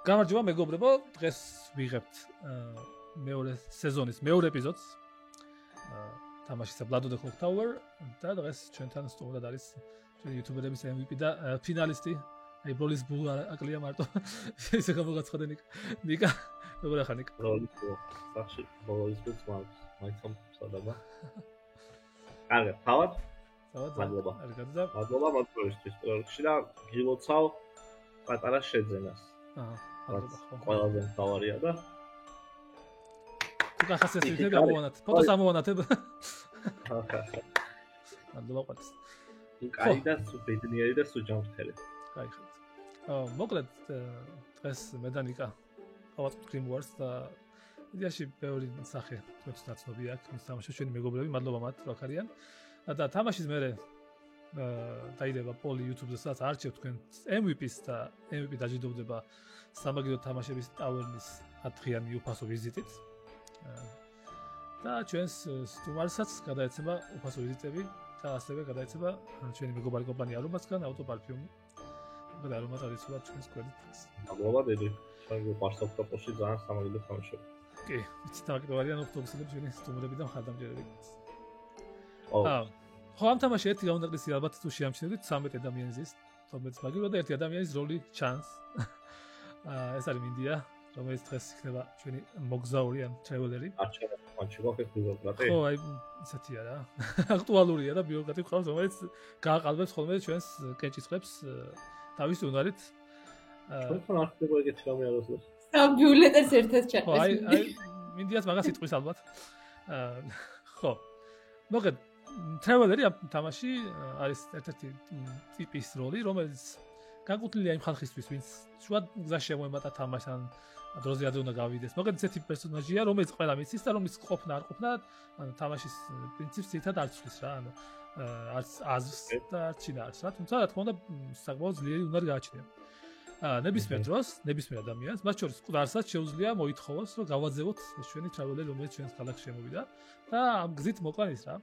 გამარჯობა მეგობრებო, დღეს ვიღებთ მეორე სეზონის მეორე ეპიზოდს. თამაშისა Blood of the Clock Tower და დღეს ჩვენთან სტუმრად არის ჩვენი იუთუბერების MVP და ფინალისტი. აი ბოლის ბულ აკლია მარტო. ისე გამოგაცხადე ნიკა. როგორ ახლა ნიკა? სახში ბოლის ბულს მაქვს. მაინცამ სადაბა. კარგი, თავად? მადლობა. მადლობა მოწვევისთვის პროექტში და გილოცავ პატარა შეძენას. ყველაზე მთავარია და თუ გახასიათებთ ამოვანათ. ფოტოს ამოვანათებ. მადლობა ყველას. კაი და სუბედნიერი და სუჯამრთელი. კაი ხარ. მოკლედ დღეს მე და ნიკა ავაწყობთ Grimoires და იდეაში ბევრი სახე თქვენს ნაცნობი აქვს. მის თამაშს ჩვენი მეგობრები, მადლობა მათ რომ ხარიან. და თამაშის მერე დაიდება პოლი YouTube-ზე, სადაც არჩევთ თქვენ MVP-ს და MVP დაჯილდოვდება სამაგიდო თამაშების ტავერნის 10-დღიანი უფასო ვიზიტით. და ჩვენს სტუმარსაც გადაეცემა უფასო ვიზიტები და ასევე გადაეცემა ჩვენი მეგობარი კომპანია Aromatsგან ავტოპარფიუმი. და Aroma tradicional ჩვენს კვედით. მადლობა დედი. ჩვენ პარსოფტოპოში ძალიან სამაგიდო თამაშები. კი, ვიცი თავარიან ოქტომბერში ჩვენი სტუმრები და მხარდამჭერები. ხო ამ თამაში ერთი გაუნდაკლისი ალბათ თუ შეამჩნევთ 13 ადამიანის ის 12 მაგივრა და ერთი ადამიანის როლი ჩანს. ეს არის მინდია, რომელიც დღეს იქნება ჩვენი მოგზაური ან ტრეველერი. არჩევაკეთ ბიუროკრატი. ხო, აი ისეთია რა. აქტუალურია და ბიუროკრატი ყავს, რომელიც გააყალბებს ხოლმე ჩვენს კენჭისყრებს თავის უნარით. ჩვენთან არ ხდება ეგეთი რამე არასდროს. სამ ბიულეტერს ერთად ჩაყეს. აი მინდიას მაგას იტყვის ალბათ. ხო. მოგეთ ტრეველერი ამ თამაში არის ერთ-ერთი ტიპის როლი, რომელიც განკუთვნილია იმ ხალხისთვის, ვინც შუა გზაში შემოემატა თამაშს ან დროზე ადრე უნდა გავიდეს. მოგეთ ესეთი პერსონაჟია, რომელიც ყველა მიცის და რომლის ყოფნა არ ყოფნა, ანუ თამაშის პრინციპს ერთად არ ცვლის რა, ანუ არც აზრს და არც შინაარსს რა, თუმცა რა თქმა უნდა საკმაოდ ძლიერი უნარი გააჩნია. ნებისმიერ დროს, ნებისმიერ ადამიანს, მათ შორის მკვდარსაც შეუძლია მოითხოვოს, რომ გავაძევოთ ეს ჩვენი ტრაველერი, რომელიც ჩვენს ქალაქში შემოვიდა და ამ გზით მოყვან ის რა.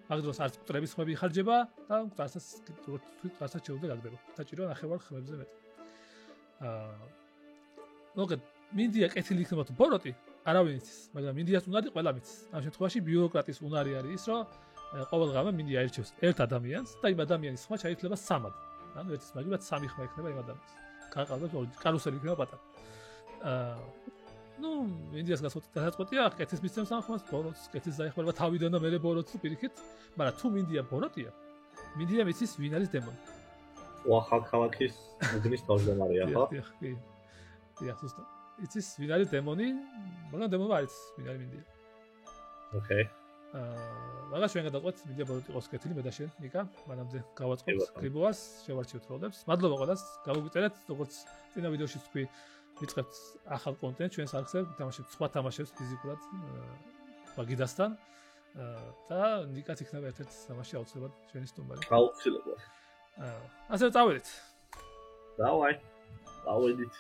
მაგ დროს არც მკვდრების ხმები იხარჯება და მკვდარსაც შეუძლია გაგდება. საჭირო ნახევარ ხმებზე მეტი. მოგეთ მინდია კეთილი იქნება თუ ბოროტი, არავინ იცის, მაგრამ მინდიას უნარი ყველა მიცის. ამ შემთხვევაში ბიუროკრატის უნარი არის ის, რომ ყოველ ღამე მინდია აირჩევს ერთ ადამიანს და იმ ადამიანის ხმა შეიძლება 3-ად. ანუ ერთის მაგივრად 3 ხმა იქნება იმ ადამიანს. გაყალბებს კარუსელი იქნება პატარა. ნუ მინდიას გასაწყვეტია, კეთის მისცემს ამ ხმას, ბოროტს კეთის დაიხმარება თავიდან და მერე ბოროტს თუ პირიქით, მაგრამ თუ მინდია ბოროტია, მინდია მიცის ვინ არის დემონი. ახალქალაქის მოგნის თავმჯდომარეა, ხო? კი. დიახ, ზუსტად. იცის ვინ არის დემონი, მაგრამ დემონი არ იცის ვინ არის მინდია. ოკეი. მაგას ჩვენ გადავყვეთ, მინდია ბოროტი იყოს კეთილი, მე და შენ, ნიკა, მანამდე გავაწყობთ Grimoires, შევარჩიოთ როლებს. მადლობა ყველას, გავუგიწერეთ, როგორც წინა ვიდეოში თქვი, ვიწყებთ ახალ კონტენტს ჩვენს არხზე, თამაშებთ სხვა თამაშებს ფიზიკურად მაგიდასთან და ნიკაც იქნება ერთ-ერთი თამაში აუცილებლად ჩვენი სტუმარი. აუცილებლად. ასე წავედით. დავედით.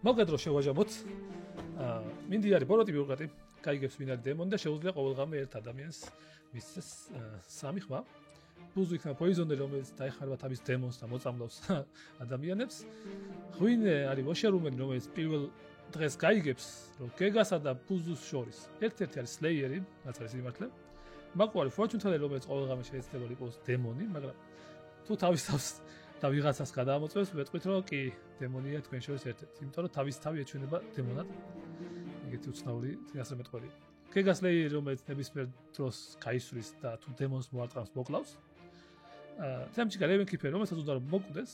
მოგეთ რომ შევაჟამოთ. მინდი არის ბოროტი ბიუროკრატი, გაიგებს ვინ არის დემონი და შეუძლია ყოველ ღამე ერთ ადამიანს მისცეს 3 ხმა. ბუზუ იქნება პოიზონერი, რომელიც დაეხმარება თავის დემონს და მოწამლავს ადამიანებს. ღვინე არის ვოშერუმენი, რომელიც პირველ დღეს გაიგებს, რომ გეგასა და ბუზუს შორის ერთ-ერთი არის სლეიერი, რაც არის იმართლე. მაგ არის ფორჩუნ თელერი, რომელიც ყოველ ღამე შეიძლება იყოს დემონი, მაგრამ თუ თავის თავს და ვიღაცას გადაამოწევს, ვეტყვით რომ კი დემონია თქვენ შორის ერთ-ერთი, იმიტომ რომ თავის თავი ეჩვენება დემონად. ეგეთი უცნაური წინასწარმეტყველი. გეგასლეიერი, რომელიც ნებისმიერ დროს გაისვრის და თუ დემონს მოარტყამს, მოკლავს. თემჩიკა რევენკიფერი, რომელსაც უნდა რომ მოკვდეს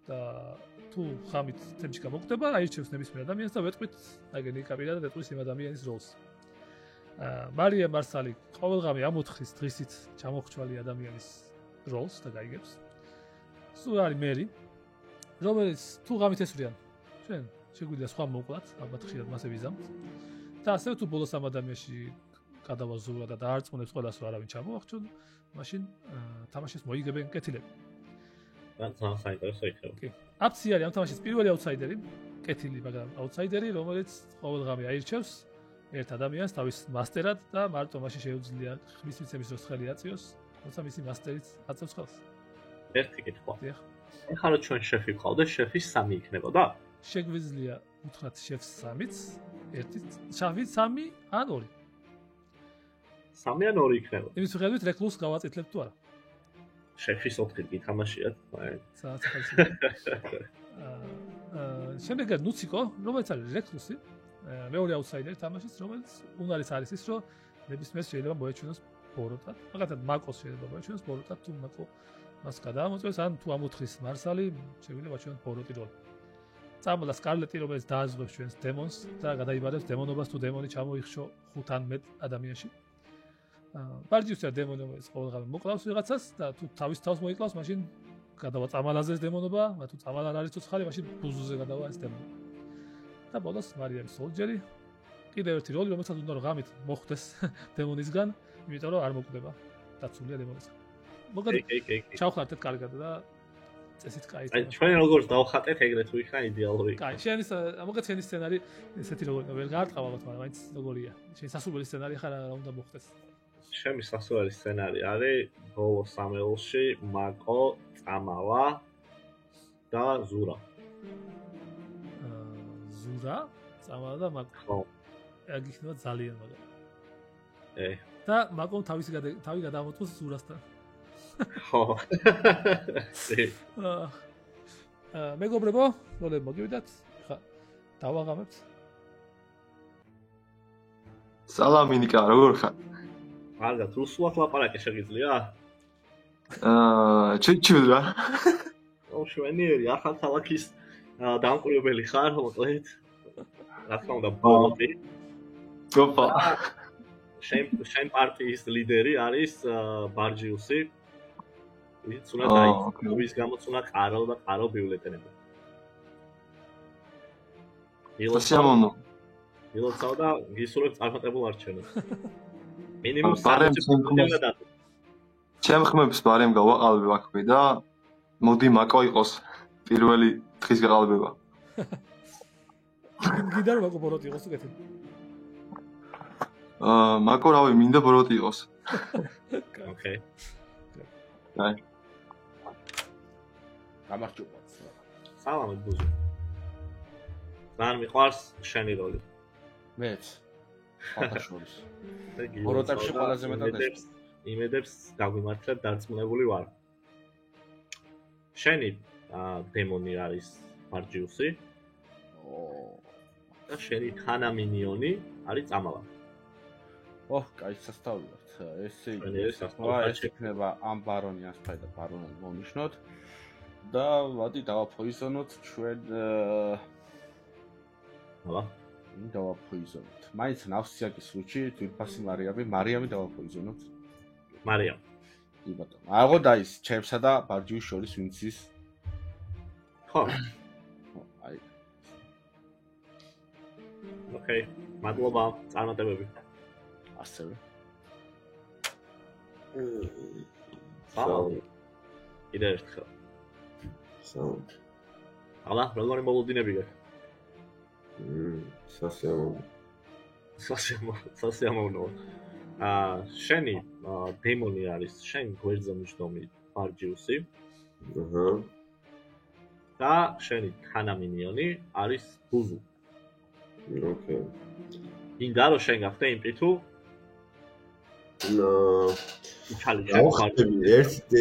და თუ ხამით თემჩიკა მოკვდება, აირჩევს ნებისმიერ ადამიანს და ვეტყვით, აგერ ნიკა პირადად ეტყვის იმ ადამიანის როლს. მარია მარსალი ყოველ ღამე ამოთხრის დღისით ჩამოხრჩვალი ადამიანის როლს და გაიგებს. სულ არის მერი, რომელიც თუ ღამით ესვრიან ჩვენ შეგვიძლია სხვა მოკლათ, ალბათ ხშირად მასე ვიზამთ. და ასევე თუ ბოლოს ამ ადამიანში გადავაზურა და დაარწმუნებს ყველას რომ არავინ ჩამოახჩონ, მაშინ თამაშის მოიგებენ კეთილები. რაც საინტერესო იქნება. კი. აფცი არის ამ თამაშის პირველი აუთსაიდერი, კეთილი, მაგრამ აუთსაიდერი, რომელიც ყოველდღე აირჩევს ერთ ადამიანს თავის მასტერად და მარტო მაშინ შეუძლია ხმის მიცემის დროს ხელი აწიოს, როცა მისი მასტერიც აწევს ხელს. ერთი კითხვა. დიახ. ეხლა რომ ჩვენ შეფი ყავდა, შეფი 3 იქნებოდა? შეგვიძლია უთხრათ შეფს 3-იც, ერთი შავი 3 ან 2. 3 ან 2 იქნებოდა. იმის მიხედვით რეკლუს გავაწითლებთ თუ არა. შეფის 4 გითამაშიათ, მაგრამ საათ ახალში. შემდეგად ნუციკო, რომელიც არის რეკლუსი, მეორე აუთსაიდერი თამაშის, რომელიც უნარის არის ის, რომ ნებისმიერ შეიძლება მოეჩვენოს ბოროტად. მაგალითად, მაკოს შეიძლება მოეჩვენოს ბოროტად, თუ მაკო მას გადაამოწევს, ან თუ ამოთხრის მარსალი, შეგვიძლია მოეჩვენოს ბოროტი როლი. წამოლა სკარლეტი, რომელიც დააზღვევს ჩვენს დემონს და გადაიბარებს დემონობას, თუ დემონი ჩამოიხშო 5 ან მეტ ადამიანში. ბარჯიუსი არის დემონი, რომელიც ყოველდღე მოკლავს ვიღაცას და თუ თავის თავს მოიკლავს, მაშინ გადავა წამალაზე ეს დემონობა, თუ წამალ არ არის ცოცხალი, მაშინ ბუზუზე გადავა ეს დემონობა. და ბოლოს მარიამი სოლჯერი, კიდევ ერთი როლი, რომელსაც უნდა რომ ღამით მოხვდეს დემონისგან, იმიტომ რომ არ მოკვდება დაცულია დემონისგან. მოგეთ ჩავხარდეთ კარგად და წესით კაი. აი ჩვენ როგორც დავხატეთ ეგრეთ თუ იქნა იდეალური. კაი, შენი მოგეთ შენი სცენარი ესეთი როგორ ვერ გაარტყავ ალბათ, მაგრამ მაინც როგორია. შენი სასურველი სცენარი ხარ რა უნდა მოხდეს. ჩემი სასურველი სცენარი არის ბოლო სამეულში მაკო, წამალა და ზურა. ზურა, წამალა და მაკო. ხო. ეგ იქნება ძალიან მაგარი. და მაკომ თავი გადამოწმოს ზურასთან. ხო. მეგობრებო, როლები მოგივიდათ. ხა დავაღამებთ. სალამი ნიკა, როგორ ხარ? კარგად, რუსულად ლაპარაკი შეგიძლია? ჩიჩილ რა. შვენიერი ახალქალაქის დამკვირვებელი ხარ, მოკლედ. რა თქმა უნდა, ბოლოტი. გოფა. შენ პარტიის ლიდერი არის ბარჯიუსი. ვინც უნდა დაიწყოს, ვის გამოც უნდა ყარო და ყარო ბიულეტენები. სიამოვნო. ილოცავ და გისურვებ წარმატებულ არჩევნებს. მინიმუმ ჩემ ხმებს ბარემ გავაყალბე ვაქვე და მოდი მაკო იყოს პირველი დღის გაყალბება. გინდა რომ მაკო ბოროტი იყოს უკეთ. მაკო რავი მინდა ბოროტი იყოს. ოკეი. აი. გამარჯობა. სალამი ბუზი. ძალიან მიყვარს შენი როლი. მეც. ხალხაშორის. ბოროტებში ყველაზე მეტად იმედებს გაგვიმართლებ დარწმუნებული ვარ. შენი დემონი არის ბარჯიუსი. და შენი თანამინიონი არის წამალა. კაი სასწაული ვართ. ესე ეს იქნება ამ ბარონი ასფაი და ბარონი მონიშნოთ და ვადი დავაფოიზონოთ ჩვენ აბა დავაფოიზონოთ. მაინც ნავსიაკის სუჩი თვითფასი მარიამი დავაფოიზონოთ. მარიამ. კი ბატონო. აღო და ის ჩემსა და ბარჯიუს შორის ვინც ის? ხო. აი. ოკეი. მადლობა წარმატებები. ასევე. სალამი. კიდევ ერთხელ. სალამი. ალა, როგორი მოლოდინები გაქვს? სასიამოვნო. შენი დემონი არის შენ გვერდზე მჯდომი ბარჯიუსი. და შენი თანამინიონი არის ბუზუ. ოკეი. გინდა რომ შენ გახდე იმპიტუ?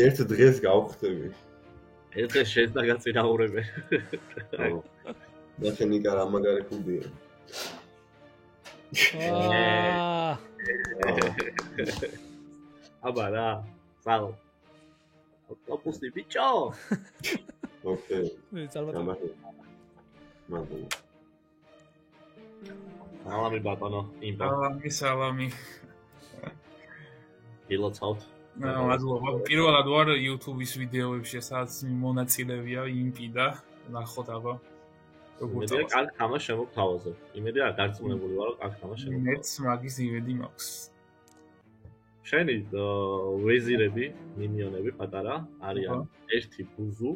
ერთ დღეს გავხდები. ერთ დღეს შენ დაგაწინაურებე. და შენ ნიკა რა მაგარი ხუდია. აბა რა, სალო. ოპუსი ბიჭო. ოკეი. მე წარმატებული. მადლობა. სალამი ბატონო, იმპა. სალამი. ილოცავთ. მადლობა. პირველად ვარ YouTube-ის ვიდეოებში, სადაც მონაწილეია იმპი და ნახოთ აბა. იმედია კარგ თამაშს შემოგთავაზე. იმედია გარწმუნებული ვარ, რომ კარგ თამაშს შემოგთავაზე. მეც მაგის იმედი მაქვს. შენი ვეზირები, მინიონები პატარა არიან ერთი ბუზუ.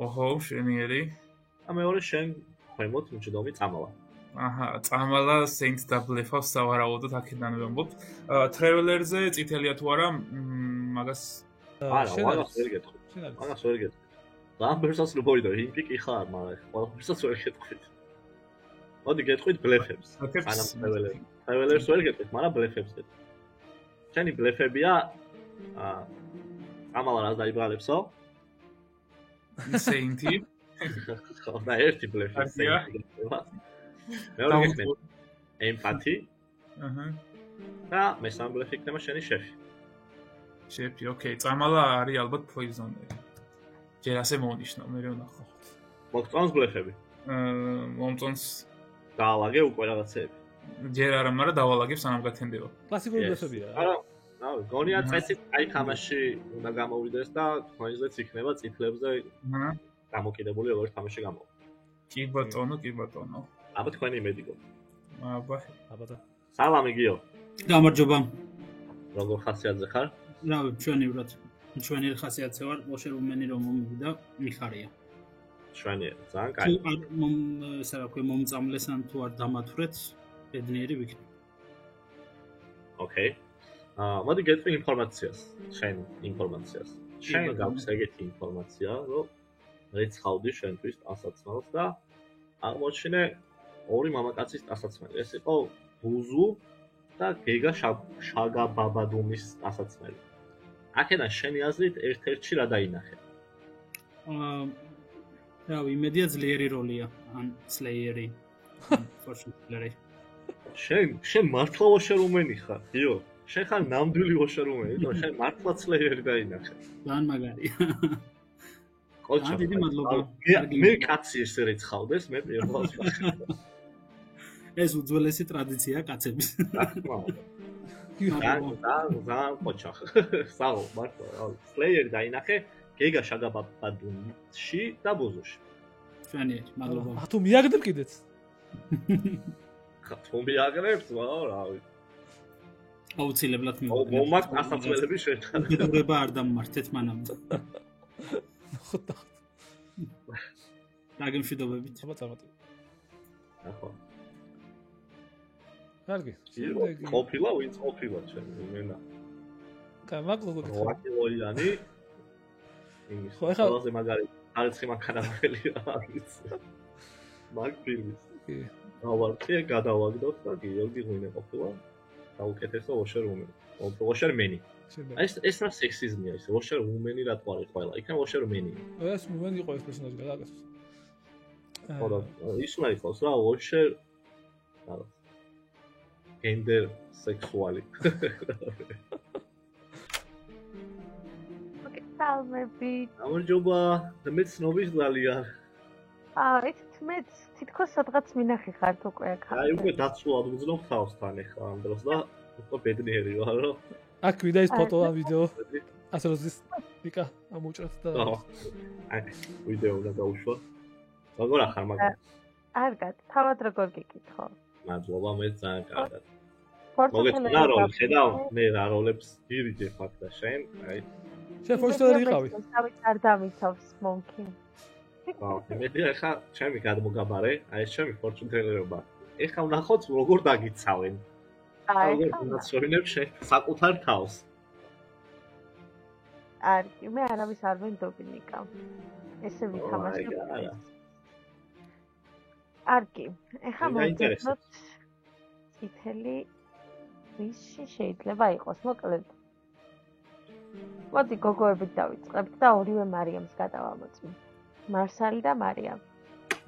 ოჰო, შენიერი. და მეორე შენ ქვემოთ მჭდომი წამალა. აჰა, წამალა Saint და ბლეფავს სავარაუდოდ აქედან ვამბობ. Traveler-ზე წითელია თუ არა, მაგას არა, მაგას ვერ გეტყვი. მაგას ვერ გეტყვი. ლამბერსაც რო მოიდო, იმპიკი ხარ, მაგრამ ყველაფერსაც ვერ გეტყვით. მოდი გეტყვით ბლეფებს. ანამ Traveler-ს ვერ გეტყვით, მაგრამ ბლეფებს გეტყვით. შენი ბლეფებია წამალა რას დაიბრალებსო? Saint-ი. ხო, და ერთი ბლეფი Saint-ი. მეორე გეხმეთ ემპათი. აჰა. და მესამე ბლეფი იქნება შენი შეფი. შეფი, ოკეი, წამალა არის ალბათ poison-ერი. ჯერ ასე მოვნიშნავ, მე ვნახავ. მოგწონს ბლეფები? მომწონს. დაალაგე უკვე რაღაცეები. ჯერ არა, მაგრამ დავალაგებ სანამ გათენდება. კლასიკური ბლეფებია. არა, გონია წესით აი თამაში უნდა გამოვიდეს და თქვენზეც იქნება წითლებზე დამოკიდებული როგორ თამაში გამოვა. კი ბატონო. აბა თქვენი იმედი გო. აბა. სალამი გიო. გამარჯობა. როგორ ხასიათზე ხარ? რავი, ჩვენივრად. ჩვენიერ ხასიათზე ვარ, მოშერუმენი რომ მომივიდა, მიხარია. ჩვენიერ, ძალიან კაი. ესა რა ქვია, მომწამლეს ან თუ არ დამათვრეთ, ბედნიერი ვიქნებ. ოკეი. მოდი გეტყვი ინფორმაციას, შენ ინფორმაციას. შენ გაქვს ეგეთი ინფორმაცია, რომ რეცხავდი შენთვის ტანსაცმელს და აღმოჩინე ორი მამაკაცის ტანსაცმელი. ეს იყო ბუზუ და გეგა შაგაბაბადუმის ტანსაცმელი. აქედან შენი აზრით ერთ-ერთში რა დაინახე? რავი, იმედია ძლიერი როლია, ან სლეიერი. Unfortunately. შენ მართლა ვოშერუმენი ხარ, იო? შენ ხარ ნამდვილი ვოშერუმენი, თორე შენ მართლა სლეიერი დაინახე. ძალიან მაგარია. კოჩა. დიდი მადლობა. მე კაცი ესე რეცხავდეს, მე პირველად ვახშობ. ეს უძველესი ტრადიცია კაცების. და კოჩა. საღო, მართლა, სლეიერი დაინახე გეგა შაგაბაბადუმში და ბუზუში. ჩვენიერი, მადლობა. თუ მიაგდებ კიდეც. თუ მიაგრებს, რავი. აუცილებლად მივაგდებ. მომაკ ასაცმელები შეჭრა. უბედურება არ დამმართეთ მანამდე. დაგემშვიდობებით. აბა წარმატებით. ახლა. კარგი. ყოფილა ვინც ყოფილა ჩემ მენა. გამაკლო გქო. ვაკილოიანი. იმის. ყველაზე მაგარი არცი მანქანაველი რა ვიცი. მაგ ფილმის. კი. დავარწიე, გადავაგდოთ და გიორგი ღვინე ყოფილა. დაუკეთესო ვოშერუმენი. ვოშერმენი. ეს რა სექსიზმია ისე ვოშერუმენი რა თქმა უნდა ყველა. იქნება ვოშერმენი. ეს მომენი იყო ეს პერსონაჟი გადაგასვს. ხო და ის უნდა იყოს რა ვოშერ რაღაც გენდერ სექსუალი. სალმები. გამარჯობა. და მე ცნობის ძალიან. იცით მე თითქოს სადღაც მინახი ხართ უკვე აქ. აი უკვე დაცულად ვგზნობ თავსთან ახლა ამ დროს და უკვე ბედნიერი ვარ რომ აქ ვიდა ის ფოტო და ვიდეო. ასე რომ ის პიკა ამოჭრათ და აი ვიდეო და დაუშვა. როგორ ახარ მაგრამ? კარგად, თავად როგორ გიკითხო? მადლობა, მე ძალიან კარგად. მოგეწონა რომ ხედავ მე რა როლებს გირიჯე ფაქტა შენ, აი შენ ფორშტერი იყავი. თავით არ დამიცავს მომქი. მე ხა ჩემი გადმოგაბარე, აი ეს ჩემი ფორჩუნტელერობა. ეხლა ვნახოთ როგორ დაგიცავენ. როგორ დაცვენებ შენ საკუთარ თავს. კარგი, მე არავის არ ვენდობინიკა. ესე ვითამაშებ. კარგი, ეხლა მოვიწეროთ წითელი ვისი შეიძლება იყოს, მოკლედ. მოდი გოგოებით დავიწყებთ და ორივე მარიამს გადავამოწმ. მარსალი და მარიამ.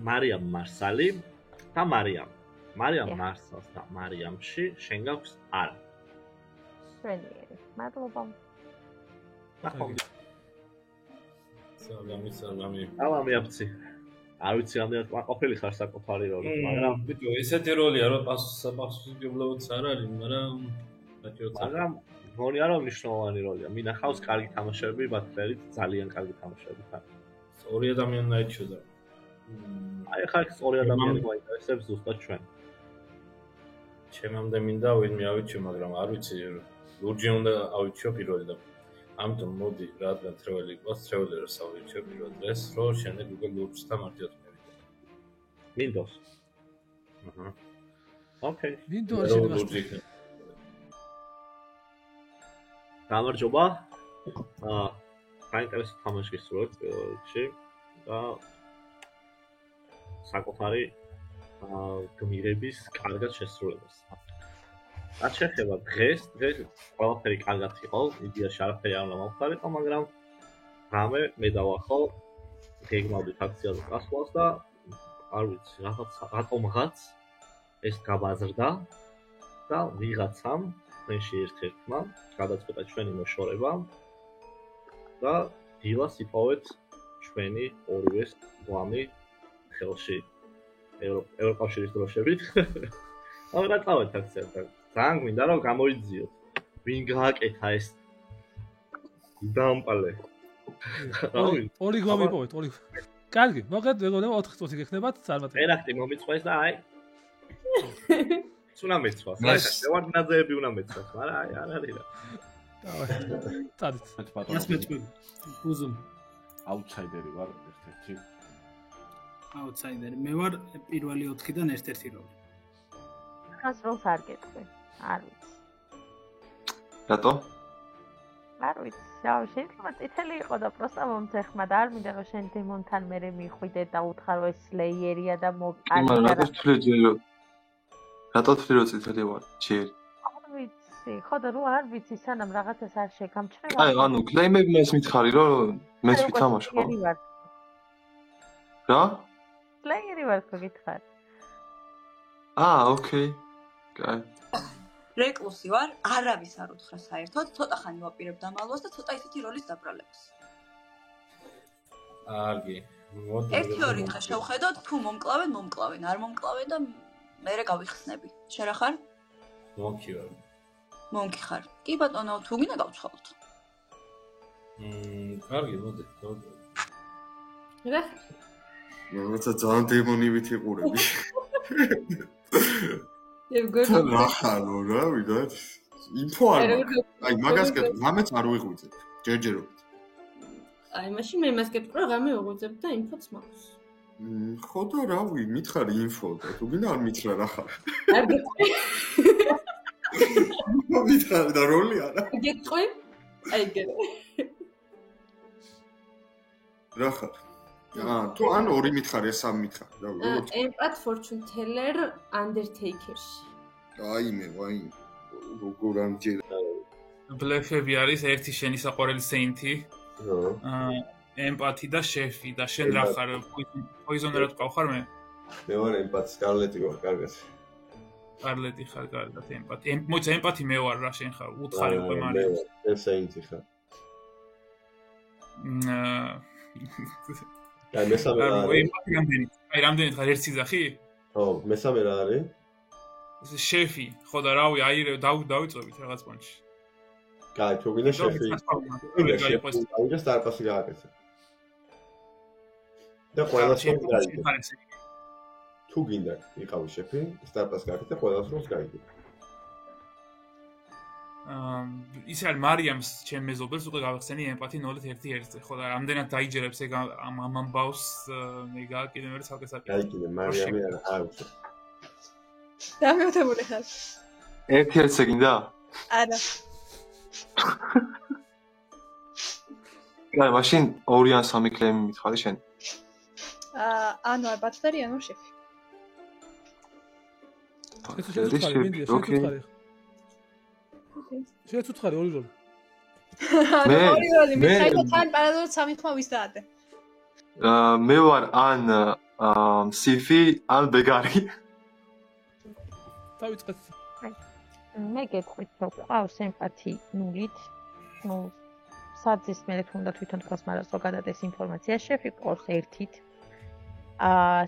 მარიამ მარსალი და მარიამ. მარიამ მარსალს და მარიამში შენ გაქვს არა. შენიერი. მადლობა. სალამი. სალამი აფცი. არ ვიცი ამდენად ყოფილი ხარ საკუთარი როლი, მაგრამ ბიჭო, ესეთი როლია, რომ პასუხისმგებლობაც არ არის, მაგრამ გონია რომ მნიშვნელოვანი როლია. მინახავს კარგი თამაშები, ბათლერით ძალიან კარგი თამაშები ხარ. ორი ადამიანი აიჩოდა. აი ხა ეს ორი ადამიანი გვაინტერესებს ზუსტად ჩვენ. ჩემამდე მინდა ვინმე ავიჩიო, მაგრამ არ ვიცი ლურჯი უნდა ავიჩიო პირველი და ამიტომ მოდი რადგან ტრეველი იყოს, ტრეველერს ავიჩიო პირველ დღეს, რომ შემდეგ უკვე ლურჯთან მარტივად მივიდე. მინდოს. აჰა. ოკეი. მინდოს შეიძლება. გამარჯობა. საინტერესო თამაში გისურვებთ პირველ რიგში და საკუთარი გმირების კარგად შესრულებას. რაც შეეხება დღეს ყველაფერი კარგად იყო, იდეაში არაფერი არ უნდა მომხდარიყო, მაგრამ რამე მე დავახო გეგმავდით აქციაზე წასვლას და არ ვიცი, რატომღაც ეს გაბაზრდა და ვიღაცამ ჩვენში ერთ-ერთმა გადაწყვეტა ჩვენი მოშორება და დილას იპოვეთ ჩვენი ორივეს გვამი ხელში ევროკავშირის დროშებით. აღარ წავედით აქციაზე. ძალიან გვინდა რომ გამოიძიოთ. ვინ გააკეთა ეს დამპალე. ორი გვამი იპოვეთ, ორი. კარგი, მოგეთ მეგობრებო 4 წუთი გექნებათ წარმატებით. ერახტი მომიწყვეს და აი უნდა მეცვას. აი შევარდნაძეები უნდა მეცვას, მაგრამ აი არ არის რა. წადით. მას მეწვი. უზუმ. აუთსაიდერი ვარ ერთ-ერთი. აუთსაიდერი. მე ვარ პირველი 4-დან ერთ-ერთი როლი. ხას როლს არ გეტყვი. არ ვიცი. რატო? არ ვიცი. შავ შეიძლება წითელი იყო და პროსტა მომცეხმა და არ მინდა რომ შენ დემონთან მერე მიხვიდე და უთხარო ეს სლეიერია და მოკალი და რატო თვლი რომ წითელი ვარ? ჯერ. არ ვიცი. ხო და რო არ ვიცი სანამ რაღაცას არ შეგამჩნევა. აი, ანუ კლეიმები მას მითხარი რომ მეც ვითამაშო. რა? სლეიერი ვარ ხო გითხარ? ოკეი. კაი. რეკლუსი ვარ, არავის არ უთხრა საერთოდ, ცოტა ხანი ვაპირებ დამალვას და ცოტა ისეთი როლის დაბრალებას. კარგი. ერთი-ორი დღე შევხედოთ, თუ მომკლავენ, მომკლავენ, არ მომკლავენ და მერე გავიხსნები. შენ რა ხარ? მონკი ვარ. მონკი ხარ. კი ბატონო, თუ გინდა გავცხოვოთ. კარგი, მოდი. რა? როცა ძალიან დემონივით იყურები. რა ხარო რა ვიდათ? ინფო არ მაქვს. აი მაგას კეთებ, რამეც არ ვიღვიძებ. ჯერჯერობით. აი მაშინ მე იმას გეტყვი, რამე ვიღვიძებ და ინფოც მაქვს. ხო და რავი, მითხარი ინფო და თუ გინდა არ მითხრა რა ხარ. არ გეტყვი. მითხარი და როლი არა. გეტყვი? აი გეტყვი. რა ხარ? თუ ან ორი მითხარი, სამ მითხარი, რა ვიცი. Empath Fortune Teller Undertaker-ში. აი მე, ვაი. როგორ ამჯერა. ბლეფები არის ერთი შენი საყვარელი სეინთი. ემპათი და შეფი და შენ რა ხარ? პოიზონერად ყავ მე? მე ვარ ემპათი, სკარლეტი ვარ, კარგად. სკარლეტი ხარ, კარგად ემპათი. მოიცა ემპათი მე ვარ რა შენ ხარ? უთხარი უკვე მარია. მე სეინთი ხარ. აი მესამე რა არის? აი რამდენი ხარ ერთი ძახი? ხო, მესამე რა არის? შეფი, ხო და რავი, აი დავიწვევით რაღაც პონჩი. კაი, თუ გინდა შეფი. აი და სტარტასი გააკეთე. და ყველას რომ გაიგე. თუ გინდა იყავი შეფი, სტარტას გააკეთე, ყველას რომ გაიგე. ის არის მარიამს ჩემ მეზობელს უკვე გავახსენი ემპათი 0.1-ზე, ხო და რამდენად დაიჯერებს ეგ ამ ამბავს მე კიდევ მე ცალკე საკითხი. გაიგე, მარიამი არა, აუჩე. დამეუთებული ხარ. 1-1-ზე გინდა? არა. კაი, მაშინ 2 ან 3 კლეიმი მითხარი შენ. ანუ ბათლერი ანუ შეფი. ოკეი. შეეცუთხარი ორი როლი. ორი როლი, მე თან პარალელურად 3 ხმა ვის დაადე. მე ვარ ან სიფი, ან ბეგარი. დავიწყეთ. მე გეტყვით, რომ ყავს ემპათი 0-ით. ნუ საძის მე თუნდა თვითონ თქვას, მაგრამ ზოგადად ეს ინფორმაცია შეფი ყავს 1-ით.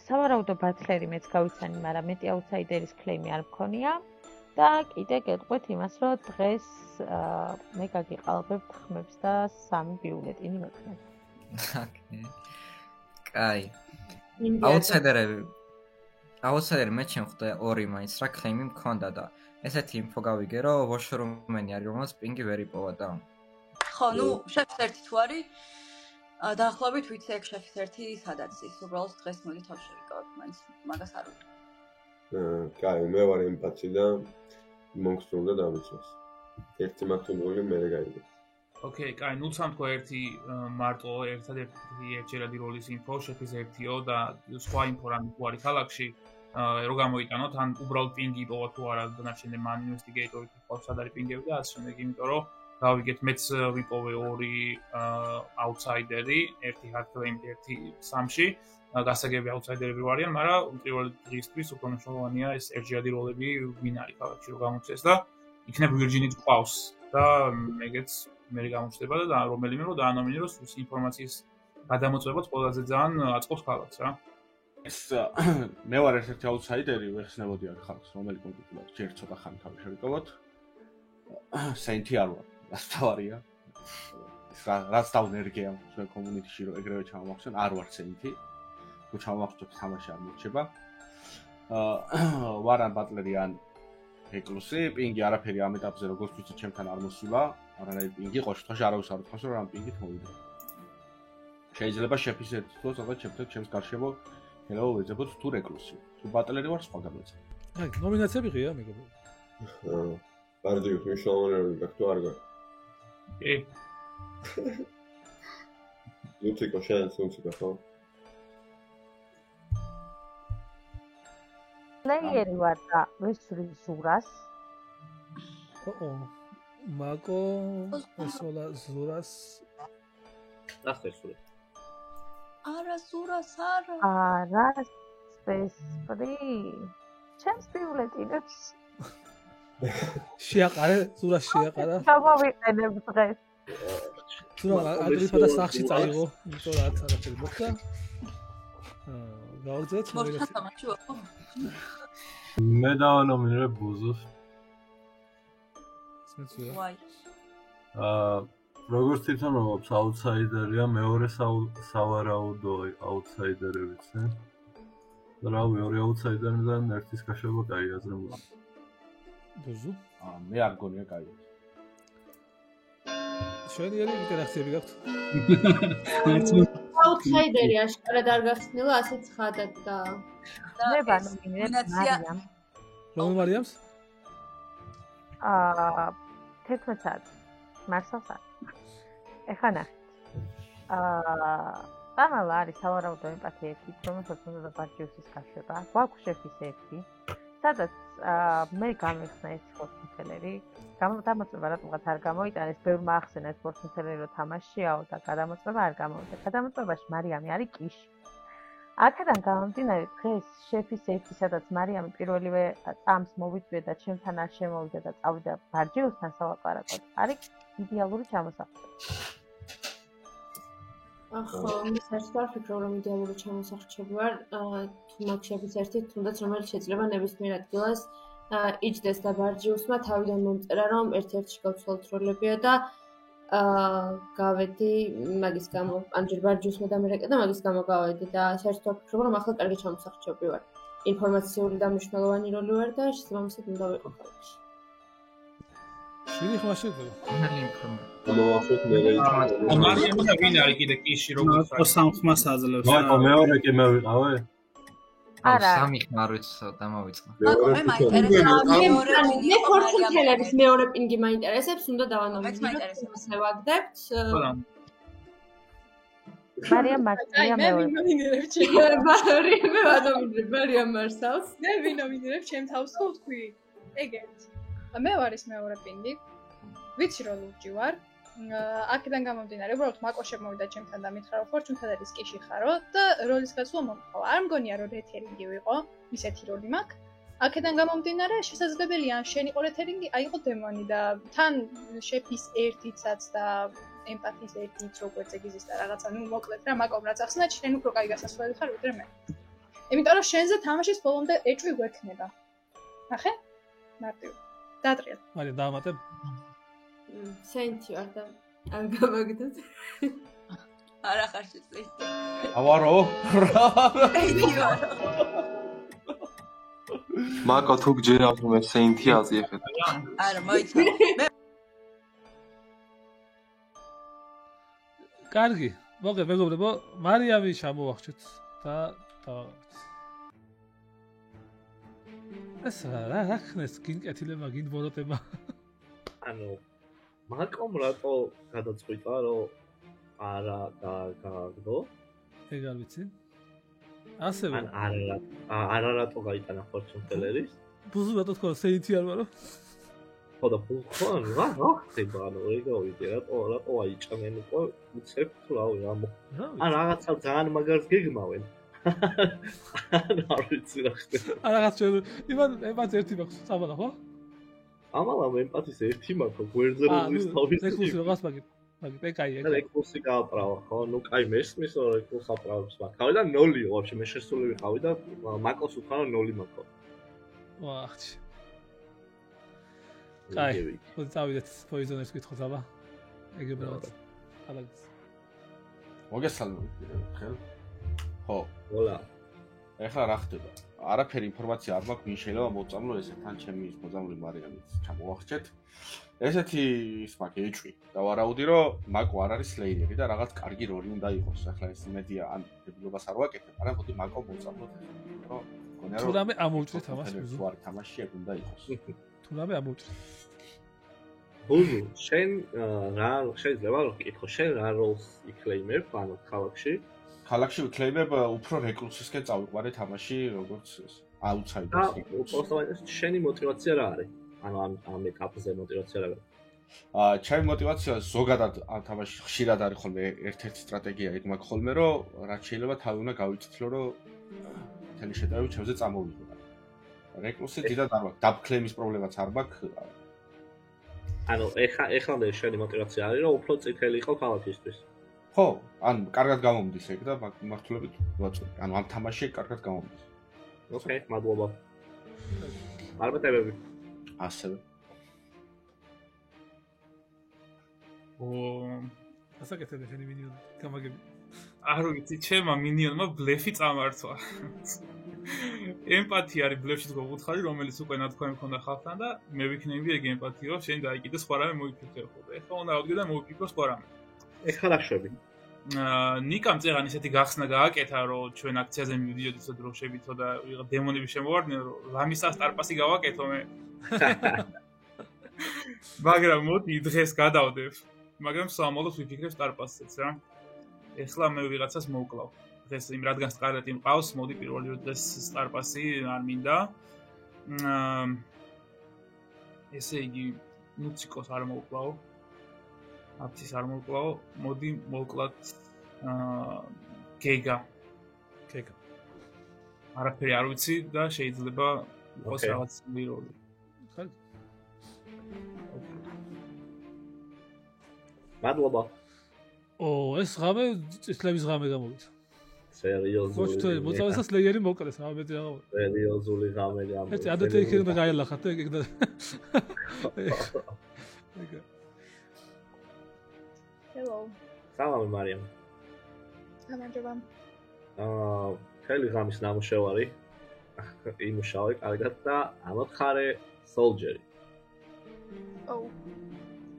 სავარაუდო ბათლერი მეც გავიცანი, მაგრამ მეტი აუთსაიდერის კლეიმი არ მქონია. და კიდე გეტყვით იმას, რომ დღეს მე გაგიყალბებთ ხმებს და 3 ბიულეტინი მექნებ. ოკეი. კაი. აუთსაიდერი მე ჩემხდა 2 მაინც რა claim-ი მქონდა და ესეთი ინფო გავიგე რომ ვოშრუმენი არის რომელსაც პინგი ვერ იპოვა და ხო, ნუ შეფს ერთი თუ არის დაახლოებით ვიცი ეგ შეფს ერთი სადაც ის უბრალოდ დღეს მოდი თავში ვიკავებ მაინც მაგას არ ვიცი. კაი, მე ვარ ემპათი და მომხსნობდა დამიცვას. ერთი მართული მე გაიგე. ოკეი, კაი, ნუ სამთქო ერთი მარტო ერთადერთი ერთჯერადი როლის ინფო შეფის ერთიო და სხვა ინფო რამე თუ არის ქალაქში რო გამოიტანოთ ან უბრალოდ პინგი იპოვა თუ არა დანარჩენი მან ინვესტიგეიტორი ყავს სად არის პინგები და ასე შემდეგ, იმიტომ რომ გავიგეთ მეც ვიპოვე 2 აუთსაიდერი, ერთი ჰარდლეიმი, ერთი სამში. გასაგები აუთსაიდერები ვარიან, მაგრამ პირველ დღისთვის უფრო მნიშვნელოვანია ეს ერთჯერადი როლები ვინ არის ქალაქში რომ გამოჩეს და იქნებ ვირჯინიც ყავს და მეგეც მე გამოჩდება და რომელიმე რომ დაანომინიროს ის ინფორმაციის გადამოწმებაც ყველაზე ძალიან აწყობს ქალაქს რა. ეს მე ვარ ერთ-ერთი აუთსაიდერი, ვეხსნებოდი არ ხალხს, რომელი კონკრეტულად ჯერ ცოტა ხანი თავი შევიკავოთ. სენთი არ ვარ, ასთავარია. ეს რაც დაუნერგეა ჩვენ კომუნიტიში რომ ეგრევე ჩამოვახსენ, არ ვარ სენთი. თუ ჩამოვახსოვთ თამაში არ მოჩება. ვარან ბატლერი ან ეკლუსი, პინგი არაფერი ამ ეტაპზე როგორც ვიცი ჩემთან არ მოსულა, არანაირი პინგი ყოველ შემთხვევაში არავის არ უთხოვს რომ ამ პინგით მოვიდე. შეიძლება შეფის ერთ თქოს, ალბათ ჩემთან ჩემს გარშემო ელო ვეძებოთ თუ ეკლუსი. თუ ბატლერი ვარ სხვა გამოიცა. აი, ნომინაციები ღია მეგობრო. ბარდიუს მნიშვნელოვანი გაქვს თუ არ გაქვს? კი. ლუციკო შენ ლუციკო ხო? პლეიერი ვარ და ვისვრი ზურას. მაკო ესოლა ზურას. დასწრე. არა ზურას არა. არა სპესპრი. ჩემს ბიულეტინებს. შეაყარე ზურას შეაყარა. ჩამოვიყენებ დღეს. ზურა აგრიფა და სახში წაიღო, იმიტომ რომ არაფერი მოხდა. გავაგზავნეთ ნომინაციას. მე დავანომინირებ ბუზოს. ვაი. როგორც თვითონ მომობს აუთსაიდერია, მეორე სავარაუდო აუთსაიდერებიც, რავი, 2 აუთსაიდერიდან ერთის კაშება კაი აზრებულა. ბუზუ? მე არ გონია კაი. შენიერი ინტერაქციები გაქვთ? აუთსაიდერი აშკარად არ გახსნილა, ასეც ხადად და მე ვანომინირებ მარიამ. რომელ მარიამს? 11 საათი. მარსელსა. ეხლა ნახეთ. ამალა არის სავარაუდო ემპათია ერთი, რომელსაც უნდა ბარჯიუსის გაშვება. გვაქვს შეფის ერთი, სადაც მე გამიხსნა ეს სპორტსმენელი. გამოწვევა რატომღაც არ გამოიტანეს, ბევრმა ახსენა ეს სპორტსმენელი რომ თამაშიაო და გადამოწვევა არ გამოვიდა. გადამოწვევაში მარიამი არის კიში. აქედან გამომდინარე დღეს შეფის ერთი, სადაც მარიამი პირველივე წამს მოვიწვია და ჩემთან არ შემოვიდა და წავიდა ბარჯიუსთან სალაპარაკოდ. არის იდეალური ჩამოსახლება. ახლა მე საერთოდ არ ვფიქრობ რომ იდეალური ჩამოსახლება ვარ, თუ მაგ შეფის ერთი, თუნდაც რომელიც შეიძლება ნებისმიერ ადგილას იჯდეს და ბარჯიუსმა თავიდან მომწერა რომ ერთ-ერთი გავცვალოთ როლებია და გავედი მაგის გამო, ამჯერ ბარჯიუსმა დამერეკა და მაგის გამო გავედი და საერთოდ ვფიქრობ რომ ახლა კარგი ჩამოსახლები ვარ. ინფორმაციული და მნიშვნელოვანი როლი ვარ და შესაბამისად უნდა ვიყო ქალაქში. შვილი ხმა შეძლო. ამოვახსოვთ მე მარიამი და ვინ არის კიდე კიში როგორც არის? სამხმას აძლევს. მაიკო მეორე კი მე ვიყავე? არა. სამი ხმა არ ვიცი დამოვიწყო. მე მაინტერესებს მე ფორტუნელების მეორე პინგი მაინტერესებს, უნდა დავანომინიროთ, ასე ვაგდებთ. მარიამ მარსალია მე ვინომინირებ მარიამ მარსალს. მე ვინომინირებ ჩემ თავს ხო ვთქვი. ეგეთი. მე ვარ ის მეორე პინგი. ვიცი რომ ლურჯი ვარ. აქედან გამომდინარე, უბრალოდ მაკო შემოვიდა ჩემთან და მითხრა რომ ფორტუნელის კიში ხარო და როლის გასვლა მომყვა. არ მგონია რომ რეთერინგი ვიყო, ისეთი როლი მაქვს. აქედან გამომდინარე, შესაძლებელია ან შენ იყო რეთერინგი, აი იყო დემონი და თან შეფის ერთიცაც და ემპათიის ერთიც როგორც ეგიზის და რაღაცა, ნუ მოკლედ რა მაკომ რაც ახსნა, შენ უფრო კაი გასასვლელი ხარ ვიდრე მე. იმიტომ რომ შენზე თამაშის ბოლომდე ეჭვი გვექნება. ნახე? მარტივ. დატრიალ. აი დაამატებ. სენთი ვარ და არ გამაგდოთ. არა ხარ შეცდით. ავარო. მაკო თუ გჯერა რომ მე სეინთი აზიეხეთ. არა, მოიცა. კარგი, მოგე მეგობრებო, მარიამი ჩამოვახჩეთ და ეს რა ხნეს გინკეთილება, გინბოროტება. ანუ მაკომ რატო გადაწყვიტა რომ არა გააგდო? ეგ არ ვიცი. ასევე არა რატო გაიტანა ფორჩუნ ტელერის? ბუზუ რატო თქვა სეინთი არ ვარო? ხო და ბუზუან რა ხდება ანუ ეგავიდე რატო აიჭამენ უკვე უცებ თუ რავი რა ან რაღაცა ძალიან მაგარს გეგმავენ. არ ვიცი რა ხდება. რაღაც ჩვენ იმან ემპათი ერთი მაქვს წამალა ხო? ამალა ემპათის ერთი მაქვს გვერდზე როდის თავის ეკუსი რაღაც მაგით ეკაი ეკუსი გააправა ხო ნუ კაი მესმის რომ ეკუს აправებს მაგ თავიდან 0-ია ვაფშე მე შესული ვიყავი და მაკოს უთხრა რომ 0 მაქვს. ვახჩი კაი ხო წავიდეთ პოიზონერს კითხოთ აბა ეგებრალად ალაგს მოგესალმებით ხელ ხო ვოლა ეხლა რა ხდება არაფერი ინფორმაცია არ მაქვს ვინ შეიძლება მოწამლო ესე თან ჩემი ის მოწამლული მარიამით ჩამოვახჩეთ ესეთი ის მაგ ეჭვი და ვარაუდი რომ მაკო არ არის სლეიერი და რაღაც კარგი როლი უნდა იყოს ახლა ეს მედია ან დებილობას არ ვაკეთებ მაგრამ ხოდი მაკო მოწამლოთ რომ გონია რომ თურმე ამოვჭრით ამას ბუზუ არ თამაში ეგ უნდა იყოს თურმე ამოვჭრით ბუზუ შენ რა შეიძლება რომ კითხო შენ რა როლს იკლეიმებ ანუ ქალაქში ვიკლეიმებ უფრო რეკრუტსისკენ წავიყვარე თამაში როგორც აუთსაიდერს უბრალოდ შენი мотиваცია რა არის ანუ ამ ეტაპზე мотиваცია რა არის ჩემი мотиваცია ზოგადად ამ თამაში ხშირად არის ხოლმე ერთ-ერთი სტრატეგია ეგ მაქვს ხოლმე რომ რაც შეიძლება თავი უნდა გავიწითლო რომ თელი შეტევები ჩემზე წამოვიდო რეკრუტსი დიდად არ მაქვს დაფქლემის პრობლემაც არ მაქვს ანუ ეხლა შენი мотиваცია არის რომ უფრო წითელი იყო ქალაქისთვის ხო, ან კარგად გამომდის ეგ და მართლობით ვაწვდი. ანუ ამ თამაში კარგად გამომდის. ოკეი, მადლობა. მადლობები. ასევე. ასაკეთებ შენი მინიონი, გამაგები. არ ვიცი, ჩემმა მინიონმა ბლეფი წამართვა. ემპათია არის ბლეფში თქვა უთხარი, რომელიც უკვე ნათქვამი მქონდა ხალხთან და მე ვიქნები ეგ ემპათიო, შენ დაიკიდე სხვა რამე მოიფიქრე ხო და ეხლა უნდა ავდგე და მოვიფიქრო სხვა რამე. ეხლა რა შვები? ნიკამ წერან ისეთი გახსნა გააკეთა რომ ჩვენ აქციაზე მივიდიოდით და დროშებითო და ვიღა დემონები შემოვარდნენ რომ ლამისას ტარპასი გავაკეთო მე მაგრამ მოდი დღეს გადავდებ მაგრამ სამოლოს ვიფიქრებ ტარპასიც რა ეხლა მე ვიღაცას მოვკლავ დღეს იმ რადგან სტარეტი მყავს მოდი პირველი დღეს ტარპასი არ მინდა ესე იგი მუსიკოს არ მოვკლავ აფცის არ მოვკლავ, მოდი მოვკლათ გეგა. არაფერი არ ვიცი და შეიძლება იყოს რაღაც მიროლი. მადლობა. ეს ღამე წლების ღამე გამოვიდა. სერიოზული. ხო, მოწავესა სლეიერი მოკრეს, რა მეტი რა. სერიოზული ღამე გამოვიდა. ეს ადეთეიქერა გაელახათ ეგ და Hello. Salame Mariam. გამარჯობა. ხელი ღამის ნამუშევარი. იმუშავე კარგად და ამოთხარე Soldier-ი. Oh.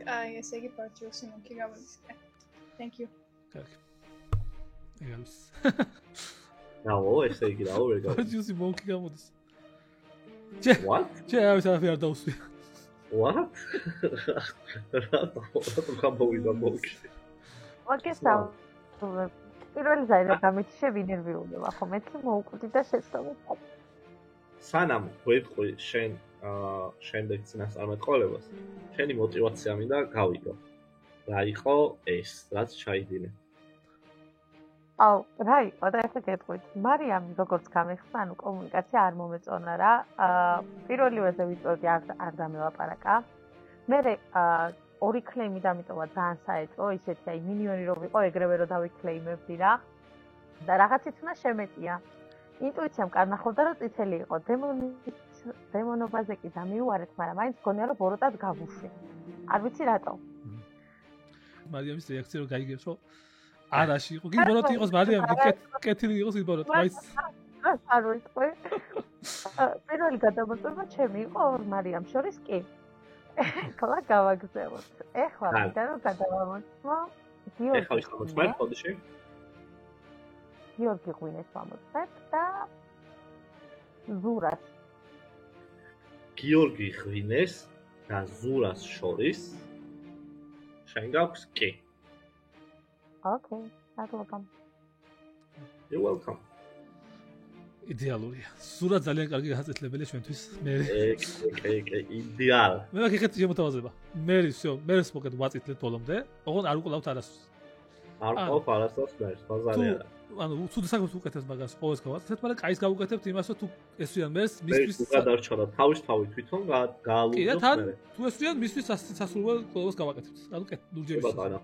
აი, ესე იგი პარტიოსი მომკი გამოდის. Thank you. კარგი. ეგამს. რაო, ესე იგი რაო ვერ გავა. პარტიოსი მომკი გამოდის. What? ჩემს არ დაუსვი. What? რატო გამოვიდა მოკი? მოგესალ. პირველი ზაირა გამიჩი შევინერვიულება, ხო მეც მოუკვდი და შეცდომი. სანამ ვეთყვი შენ შემდეგ წინასწარმეტყველებას, შენი мотиваცია მინდა გავიგო. რა იყო ეს, რაც ჩაიდინე? აუ, რა იყო და ესე გეტყვით. მარიამი როგორც გამიხსნა, ანუ კომუნიკაცია არ მომეწონა რა. პირველივეზე ვიწოდი არ დამელაპარაკა. მერე ორი კლეიმი დამიტოვა ძალიან საეჭვო, ისეთი აი მინიონი რო ვიყო, ეგრევე რო დავიკლეიმებდი რა. და რაღაცით უნდა შემეტია. ინტუიციამ კარნახობდა რომ წითელი იყო. დემონობაზე კი დამიუარეთ, მაგრამ მაინც მგონია რომ ბოროტად გავუშვი. არ ვიცი რატო. მარიამის რეაქცია რო გაიგებს, რომ არაში იყო. გიბოროტი იყოს მარიამ, კეთილი იყოს გიბოროტი, მაინც არ ვიტყვი. პირველი გადამოწმება ჩემი იყო მარიამ შორის კი. ეხლა გავაგზავნოთ. ეხლა ვიდა რომ გადავამოწმო. ეხლა ის მოწმეთ ხოდში. გიორგი ღვინეს ვამოწმებ და ზურას. გიორგი ღვინეს და ზურას შორის შენ გაქვს კი. Okay, welcome. You're welcome. იდეალურია. სურა ძალიან კარგი გასაწეთლებელია ჩვენთვის. მე იდეალ. მე მაგეთ შემოთავაზება. მე всё, მე მოკეთ ვაწითლეთ ბოლომდე. ოღონდ არ უყოლავთ არასდროს. არ ყოლავ არასდროს მე, ბაზარი არა. ანუ თუ საკუთარ უკეთეს მაგას ყოველს გავაკეთებთ, მაგრამ კაის გავუკეთებთ იმას, რომ თუ ესვიან მერს მისთვის გადარჩა და თავის თვითონ გაალუძოთ. კი, თან თუ ესვიან მისთვის სასურველ ყოველს გავაკეთებთ. ანუ ლურჯების. ბატონო.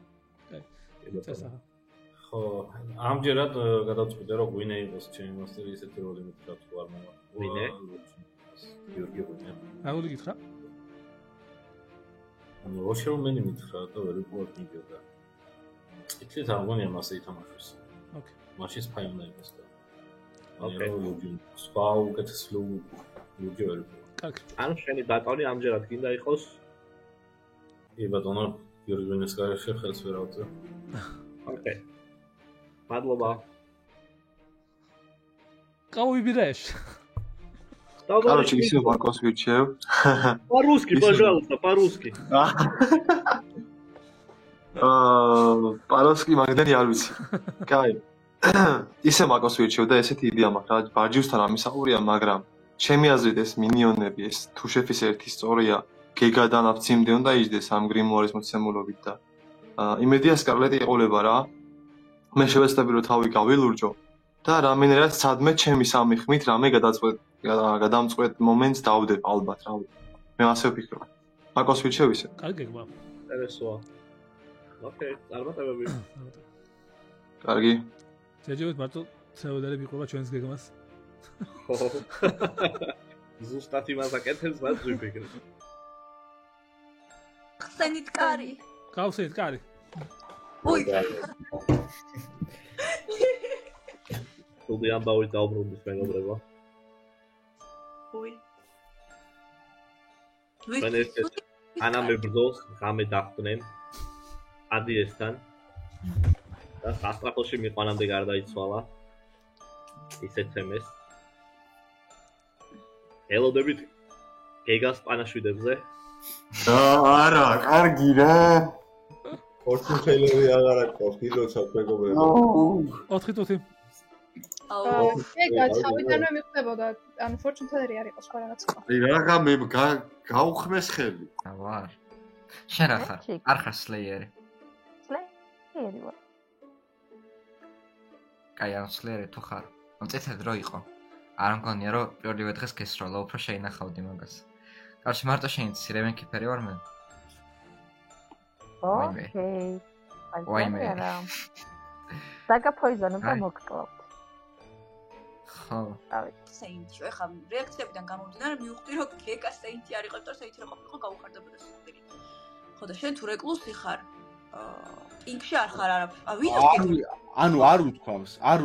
ხო, ამჯერად გადავწყვიტე რომ ღვინე იყოს ჩემი მასტერი ისეთი როლი მითხრა თუ არ მოვა. ღვინე? გიორგი ღვინე. აული გითხრა? ანუ როშელმენი მითხრა და ვერ ვიყავ მიგდა. წითლით არ გონია მასე ითამაშოს. ოკეი. მაშინ სპაი უნდა იყოს და. ოკეი. სპა უკეთეს ლუჯი ვერ ვიყავ. კარგი. ანუ შენი ბატონი ამჯერად გინდა იყოს? კი ბატონო, გიორგი ღვინეს გარშე ხელს ვერ ავწევ. ოკეი. მადლობა. Каувиберешь. Короче, еще Маркос вирчев. По-русски, пожалуйста, по-русски. По-русски მაგდენი არ ვიცი. კაი. ისე Маркос ვირჩევ და ესეთი იდეა მაქვს რა, ბარჯივსთან ამისაყურია, მაგრამ ჩემი აზრით ეს მინიონები ეს თუ შეფის ერთი სწორია, გეგადან აფციმდე უნდა იჯდეს ამ გრიმუარის მოცემულობით და იმედია სკარლეტი ეყოლება რა. მე შევეცდები რომ თავი გავილურჯო და რამენერად სადმე ჩემი სამი ხმით რამე გადამწყვეტ მომენტს დავდებ ალბათ რა. მე ასე ვფიქრობ. Маркос ვირჩევ ისე. კარგი გმა. ესოა. ოკეი, წარმატებები. კარგი. შეჯობეთ მარტო ცეოდერები ყובה ჩვენს გეგმას. ხო. ზუსტად იმას აკეთებს მას ვიფიქრე. ხსენით კარი. გავხსენით კარი. უი. თუმცა ამბავი დაუბრუნდეს მეგობრებო. უი. ანა მებრძოლს ღამე დახვდნენ ადიესთან და სასტრაფოში მიყვანამდე გარდაიცვალა ისეთ თემეს ელოდებით გეგას პანაშვიდებზე არა კარგი რა ფორტუნ ტეილერი აღარ აქვს ილოცა მეგობრებო 4-4 აუ ეგა თავიდანვე მიხდებოდა ანუ ფორტუნ ტეილერი არ იყო სხვა რაღაც ხო რა მე გაუხმეს ხელი ვარ შენ რა ხარ არ ხარ სლეიერი სლეიერი ვარ კაი ან სლეიერი თუ ხარ ან წითელი დრო იყო არ მგონია რომ პირველივე დღეს გესროლა უფრო შეინახავდი მაგას კარში მარტო შეინცი რევენ კიფერი ვარ მე ოკეი ვაიმე დაგაფოიზონებ და მოგკლავთ ხო დავით სეინტი ეხა რეაქციებიდან გამომდინარე მივხვდი რომ გეკა სეინტი არ იყო იმიტომ სეინტი რა ყოფილიყო გაუხარდებოდა სულ ხო და შენ თუ რეკლუსი ხარ პინკში არ ხარ არაფერი ანუ არ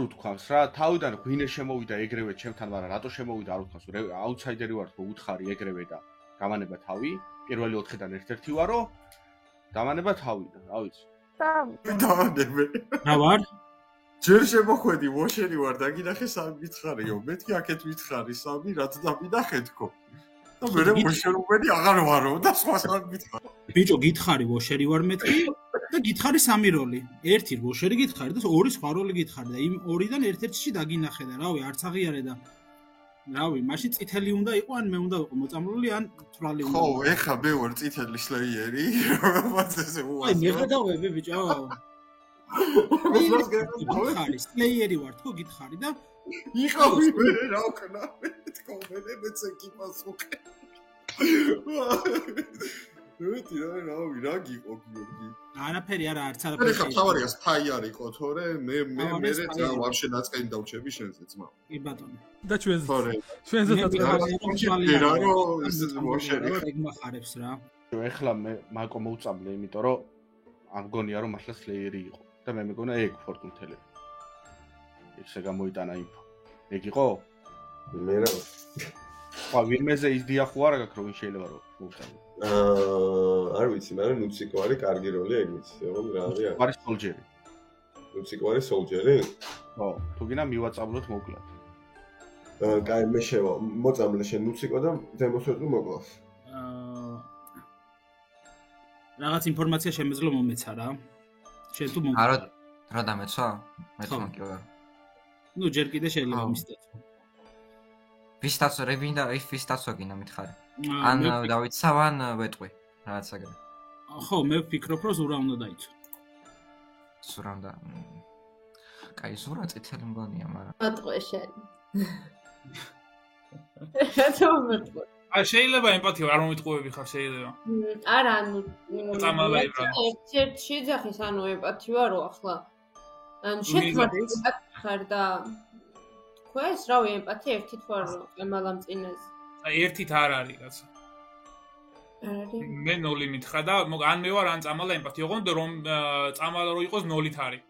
უთქვამს რა თავიდან ღვინე შემოვიდა ეგრევე ჩემთან მაგრამ რატო შემოვიდა არ უთქვამს აუთსაიდერი ვარ თქო უთხარი ეგრევე და გამანება თავი პირველი 4-დან ერთ-ერთი ვარო დამანება თავი და რა ვიცი დავანებე რა ვარ ჯერ შემოხვედი ვოშერი ვარ და გინახე 3 მითხარიო მეთქი აქეთ მითხარი 3 რაც დამინახე თქო და მე ვოშერუმენი აღარ ვარო და სხვა 3 მითხარი ბიჭო გითხარი ვოშერი ვარ მეთქი და გითხარი 3 როლი ერთი ვოშერი გითხარი და 2 სხვა როლი გითხარი და იმ 2-დან ერთ-ერთში დაგინახე და რავი არც აღიარე და რავი მაშინ წითელი უნდა იყო ან მე უნდა ვიყო მოწამლული ან თვრალი უნდა ხო ეხა მე ვარ წითელი სლეიერი რომელსაც ესე უასწრებ აი მიღედავები ბიჭო გითხარი სლეიერი ვარ თქო გითხარი და იყავი მე რა ვქნა თქო მე მეც ეკიპას უკე ვეთი რავი რა გიყო გიორგი არაფერი არა არც არაფერი შეიძლება თავარია სპაი არ იყო თორე მე რა ვაფშე ნაწყენი დავჩები შენზე ძმა კი ბატონო და ჩვენზე ნაწყენი რა რომ ეს მოშერი ეგმახარებს რა ეხლა მე მაკო მოუწამლე იმიტომ რომ ამ გონია რომ მართლა სლეიერი იყო და მე მეგონა ეგ ფორტუნ ტელერი. ესე გამოიტანა ინფო. ეგ იყო? მე რა. ხო, ვინმეზე იდეა ხო არა გაქვს რომ შეიძლება რომ მოუხსენო. არ ვიცი, მაგრამ ნუციკო არის კარგი როლი ეგ ვიცი, ეგ რა არის? არის სოლჯერი. ნუციკო არის სოლჯერი? ხო, თუ გინდა მივაწავლოთ მოკლედ. კაი, მე შევა, მოწამლე შენ ნუციკო და დემონსტრატორ მოკლავს. რაღაც ინფორმაცია შემეძლო მომეცა რა. შენ თუ მომეცა. არა, რა დამეცა? მე თვითონ კი ვარ. ნუ ჯერ კიდე შეიძლება მისდაცო. ვის დაცვა რევინდა, ვის დაცვა გინდა მითხარი? ან დავიცავ ან ვეტყვი, რაღაც ეგრე. ხო, მე ვფიქრობ, რომ ზურა უნდა დაიცვა. ზურა უნდა. კაი, ზურა წითელი მგონია, მაგრამ. ვეტყვი შენ. რა ვეტყვი? აი შეიძლება ემპათია არ მომიტყუები ხარ შეიძლება. არა, ანუ წამალაი რა. ერთ შეძახის ანუ ემპათია ვარო ახლა. ანუ შექმნა ხარ და თქვენს რავი ემპათია ერთით ვარ მალამწინეს. აი ერთით არ არის კაცო. არ არის. მე 0 მითხრა და ან მე ვარ ან წამალა ემპათია ოღონდ რომ წამალა რო იყოს 0-ით არის.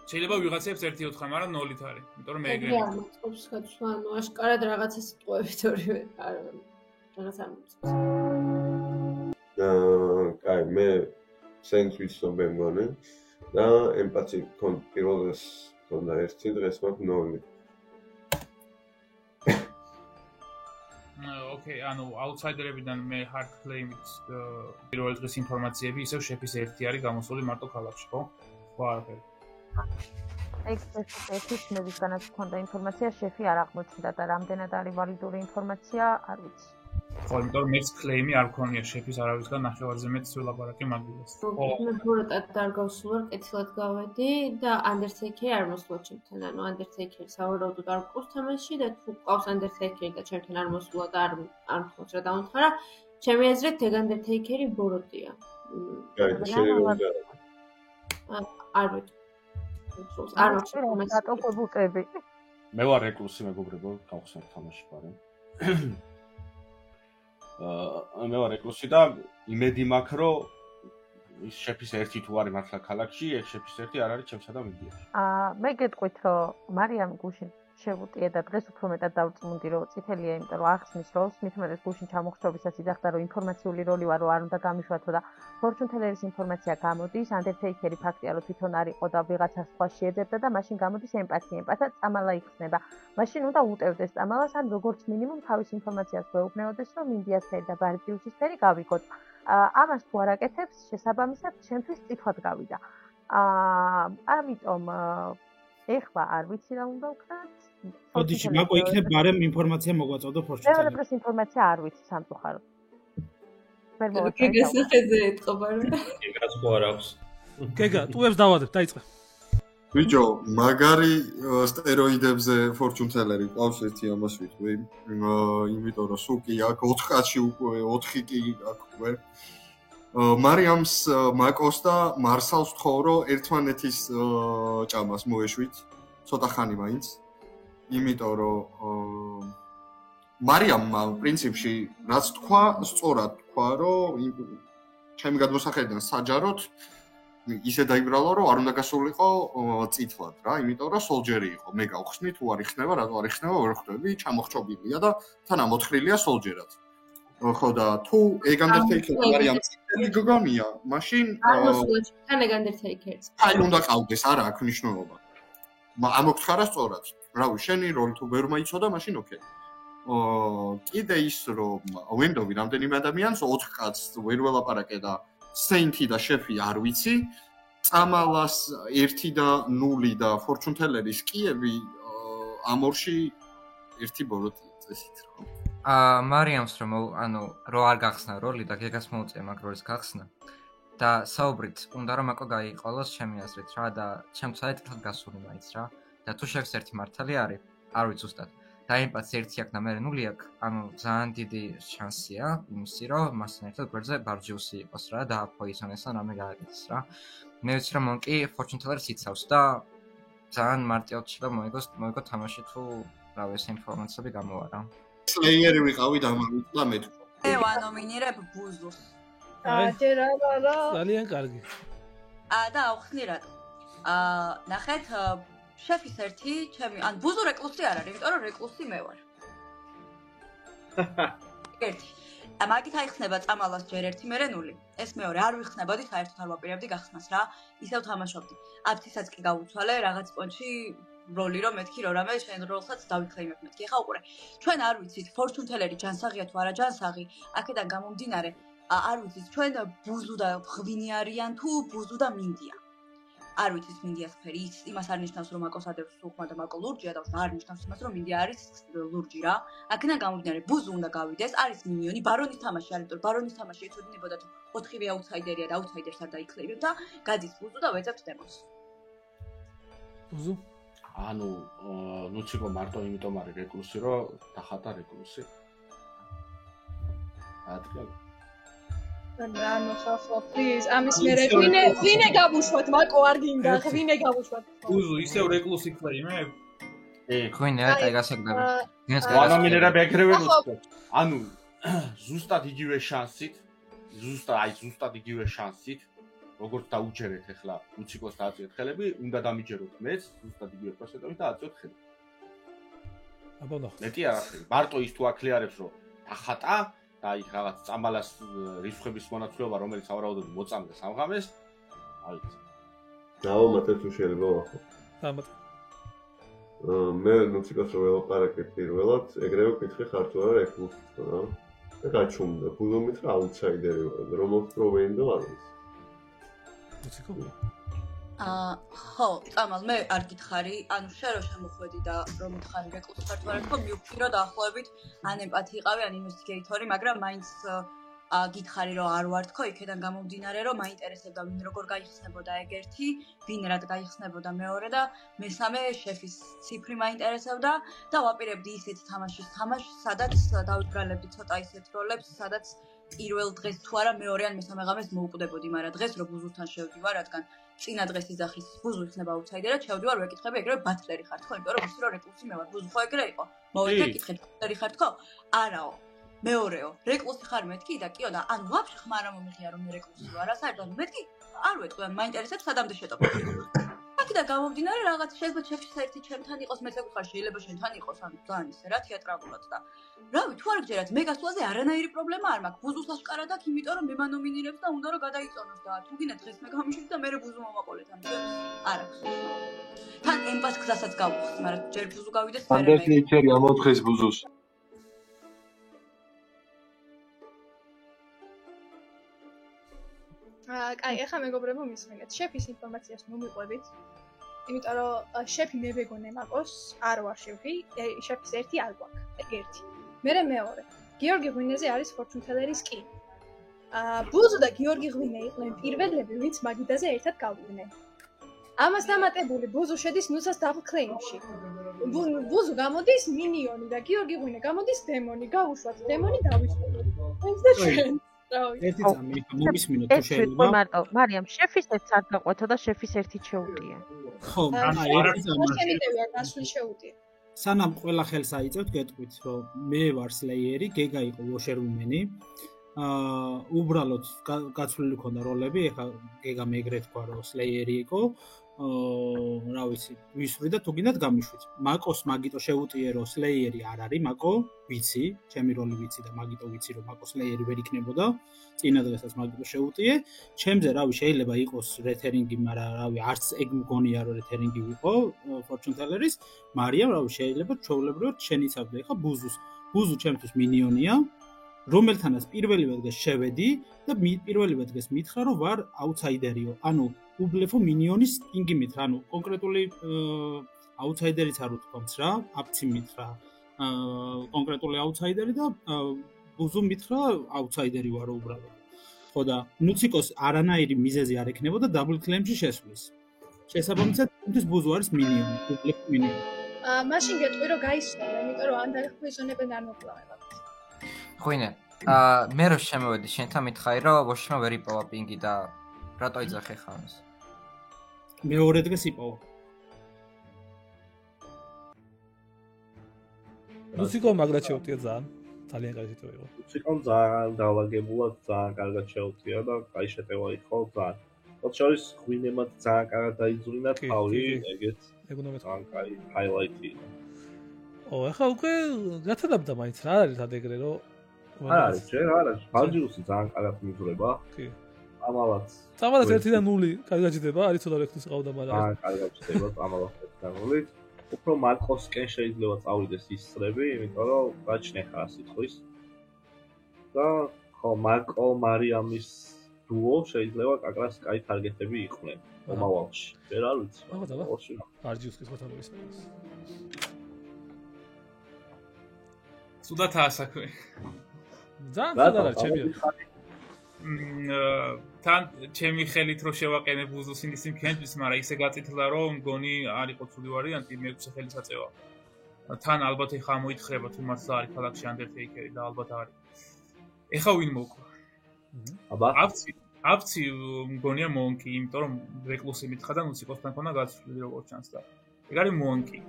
შეიძლება ვიღაცებს 1-4, მაგრამ 0-ით არის. იმიტომ რომ მე ეგრე. რა მოწყობს გაცვლა, ანუ აშკარად რაღაცა სიტყვებით ორივე არ რაღაც არ მოწყობს. კაი, მე სენს ვიცნობ მე მგონი და ემპათი პირველს თონდა ერთი დღეს მაქვს 0. ოკეი, ანუ აუთსაიდერებიდან მე hard claim-ით პირველი დღის ინფორმაციები ისევ შეფის 1 არის გამოსული მარტო ქალაქში, ხო? ხო არაფერი. ექსპერტის მედიცინას ქონდა ინფორმაცია, შეფი არ აღმოჩნდა და რამდენად არის ვალიდური ინფორმაცია, არ ვიცი. ხო, იმიტომ რომ მეც claim-ი არ ქონია შეფის არავისგან ნახევარზე მეტ ვილაპარაკე მაგილას. მე ფურატად არ გავსულარ, კეთილად გავედი და Undertaker არ მოსულა ჩემთან, ანუ Undertaker სავარაუდოდ არ გყავს თამაში და თუ გყავს Undertaker და ჩემთან არ მოსულა და არ მთხოვს რა დავამთხარა, ჩემი აზრით Undertaker-ი ბოროტია. კაი, შეიძლება არ ვიცი. არ მაქვს ატოპობუტები. მე ვარ რეკრუსი მეგობრებო, გავხსენებ თამაში პარე. მე ვარ რეკრუსი და იმედი მაქვს, რომ ის შეფის 1 თუ არის მართლა ქალაქში, ეს შეფის 1 არ არის ჩემსა და მიდიაში. მე გეტყვით, რომ მარიამ გუშინ შევუტია და დღეს უფრო მეტად დავწმუნდი, რომ წითელია, იმიტომ რომ ახსნის როლს, მით უმეტეს გუშინ ჩამოხრობისას იძახდა, რომ ინფორმაციული როლი ვარო არ უნდა გამიშვათო და Fortune Teller-ის ინფორმაცია გამოდის, Undertaker-ი ფაქტია, რომ თვითონ არისო და ვიღაცა სხვა შეეძებდა და მაშინ გამოდის ემპათია, ემპათად წამალა იხსნება. მაშინ უნდა უტევდეს წამალას, ან როგორც მინიმუმ თავის ინფორმაციას გვეუბნეოდეს, რომ ინდიას ფერი და ბარჯიუსის ფერი გავიგოთ. ამას თუ არ აკეთებს, შესაბამისად, ჩემთვის წითლად გავიდა. ამიტომ ეხლა არ ვიცი რა უნდა ვქნათ. ოდიში მაგო იქნებ ბარემ ინფორმაცია მოგვაწოდო Fortune Teller. მე ინფორმაცია არ ვიცი სამწუხაროდ. გეგას ხეზე ეთყობა რა. გეგას ხო არ აქვს. გეგა, ტუებს დავადებ, დაიწყე. ბიჭო, მაგარი სტეროიდებზე Fortune Teller-ი ყავს ერთი ამას ვიტყვი. იმიტომ რომ სულ კი აქ 4 კაცი უკვე 4 კი აქ უკვე. მარიამს მაკოს და მარსალს ვთხოვ, რომ ერთმანეთის ჭამას მოეშვით. ცოტა ხანი მაინც. იმიტომ რომ მარიამმა პრინციპში რაც თქვა, სწორად თქვა, რომ ჩემი გადმოსახედიდან საჯაროდ ისე დაიბრალა, რომ არ უნდა გასულიყო წითლად რა, იმიტომ რომ სოლჯერი იყო. მე გავხსნი, თუ არ იხსნება, რატო არ იხსნება, ვერ ხვდები, ჩამოხრობილია და თან ამოთხრილია სოლჯერად. ხო და თუ ეგ Undertaker-ი მარიამ წითელი გგონია, მაშინ თან ეგ Undertaker-ს. აი უნდა ყავდეს, არა აქვს მნიშვნელობა. ამოგთხარა სწორად. რავი, შენი როლი თუ ვერ მაიცოდა, მაშინ ოკეი. კიდე ის რომ ვინდოვი რამდენიმე ადამიანს 4 კაცს ვერ ველაპარაკე და Saint-ი და შეფი არ ვიცი. წამალას 1 და 0 და Fortune Teller-ის კიები ამ ორში ერთი ბოროტია წესით რა. მარიამს რომ ანუ რო არ გახსნა როლი და გეგას მოუწია მაგ როლის გახსნა და საუბრით უნდა რომ აკო გაიყოლოს ჩემი აზრით რა და ჩემს საერთოდ გასული მაინც რა და თუ შევს ერთი მართალი არის არ ვიცი ზუსტად და ემპათი 1 აქვს და მე 0 აქვს ანუ ძალიან დიდი შანსია იმისი რომ მასთან ერთად გვერდზე ბარჯიუსი იყოს რა და პოიზონეს ან რამე გააკეთეს რა მე ვიცი რომ მონკი Fortune Teller-ს იცავს და ძალიან მარტივად შეიძლება მოიგო თამაში თუ რავი ეს ინფორმაციები გამოვა რა Slayer-ი ვიყავი და მოვიწლა მე თუ. მე ვანომინირებ ბუზუს. ჯერ არა. ძალიან კარგი. და ავხსნი რატო. ნახეთ, შეფის ერთი, ჩემი, ან ბუზუ რეკლუსი არ არის, იმიტომ რომ რეკლუსი მე ვარ. ერთი. მაგით აიხსნება წამალას ჯერ ერთი მერენული. ეს მეორე არ ვიხსნებოდი, საერთოდ არ ვაპირებდი გახსნას რა. ისევ თამაშობდი. აფთისაც კი გავუცვალე რაღაც პონჩი როლი რომ მეთქი რომ რამე შენ როლსაც დავიქლეიმებ მეთქი. ეხა უყურე. ჩვენ არ ვიცით ფორჩუნ თელერი ჯანსაღია თუ არა ჯანსაღი, აქედან გამომდინარე არ ვიცით ჩვენ ბუზუ და ღვინი არიან თუ ბუზუ და მინდია. არ ვიცით მინდიას ფერი, იმას არ ნიშნავს რომ მაკოს ადევს სულხმა და მაკო ლურჯია და არ ნიშნავს იმას რომ მინდია არის ლურჯი რა. აქედან გამომდინარე ბუზუ უნდა გავიდეს, არის მინიონი, ბარონის თამაში არის, იმიტომ ბარონის თამაში ეცოდინებოდა თუ 4-ვე აუთსაიდერია და აუთსაიდერს არ დაიკლეიბებ და გადის ბუზუ და ვეძებთ დემონს. ბუზუ ანუ ნუციკო მარტო იმიტომ არის რეკლუსი რომ დახატა რეკლუსი. ადრიალ ანუ ხო პლიზ ამის მერე ვინე გავუშვათ მაკო არ გინდა ვინე გავუშვათ ბუზუ ისევ რეკლუსი ქლეიმე ღვინე აი გასაგდები ვანამინერა ბეკრევე უცხო ანუ ზუსტად იგივე შანსით როგორც დაუჯერეთ ახლა უციკოს დააწიოთ ხელები უნდა დამიჯეროთ მეც ზუსტად იგივე პროცენტებით და აწიოთ ხელები აბანო მეტი არ არის მარტო ის თუ აკლიარებს რომ დახატა და იქ რაღაც წამალას რისხვების მონაცვლეობა რომელიც ავარაუდოდ მოწამდეს ამღამეს აი დავამატებ თუ შეიძლება ახლა დამატ მე ნუციკას რო ველაპარაკებ პირველად ეგრევე ვკითხე ხარ თუ არა რეკლუსი რა და გაჩუმდა ბულომით რა აუთსაიდერი ვარ რომელ პროვენდო არის ნუციკო ხო, წამალ, მე არ გითხარი, ანუ შენ რო შემოხვედი და რომ მითხარი რეკლუსი ხარ თუ არა, თქო მივხვდი რომ დაახლოებით ან ემპათი იყავი, ან ინვესტიგეიტორი, მაგრამ მაინც გითხარი რომ არ ვარ თქო, იქედან გამომდინარე რომ მაინტერესებდა ვინ როგორ გაიხსნებოდა ეგ ერთი, ვინ რად გაიხსნებოდა მეორე და მესამე შეფის ციფრი მაინტერესებდა და ვაპირებდი ისეთ თამაშის თამაშს, სადაც დავიბრალებდი ცოტა ისეთ როლებს, სადაც პირველ დღეს თუ არა მეორე ან მესამე ღამეს მოუკვდებოდი, მაგრამ დღეს რო ბუზუსთან შევდივარ, რადგან წინა დღეს იძახის ბუზუ იქნება აუთსაიდერად, შევდივარ ვეკითხები ეგრევე ბატლერი ხარ თქო, იმიტომ რომ ვიცი რომ რეკლუსი მე ვარ, ბუზუ ხო ეგრე იყო. მოვიდა კითხეთ, ბატლერი ხარ თქო? არაო. მეორეო, რეკლუსი ხარ მეთქი და კიო და ანუ ვაფშე ხმა რა მომიხია რომ მე რეკლუსი ვარ, საერთოდ მეთქი არ ვეტყვი, ან მაინტერესებს სადამდე შეტყობ. აქედან გამომდინარე რაღაც შეიძლება შეფის ერთი ჩემთან იყოს, მეც ეკითხარ შეიძლება შენთან იყოს, ანუ ძალიან ისე რა თეატრალურად და რავი, თუ არ გჯერათ მე გასვლაზე არანაირი პრობლემა არ მაქვს. ბუზუს აშკარად აქვს, იმიტომ რომ მე მანომინირებს და უნდა რომ გადაიწონოს და თუ გინდა დღეს მე გამიშვით და მე ბუზუ მომაყოლეთ ამ ჩემს არ აქვს. თან ემპას გზასაც გავუხსნ, მაგრამ ჯერ ბუზუ გავიდეს მე. ანდერსი იჩერი ამოთხეს ბუზუს. კაი, ეხლა მეგობრებო მისმენთ. შეფის ინფორმაციას მომიყვებით. იმიტომ რომ შეფი მე ვეგონე მაკოს, არ ვარ შეფი, შეფის ერთი არ გვაქვს, ერთი. მერე მეორე. გიორგი ღვინეზე არის ფორჩუნ თელერის კი. ბუზუ და გიორგი ღვინე იყვნენ პირველები, ვინც მაგიდაზე ერთად გავიდნენ. ამას დამატებული ბუზუ შედის ნუსას დაბლ კლეიმში. ბუზუ გამოდის მინიონი და გიორგი ღვინე გამოდის დემონი. გავუშვათ დემონი დავისვათ. ეს და ჩვენ ერთი წამი მომისმინოთ თუ შეიძლება. მარტო, მარიამ, შეფის ერთს არ გაყვეთო და შეფის ერთი შეუტია. ხო, ერთი წამი. შემიძლია გასული შეუტია. სანამ ყველა ხელს აიწევთ, გეტყვით, რომ მე ვარ სლეიერი, გეგა იყო ვოშერუმენი. უბრალოდ გაცვლილი ქონდა როლები, ეხლა გეგა მეგრე თქვა, რომ სლეიერი იყო. რა ვიცი, ვისვრი და თუ გინდათ გამიშვით. მაკოს მაგიტო შეუტიე, რომ სლეიერი არ არის, მაკო, ვიცი, ჩემი როლი ვიცი და მაგიტო ვიცი, რომ მაკო სლეიერი ვერ იქნებოდა. წინა დღესაც მაგიტო შეუტიე. ჩემზე რავი შეიძლება იყოს რეთერინგი, მაგრამ რავი არც ეგ მგონია რომ რეთერინგი ვიყო ფორჩუნ თელერის. მარიამ რავი შეიძლება ჩვეულებრივად შეიცავდა ეხა ბუზუს. ბუზუ ჩემთვის მინიონია. რომელთანაც პირველივე დღეს შევედი და პირველივე დღეს მითხრა რომ ვარ აუთსაიდერიო. ანუ უბლეფო მინიონის კინგი მითხრა, ანუ კონკრეტული აუთსაიდერიც არ უთქვამს რა, აფცი მითხრა. კონკრეტული აუთსაიდერი და ბუზუ მითხრა აუთსაიდერი ვარო უბრალოდ. ხო და ნუციკოს არანაირი მიზეზი არ ექნებოდა დაბლ კლეიმში შესვლის. შესაბამისად, თუმცა ბუზუ არის მინიონი, უბლეფო მინიონი. მაშინ გეტყვი რომ გაისვლა, იმიტომ რომ ან დაიხმიზონებენ არ მოკლავებად. ღვინე, მე რო შემოვედი შენთან მითხარი რომ ვოშმა ვერ იპოვა პინგი და რატო იძახე ხანს? მეორე დღეს იპოვა. ნუციკო მაგრად შეუტია ძალიან კარგი სიტყვა იყო. ნუციკომ ძალიან დაალაგებულად ძალიან კარგად შეუტია და კაი შეტევა იყო ძალიან. ოჩორის ღვინემად ძალიან კარგად დაიძვლინა თავი, ეგეც. ეგ უნდა მეთქვა. ძალიან კაი ჰაილაიტი. ახლა უკვე გათანაბრდა მაინც რა არის ადეგრე რომ არ არის, ჯერ არ არის. ბარჯიუსი ძალიან კარგად მიძვრება. კი. ამალაც. წამალაც 1-დან 0 კარგად ჯდება, არის ცოტა რექტის ყავდა, მაგრამ ძალიან კარგად ჯდება წამალაც 1-დან 0. უფრო მარკოსკენ შეიძლება წავიდეს ის წრები, იმიტომ რომ გაჩნია ხარ სიტყვის. და ხო მარკო მარიამის დუო შეიძლება კაკრას კაი ტარგეტები იყვნენ მომავალში. ვერ არ ვიცი. აბა. ბარჯიუსკის მოთან მისმენს. სუდათაა საქმე. ძალიან არა, ჩემი. თან ჩემი ხელით რო შევაყენებ უზუსინის იმქენთვის, მაგრამ ისე გაწითლა რომ მგონი არ იყო ცუდი ვარიანტი, მეექვსე ხელის აწევა. თან ალბათ ეხა მოითხრება თუ მართლა არის ქალაქში Undertaker-ი და ალბათ არის. ეხა ვინ მოკლა? აბა. აფცი მგონია მონკი, იმიტომ რომ რეკლუსი მითხრა და მუსიკოსთან ქონა გაცვლილი როგორც ჩანს და. ეგ არის მონკი.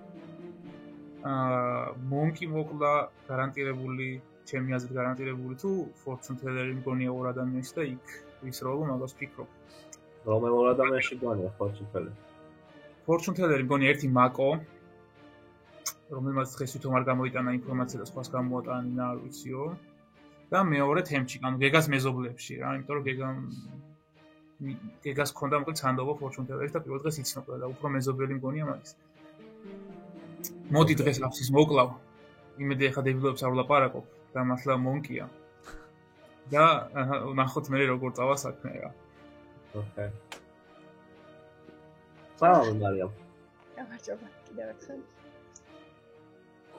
მონკი მოკლა გარანტირებული, ჩემი აზრით გარანტირებული თუ Fortune Teller-ი მგონია ორ ადამიანში და იქ ვის როლო მაგას ფიქრობ. რომელ ორ ადამიანში მგონია Fortune Teller? Fortune Teller-ი მგონია ერთი მაკო, რომელმაც დღეს თვითონ არ გამოიტანა ინფორმაცია და სხვას გამოატანა, არ ვიციო. და მეორე თემჩი, ანუ გეგას მეზობლებში რა, იმიტომ რომ გეგას ქონდა მოკლედ ცანდობა Fortune Teller-ის და პირველ დღეს იცნობდა და უფრო მეზობელი მგონია მაგის. მოდი დღეს აფსის მოკლავ. იმედი ახლა დებილოებს არ ვლაპარაკობ და მართლა მონკია. და ნახოთ მე როგორ წავა საქმე რა. ოკეი. სალამი მარიამ. გამარჯობა, კიდევ ერთხელ.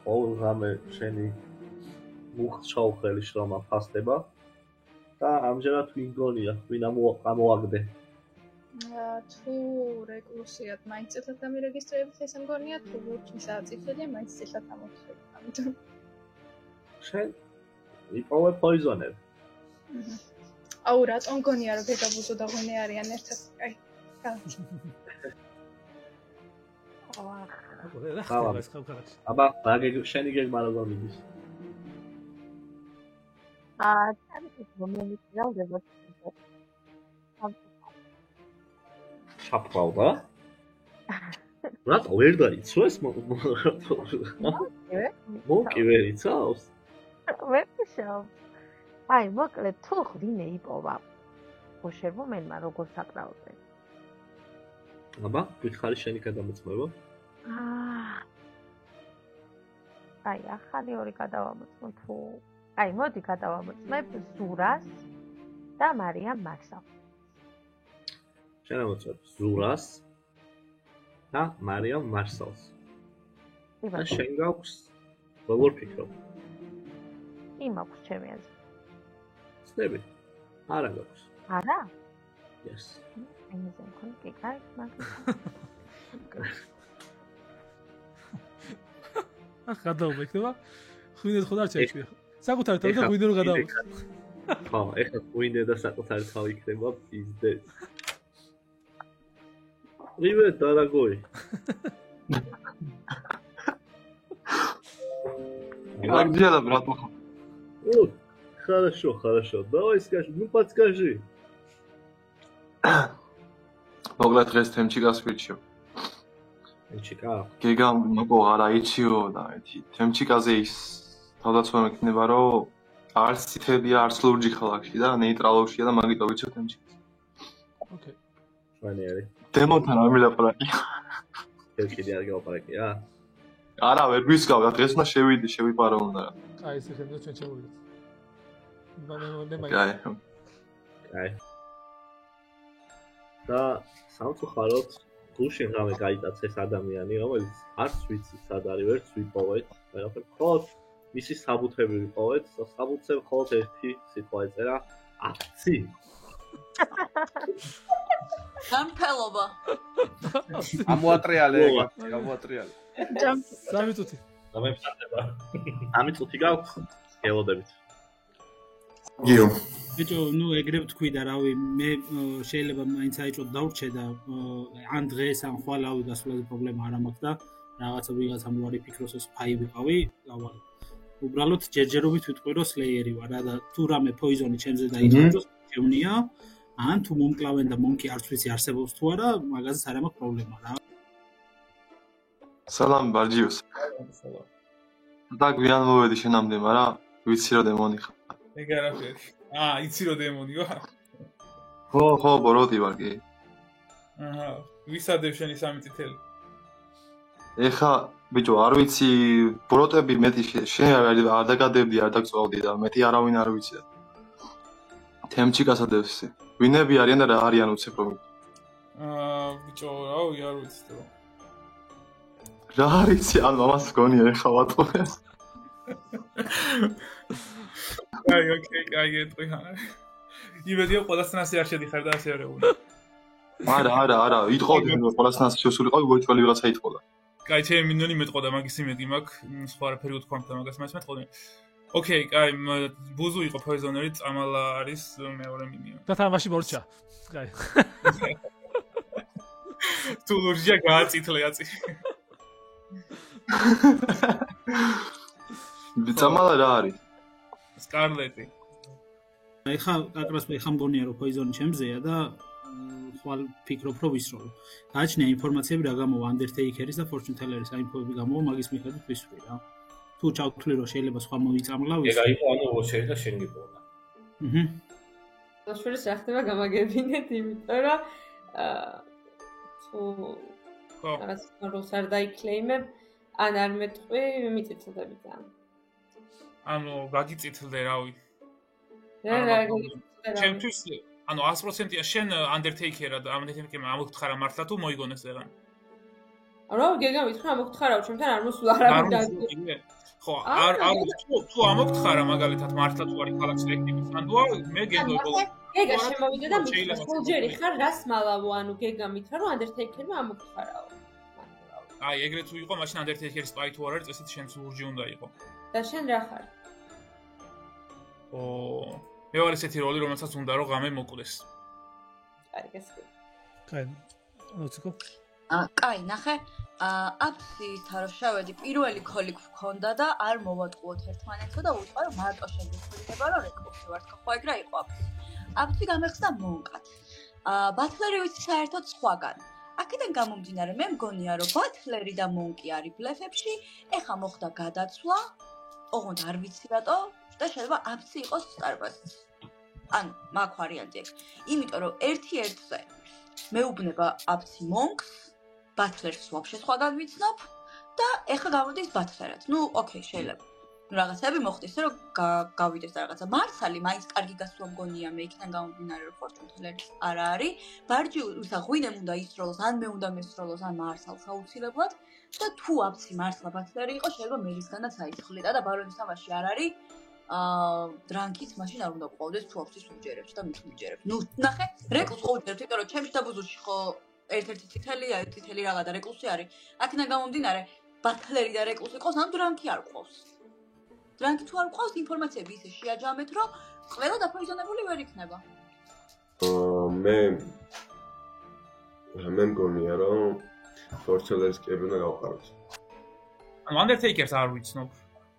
ყოველ რამე შენი მუხჩაუხელი შრომა ფასდება და ამჯერად ვინ გონია, ვინ ამოაგდე? თუ რეკლუსიად მაინც წითლად დამირეგისტრირებით ესე მგონია, თუ ლურჯის აწითელია მაინც წითლად ამოთხები. ამიტომ შენ იპოვე პოიზონები. აუ რატომ გონია რომ გეგაბუზო და ღვინე არიან ერთად? აი, გავჩი. აბა, შენი გეგმა როგორ მიდის? წამით მომენტი დავდება. ჩაფყავდა? რატო ვერ დაიცვეს? მოკი ვერ იცავს? ვერ ვიშავ. აი, მოკლედ თუ ღვინე იპოვა. ბოშერბომენმა როგორ საკრავზე. აბა, გითხარი შენი გადამოწმება? აი, ახალი ორი გადავამოწმო თუ აი, მოდი გადავამოწმებ ზურას და მარიამ მარსალს. შენამოწმებ ზურას და მარიამ მარსალს. და შენ გაქვს როგორ ფიქრობ? იმ აქვს ჩემი აზრით. ცდები? არა გაქვს. არა? Yes. იმაზე მქონი კი კაი, მაგრამ ახლა დავიქნება. ღვინე ხოდა არ შეჭვია. საკუთარი თავი და ღვინე რო გადავაქვს. ხო, ეხლა ღვინე და საკუთარი თავი იქნება პიზდე. Привет, дорогой. Как дела, братуха? Вот, хорошо. Давай скажи, ну подскажи. მოგლა დღეს თემჩი გასვირჩიო. თემჩიკა? გეგამ მოგო არ აიჩიო და ერთი თემჩიკაზე ის თავდაცვა მექნება რომ არც ცითებია, არც ლურჯი ქალაქში და ნეიტრალურშია და მაგიტო ვიცო თემჩიკას. ოკეი. მანიერი. დემონთან არ მილაპარაკია. თემჩიკი არ გელაპარაკია? არა, ვერ გვისგავდა, დღეს უნდა შევიპარო უნდა რა. აი, ესე ხენდა ჩვენ შევიდეთ. კაი. და სამწუხაროდ გუშინ რამე გაიტაცა ეს ადამიანი, რომელიც არც ვიცი სად არის, ვერც ვიპოვეთ, ვერაფერ მხოლოდ მისი საბუთები ვიპოვეთ, საბუთზე მხოლოდ ერთი სიტყვა ეწერა, აფცი. გამფელობა. ამოატრიალე. 3 წუთი. გამემსახება. 3 წუთი გაქვს? გელოდებით. გიო. ბიჭო, ნუ ეგრე ვთქვი და რავი, მე შეიძლება მაინც აიჭო დავრჩე და ან დღეს ან ხვალ ავი გასულაზე პრობლემა არ მაქვს და რაღაცა ვიღაცამ უარი ფიქროს ეს ფაი ვიყავი, გავარ. უბრალოდ ჯერჯერობით ვიტყვი რომ სლეიერი ვარ და თუ რამე პოიზონი ჩემზე დაიწყოს, შევნია, ან თუ მომკლავენ და მონკი არც ვიცი არსებობს თუ არა, მაგაზეც არ მაქვს პრობლემა რა. სალამ ბარჯიოს. და გვიან მოვედი შენამდე, მაგრამ ვიცი რომ დემონი ხარ. ეგ არაფერი. იცი რომ დემონი ვარ? ხო, ბოროტი ვარ კი. ვისადებ შენი 3 წითელი? ეხა ბიჭო, არ ვიცი, ბოროტები მეტი შენ არ დაგადებდი, არ დაგწვავდი და მეტი არავინ არ ვიცი. თემჩიკას ადევს. ვინები არიან და რა არიან უცებ რომ. ბიჭო, რავი, არ ვიცი თუ. რა არიცი, ან მამას გონია ეხა ვატყუე. აი, ეტყვი. იმედია ყველასთან ასე არ შედიხარ და ასე არ ეუბნები. არა, იტყოდი ყველასთან ასე შესულიყავი, გოჭველი ვიღაცა იტყოდა. კაი, ჩემი მინონი მეტყოდა, მაგის იმედი მაქვს, სხვა არაფერი უთქვამთ და მაგას მას მეტყოდი. ოკეი, კაი, ბუზუ იყო პოიზონერი, წამალა არის მეორე მინიონი. და თამაში მორჩა. კაი. თუ ლურჯია გააწითლე აწი. წამალა რა არის? სკარლეტი. ეხა აკრას მგონია რომ პოიზონი ჩემზეა და ხვალ ფიქრობ რომ ვისროლო. გააჩნია ინფორმაციები რა გამოვა Undertaker-ის და Fortune Teller-ის ინფოები გამოვა მაგის მიხედვით ვისვრი რა. თუ ჩავთვლი რომ შეიძლება სხვა მოიწამლა ეგ აიყო ანუ შეიძლება შენ გიპოვნა. ოშურის რა ხდება გამაგებინეთ იმიტომ რომ თუ რაღაც როს არ დაიკლეიმებ ან არ მეტყვი მიწითლდები ძალიან. ანუ გაგიწითლდე რავი. რა ჩემთვის ანუ 100%-ია შენ Undertaker-ა და Undertaker-მა ამოგთხარა მართლა თუ მოიგონეს ეგან. რა გეგა მითხრა ამოგთხარავ ჩემთან არ მოსულა არავინ. ხო, არ თუ ამოგთხარა მაგალითად მართლა თუ არის ქალაქის ელექტრიკის სანდუა, მე გეგო. გეგა შემოვიდა და მითხრა სულჯერი ხარ რას მალავო, ანუ გეგა მითხრა რომ Undertaker-მა ამოგთხარავ. აი, ეგრე თუ იყო, მაშინ Undertaker-ის პაი თუ არ არის, წესით შენ სულჯი უნდა იყო. და შენ რა ხარ? მე ვარ ესეთი როლი, რომელსაც უნდა რომ ღამე მოკვდეს. აი, გასაგები. კაი, ნოციკო. კაი, ნახე. აფსი თაროშავედი პირველი ქოლი გქონდა და არ მოვატყუოთ ერთმანეთსო და უთქვა რომ მარტო შეგხვდება რომ რეკორდზე ვარ თქო ხო ეგ რა იყო აფსი. აფსი გამეხსნა მონკად. ბატლერი ვიცი საერთოდ სხვაგან. აქედან გამომდინარე მე მგონია რომ ბატლერი და მონკი არის ბლეფებში, ეხა მოხდა გადაცვლა. ოღონდ არ ვიცი რატო და შეიძლება აფსი იყოს სტარბაზი. ანუ მაგ ვარიანტი აქვს. იმიტომ რომ ერთ-ერთზე მეუბნება აფსი მონკს ბატლერს ვაფშე სხვაგან ვიცნობ და ეხა გამოდის ბატლერად. ნუ, ოკეი, შეიძლება. რაღაცები მოხდეს, რომ გავიდეს და რაღაცა. მარსალი მაინც კარგი გასვლა მგონია მე იქიდან გამომდინარე, რომ Fortune Teller-ის არ არის. ბარჯი ისა ღვინემ უნდა ისროლოს, ან მე უნდა მესროლოს, ან მარსალს აუცილებლად. და თუ აფსი მართლა ბატლერი იყო, შეიძლება მერისგანაც აიცხლიდა და ბარონის თამაში არ არის. დრანკიც მაშინ არ უნდა ყვავდეს თუ აფსის უჯერებს და მის უჯერებს. ნუ, ნახე, რეკლს ხო უჯერებთ, იმიტომ რომ ჩემში და ბუზუში ხო ერთ-ერთი წითელი რაღა და რეკლუსი არის. აქედან გამომდინარე, ბატლერი და რეკლუსი ყავს, ან დრანკი არ ყავს. დრანკი თუ არ ყავს, ინფორმაციები ისე შეაჯამეთ, რომ ყველა დაპოიზონებული ვერ იქნება. მე მგონია, რომ Fortune-ის კები უნდა გავყაროთ. ანუ Undertaker-ს არ ვიცნობ.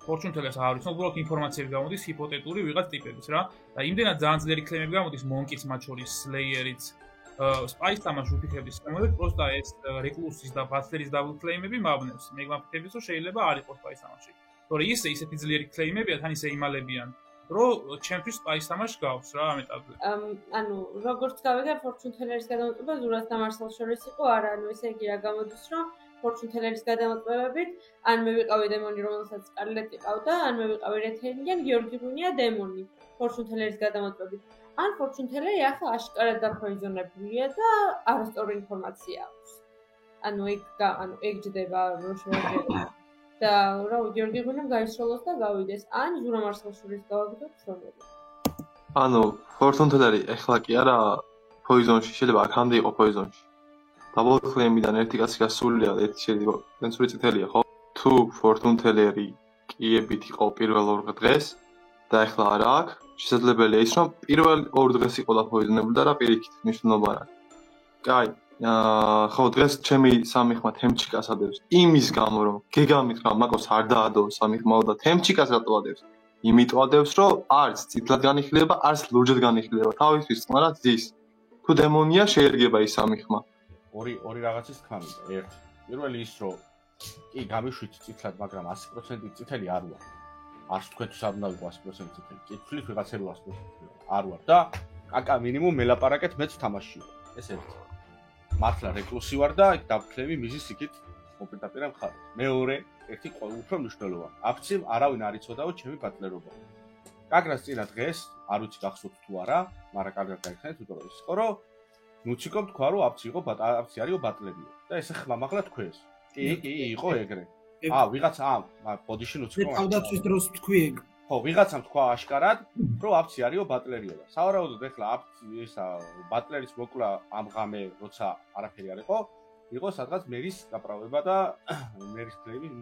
Fortune Teller-ს არ ვიცნობ, უბრალოდ ინფორმაციები გამოდის ჰიპოთეტური ვიღაც ტიპების რა. და იმდენად ძალიან ძლიერი კლეიმები გამოდის მონკის მათ შორის, Slayer-იც სპაის თამაში ვფიქრებდი, რომ პროსტა ეს რეკლუსის და ბატლერის დაბლ კლეიმები მაბნევს. მე ვფიქრობ, რომ შეიძლება არ იყოს სპაის თამაში. თორე ისეთი ძლიერი კლეიმებია, თან ისე იმალებიან, რომ ჩემთვის სპაის თამაში გავს რა ამ ეტაპზე. ანუ როგორც გავიგე, Fortune Teller-ის გადამოწმება ზურას და მარსალს შორის იყო, არა, ანუ ესე იგი რა გამოდის, რომ Fortune Teller-ის გადამოწმებებით, ან მე ვიყავი დემონი, რომელსაც სკარლეტი ყავდა, ან მე ვიყავი რეთელი, ან გიორგი რუნია დემონი. Fortune Teller-ის გადამოწმებით. ან Fortune Teller-ი ახლა აშკარად დაპოიზონებულია და არასწორი ინფორმაცია აქვს. ანუ ეგ ჯდება რომ შევაჯეროთ. და რა გიორგი რუნემ გაისროლოს და გავიდეს, ან ზურა მარსალს შორის გავაგდოთ შრომები. ანუ Fortune Teller-ი ახლა კი არა პოიზონში, შეიძლება აქამდე იყო პოიზონში. დაბლ კლეიმიდან ერთი კაცი გასულია, ერთი შეიძლება პენსური წითელია, ხო? თუ Fortune Teller-ი კიებით იყო პირველ ორ დღეს და ახლა არა აქვს, შესაძლებელია ის, რომ პირველ ორ დღეს იყო დაპოიზონებული და რა პირიქით მნიშვნელობა არა. კაი, ხო დღეს ჩემი სამი ხმა თემჩიკას ადევს. იმის გამო რომ გეგამით რა მაკოს არ დაადო სამი ხმაო და თემჩიკას რატო ადევს? იმიტომ ადევს, რომ არც წითლად განიხილება, არც ლურჯად განიხილება. თავისთვის წყნარად ზის. თუ დემონია შეერგება ის სამი ხმა. ორი რაღაცის თქვა მინდა. ერთი. პირველი ის რომ კი გამიშვით წითლად, მაგრამ 100% წითელი არ ვარ. არც თქვენთვის არ უნდა ვიყო 100% წითელი. კი თulit ვიღაცები 100% არ ვარ და კაკა მინიმუმ მელაპარაკეთ მეც თამაშია. ეს ერთი. მართლა რეკლუსი ვარ და დავქლები მიზის იქით მოპირდაპირე მხარეს. მეორე, ერთი უფრო მნიშვნელოვანი. აფციმ არავინ არ იცოდაო ჩემი ბატლერობა. კაკრას წინა დღეს არ ვიცი გახსოვთ თუ არა, მაგრამ კარგად გაიხსენეთ, იმიტომ რომ ის იყო რომ ნუციკომ თქვა რომ აფცი არისო ბატლერიო და ესე ხმამაღლა თქვეს. კი, იყო ეგრე. ვიღაცა ბოდიში ნუციკომ. თავდაცვის დროს თქვი ეგ. ხო, ვიღაცამ თქვა აშკარად, რომ აფცი არისო ბატლერიო და სავარაუდოდ ეხლა აფცი ისა ბატლერის მოკლა ამ ღამე როცა არაფერი არ იყო სადღაც მერის გაправება და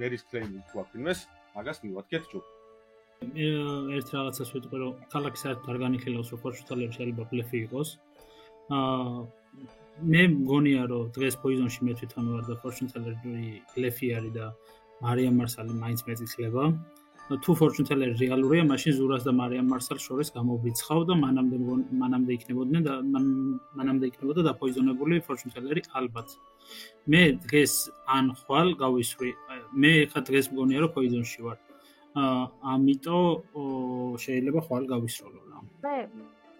მერის კლეიმი თუ აქინმეს, მაგას მივადგეთ ჯობ. ერთ რაღაცას ვიტყვი რომ ქალაქი საერთოდ არ განიხილავს რომ ფორჩუნელერი შეიძლება ბლეფი იყოს. მე მგონია რომ დღეს პოიზონში მე თვითონ ვარ და ფორჩუნელერი ბლეფი არის და მარიამ მარსალი მაინც მეწითლება. თუ ფორჩუნელერი რეალურია, მაშინ ზურას და მარიამ მარსალს შორის გამოვრიცხავ და მანამდე იქნებოდა დაპოიზონებული ფორჩუნელერი ალბათ. მე დღეს ან ხვალ გავისვრი. მე ხა დღეს მგონია რომ პოიზონში ვარ. ამიტომ შეიძლება ხვალ გავისროლო რა. მე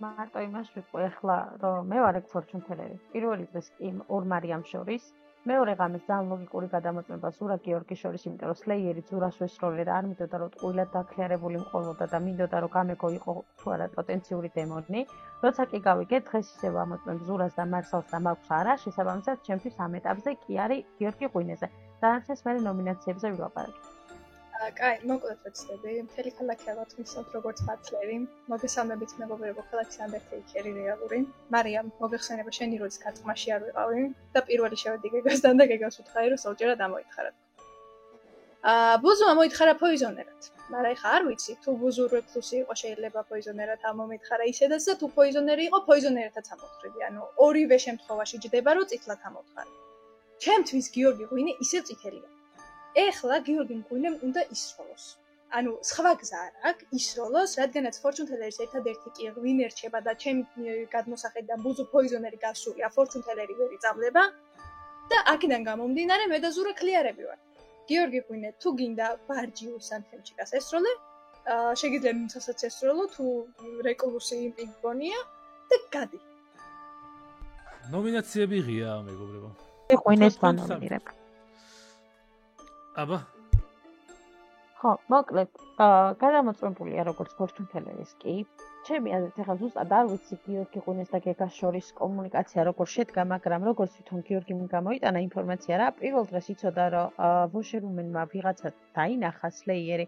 მარტო იმას ვიყო ახლა რომ მე ვარ ეგ ფორჩუნელერი. პირველი დღეს კი ორ მარიამ შორის, მეორე ღამეს ძალიან ლოგიკური გადამოწმება ზურა გიორგის შორის, იმიტომ რომ სლეიერი ზურას ვესროლე და არ მინდოდა რომ ტყუილად დაქლეარებული მყოლოდა და მინდოდა რომ გამეგო იყო თუ არა პოტენციური დემონი. როცა კი გავიგე დღეს ისევ ამოწმებ ზურას და მარსალს და მაქვს არა, შესაბამისად ჩემთვის ამ ეტაპზე კი არის გიორგი ღვინეზე. დანარჩენს მე ნომინაციებზე ვილაპარაკე. კაი, მოკლედ ვეცდები. მთელი ქალაქი აღარ როგორც ბატლერი. მოგესალმებით მეგობრებო, ქალაქის Undertaker-ი რეალური. მარიამ, მოგეხსენება შენი როლის კარტყმაში არ ვიყავი და პირველი შევედი გეგასთან და გეგას ვუთხარი რომ საჭიროდ ამოითხარა. ბუზუ ამოითხარა პოიზონერად. მაგრამ ეხა არ ვიცი, თუ ბუზუ რეკლუსი იყო შეიძლება პოიზონერად ამომითხარა ისედაც და თუ პოიზონერი იყო პოიზონერადაც ამოთხრები. ანუ ორივე შემთხვევაში ჯდება რომ წითლად ამოთხარი. ჩემთვის გიორგი ღვინე ისევ წითელია. ეხლა გიორგი მღვინემ უნდა ისროლოს. ანუ სხვა გზა არ აქვს ისროლოს, რადგანაც ფორჩუნელერის ერთადერთი კი ღვინე რჩება და ჩემი გადმოსახედიდან ბუზუ პოიზონერი გასულია, ფორჩუნელერი ვერ იწამლება და აქედან გამომდინარე მე და ზურა ქლიარები ვარ. გიორგი ღვინე თუ გინდა ბარჯიუს ან თემჩიკას ესროლე, შეგიძლია მიმცასაც ესროლო თუ რეკლუსი იმპინგონია და გადი. ნომინაციები ღია მეგობრებო. ღვინეს ვანომინირებ. აბა ხო, მოკლედ, გადამოწმებულია როგორც ფორჩუნელერის კი. ჩემი აზრით ახლა ზუსტად არ ვიცი გიორგი ღვინეს და გეგას შორის კომუნიკაცია როგორ შედგა, მაგრამ როგორც თვითონ გიორგიმ გამოიტანა ინფორმაცია რა, პირველ დღეს იცოდა რომ ვოშერუმენმა ვიღაცა დაინახა სლეიერი.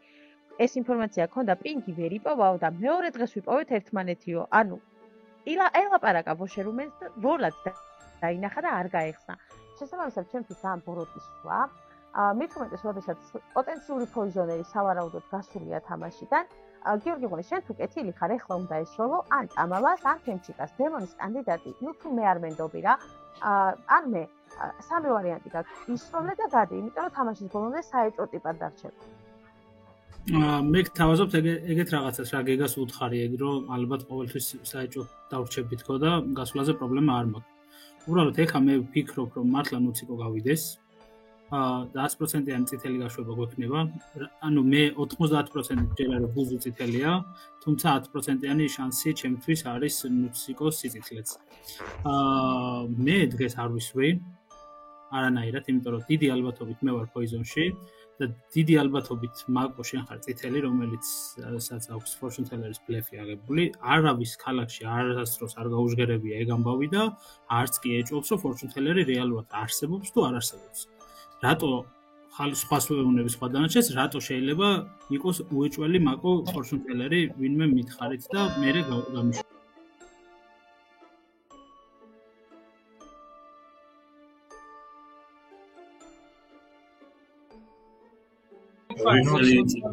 ეს ინფორმაცია ჰქონდა, პინგი ვერ იპოვაო და მეორე დღეს ვიპოვეთ ერთმანეთიო. ანუ ელაპარაკა ვოშერუმენს და როლად დაინახა და არ გაეხსნა. შესაბამისად, ჩემთვის ამ ბოროტის სვა მithumetes, როდესაც პოტენციური პოიზონერი სავარაუდოდ გასულია თამაშიდან, გიორგი ღვინე, შენ თუ კეთილი ხარ, ეხლა უნდა ესროლო, ან წამალას, ან თემჩიკას, დემონის კანდიდატი, ნუ თუ მე არ მენდობი რა, ან მე, სამი ვარიანტი გაქვს, ისროლე და გადი, იმიტომ რომ თამაშის ბოლომდე საეჭვო ტიპად დარჩება. მე გთავაზობთ ეგეთ რაღაცას რა გეგას უთხარი ეგ რომ ალბათ ყოველთვის საეჭვო დავრჩებით ხო და გასვლაზე პრობლემა არ მაქვს. უბრალოდ ეხლა მე ვფიქრობ რომ მართლა ნუციკო გავიდეს. და 100%-იანი წითელი გაშვება გვექნება. ანუ მე 90% ჯერა რომ ბუზუ წითელია, თუმცა 10%-იანი შანსი ჩემთვის არის ნუციკოს სიწითლეც. მე დღეს არ ვისვრი არანაირად, იმიტომ რომ დიდი ალბათობით მე ვარ პოიზონში და დიდი ალბათობით მაკო შენ ხარ წითელი, რომელიც სადაც აქვს ფორჩუნელერის ბლეფი აღებული. არავის ქალაქში არასდროს არ გაუჟღერებია ეგ ამბავი და არც კი ეჭვობს რომ ფორჩუნელერი რეალურად არსებობს თუ არ არსებობს. რატო სხვა სვეუნების სხვა დანარჩენს, რატო შეიძლება იყოს უეჭველი მაკო ფორჩუნელერი ვინმე მითხარით და მე გამიშვა.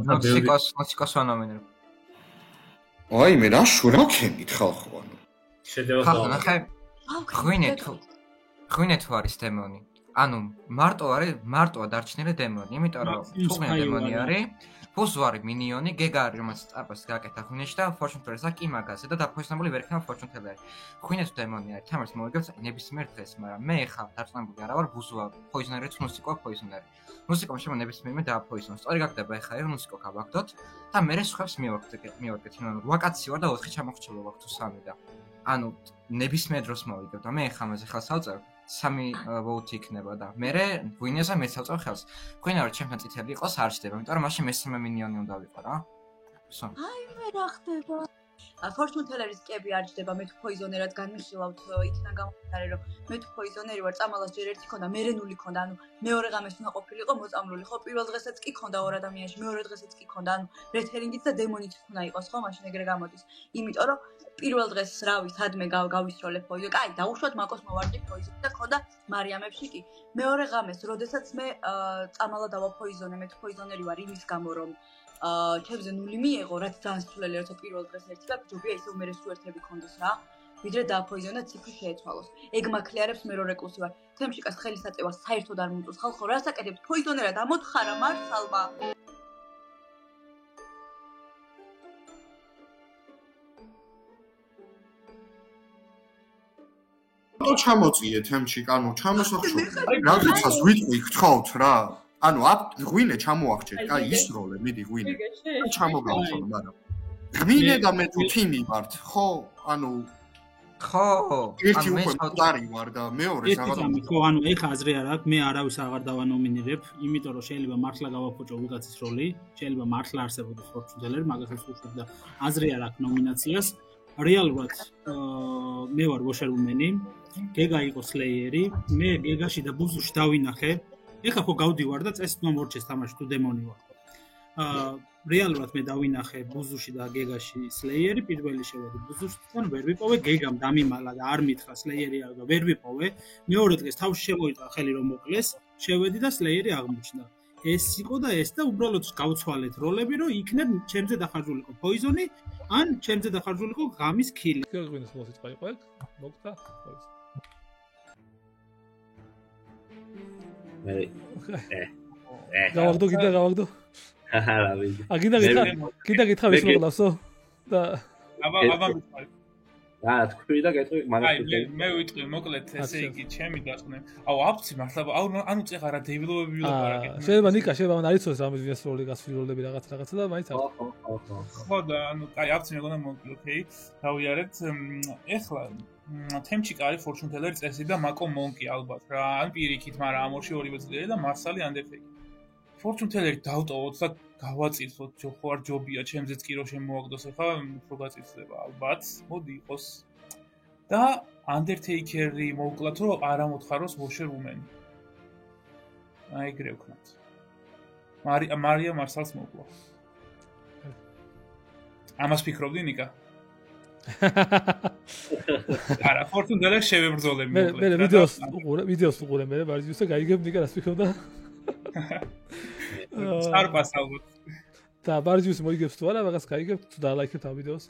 ნოციკოს ვანომინებ. აი მე რა შურა მქენით ხალხო ანუ. შეიძლება ღვინე თუ არის დემონი. ანუ მარტოა დარჩენილი დემონი, იმიტომ რომ თუ ღვინე დემონი არის, ბუზვარი მინიონი, გეგა არის რომელიც წარბას გააკეთა ღვინეში და Fortune Teller-ს და კი მაგაზე და დაფუძნებული ვერ იქნება Fortune Teller-ი. ღვინეს დემონი არის, თამარს მოიგებს ნებისმიერ დღეს, მაგრამ მე ხა დარწმუნებული არა ვარ ბუზვარი, poisoner-იც ნუსიკოა poisoner-ი. ნუსიკომ შემო ნებისმიერმა დააფოიზონოს. სწორი გაგდება ეხა რომ ნუსიკო გავაგდოთ და მე სხვებს მივაგდეთ, ანუ 8 კაცი ვარ და 4 ჩამოხრჩება ვაქვს თუ 3 და ანუ ნებისმიერ დროს მოვიგებ და მე ხა ამაზე ხელს ავწევ 3 ვოუთი იქნება და მე ღვინეზე მეც ავწევ ხელს. ღვინე რომ ჩემთან წითელი იყოს არ ჩდება, იმიტომ რომ მაშინ მესამე მინიონი უნდა ვიყო რა. აი მე რა ხდება? Fortune Teller-ის კები არ ჩდება, მე თუ poisoner-ად განმიხილავთ იქიდან გამომდინარე რომ მე თუ poisoner-ი ვარ, წამალას ჯერ ერთი ქონდა, მერე ნული ქონდა, ანუ მეორე ღამეს უნდა ყოფილიყო მოწამლული, ხო, პირველ დღესაც კი ქონდა 2 ადამიანში, მეორე დღესაც კი ქონდა, ანუ რეთერინგიც და დემონიც უნდა იყოს, ხო, მაშინ ეგრე გამოდის. იმიტომ რომ პირველ დღეს რავი, სადმე გავისროლე poison. კაი, დაუშვათ მაკოს მოვარდი poison და ქონდა მარიამებში კი. მეორე ღამეს, როდესაც მე წამალა დავა poison-ე, მე თუ poisoner-ი ვარ იმის გამო რომ ჩემზე ნული მიეღო, რაც ძალიან სულელი როცა პირველ დღეს ერთი და ჯობია ისევ მე სუერთები კონდეს რა. ვიდრე დააფოიზონა ციფრი შეეცვალოს. ეგ მაკლეარებს მე რო რეკლუსი ვარ. თემშიკას ხელისაწევა საერთოდ არ მომწონს ხალხო, რას აკეთებთ? poisoner-ად ამოთხარა მარსალმა. ნუ ჩამოწიე თემში, ანუ ჩამოსახშო. რაღაცას ვიტყვი გთხოვთ რა. ანუ ღვინე ჩამოახჭეთ, კაი ისროლე, მიდი ღვინე. ჩამოგავხო, მაგრამ ღვინე და მე თუ თიმი ვართ, ხო? ანუ ხო, ერთი უკვე მკვდარი ვარ და მეორე რაღაცა ხო, ანუ ეხა აზრი არ აქვს, მე არავის აღარ დავანომინირებ, იმიტომ რომ შეიძლება მართლა გავაფოჭო ვიღაცის როლი, შეიძლება მართლა არსებობდეს Fortune Teller, მაგასაც ვუშვებ და აზრი არ აქვს ნომინაციას. რეალურად მე ვარ ვოშერუმენი, გეგა იყო Slayer-ი, მე გეგაში და ბუზუში დავინახე. ეხა ხო გავდივარ და წესით მომორჩეს თამაში თუ დემონი ვარ. რეალურად მე დავინახე ბუზუში და გეგაში Slayer-ი, პირველი შევედი ბუზუშთან, ვერ ვიპოვე, გეგამ დამიმალა და არ მითხრა Slayer-ი არ და ვერ ვიპოვე. მეორე დღეს თავში შემოიტყვა ხელი რომ მოკლეს, შევედი და Slayer-ი აღმოჩნდა. ეს იყო და ეს და უბრალოდ გავცვალეთ როლები, რომ იქნებ ჩემზე დახარჯულიყო poison-ი, ან ჩემზე დახარჯულიყო ღამის kill-ი. გეგმის მოსიწყვა იყო ეგ, მოგდა poison. გავაგდო კიდე გავაგდო. არა ვიცი. კიდე გითხრა ვის მოგლავსო და აბა რა თქვი და გეტყვი მაგას მე ვიტყვი მოკლედ ესე იგი ჩემი დაწყნე. აუ აფცი მართლა ანუ წეღარა დევილობები ვილაპარაკეთ. შეიძლება ნიკა შეიძლება არ იცოს რამე ვიას როლი გასვლილი რაღაცა და მაინც არ. ხო და ანუ კაი აფცი მეგონა მოკლედ ოკეი. დავიარეთ ეხლა თემჩიკა არის Fortune Teller წესი და მაკო მონკი ალბათ რა. ან პირიქით, მაგრამ ამორში ორივე ძლიერი და მარსალი Undertaker. Fortune Teller-ი დავტოვოთ და გავაწიცოთ, ხო არ ჯობია, ჩემზეც კი რო შემოაგდოს ახლა, უფრო გაწიცდება ალბათ. მოდი იყოს. და Undertaker-ი მოვკლათ, რომ არ ამოთხაროს Washer Woman. აი ეგრე ვქნათ. მარია მარსალს მოვკლა. ამას ფიქრობდი ნიკა? არა, Fortune Teller შევებრძოლებ მოკლედ. მე ვიდეოს უყურე მე ბარჯიუსა გაიგებ ნიკა რას ფიქრობდა? სარბას ალბათ. და ბარჯიუსი მოიგებს თუ არა, მაგას გაიგებ თუ დალაიქებთ ამ ვიდეოს.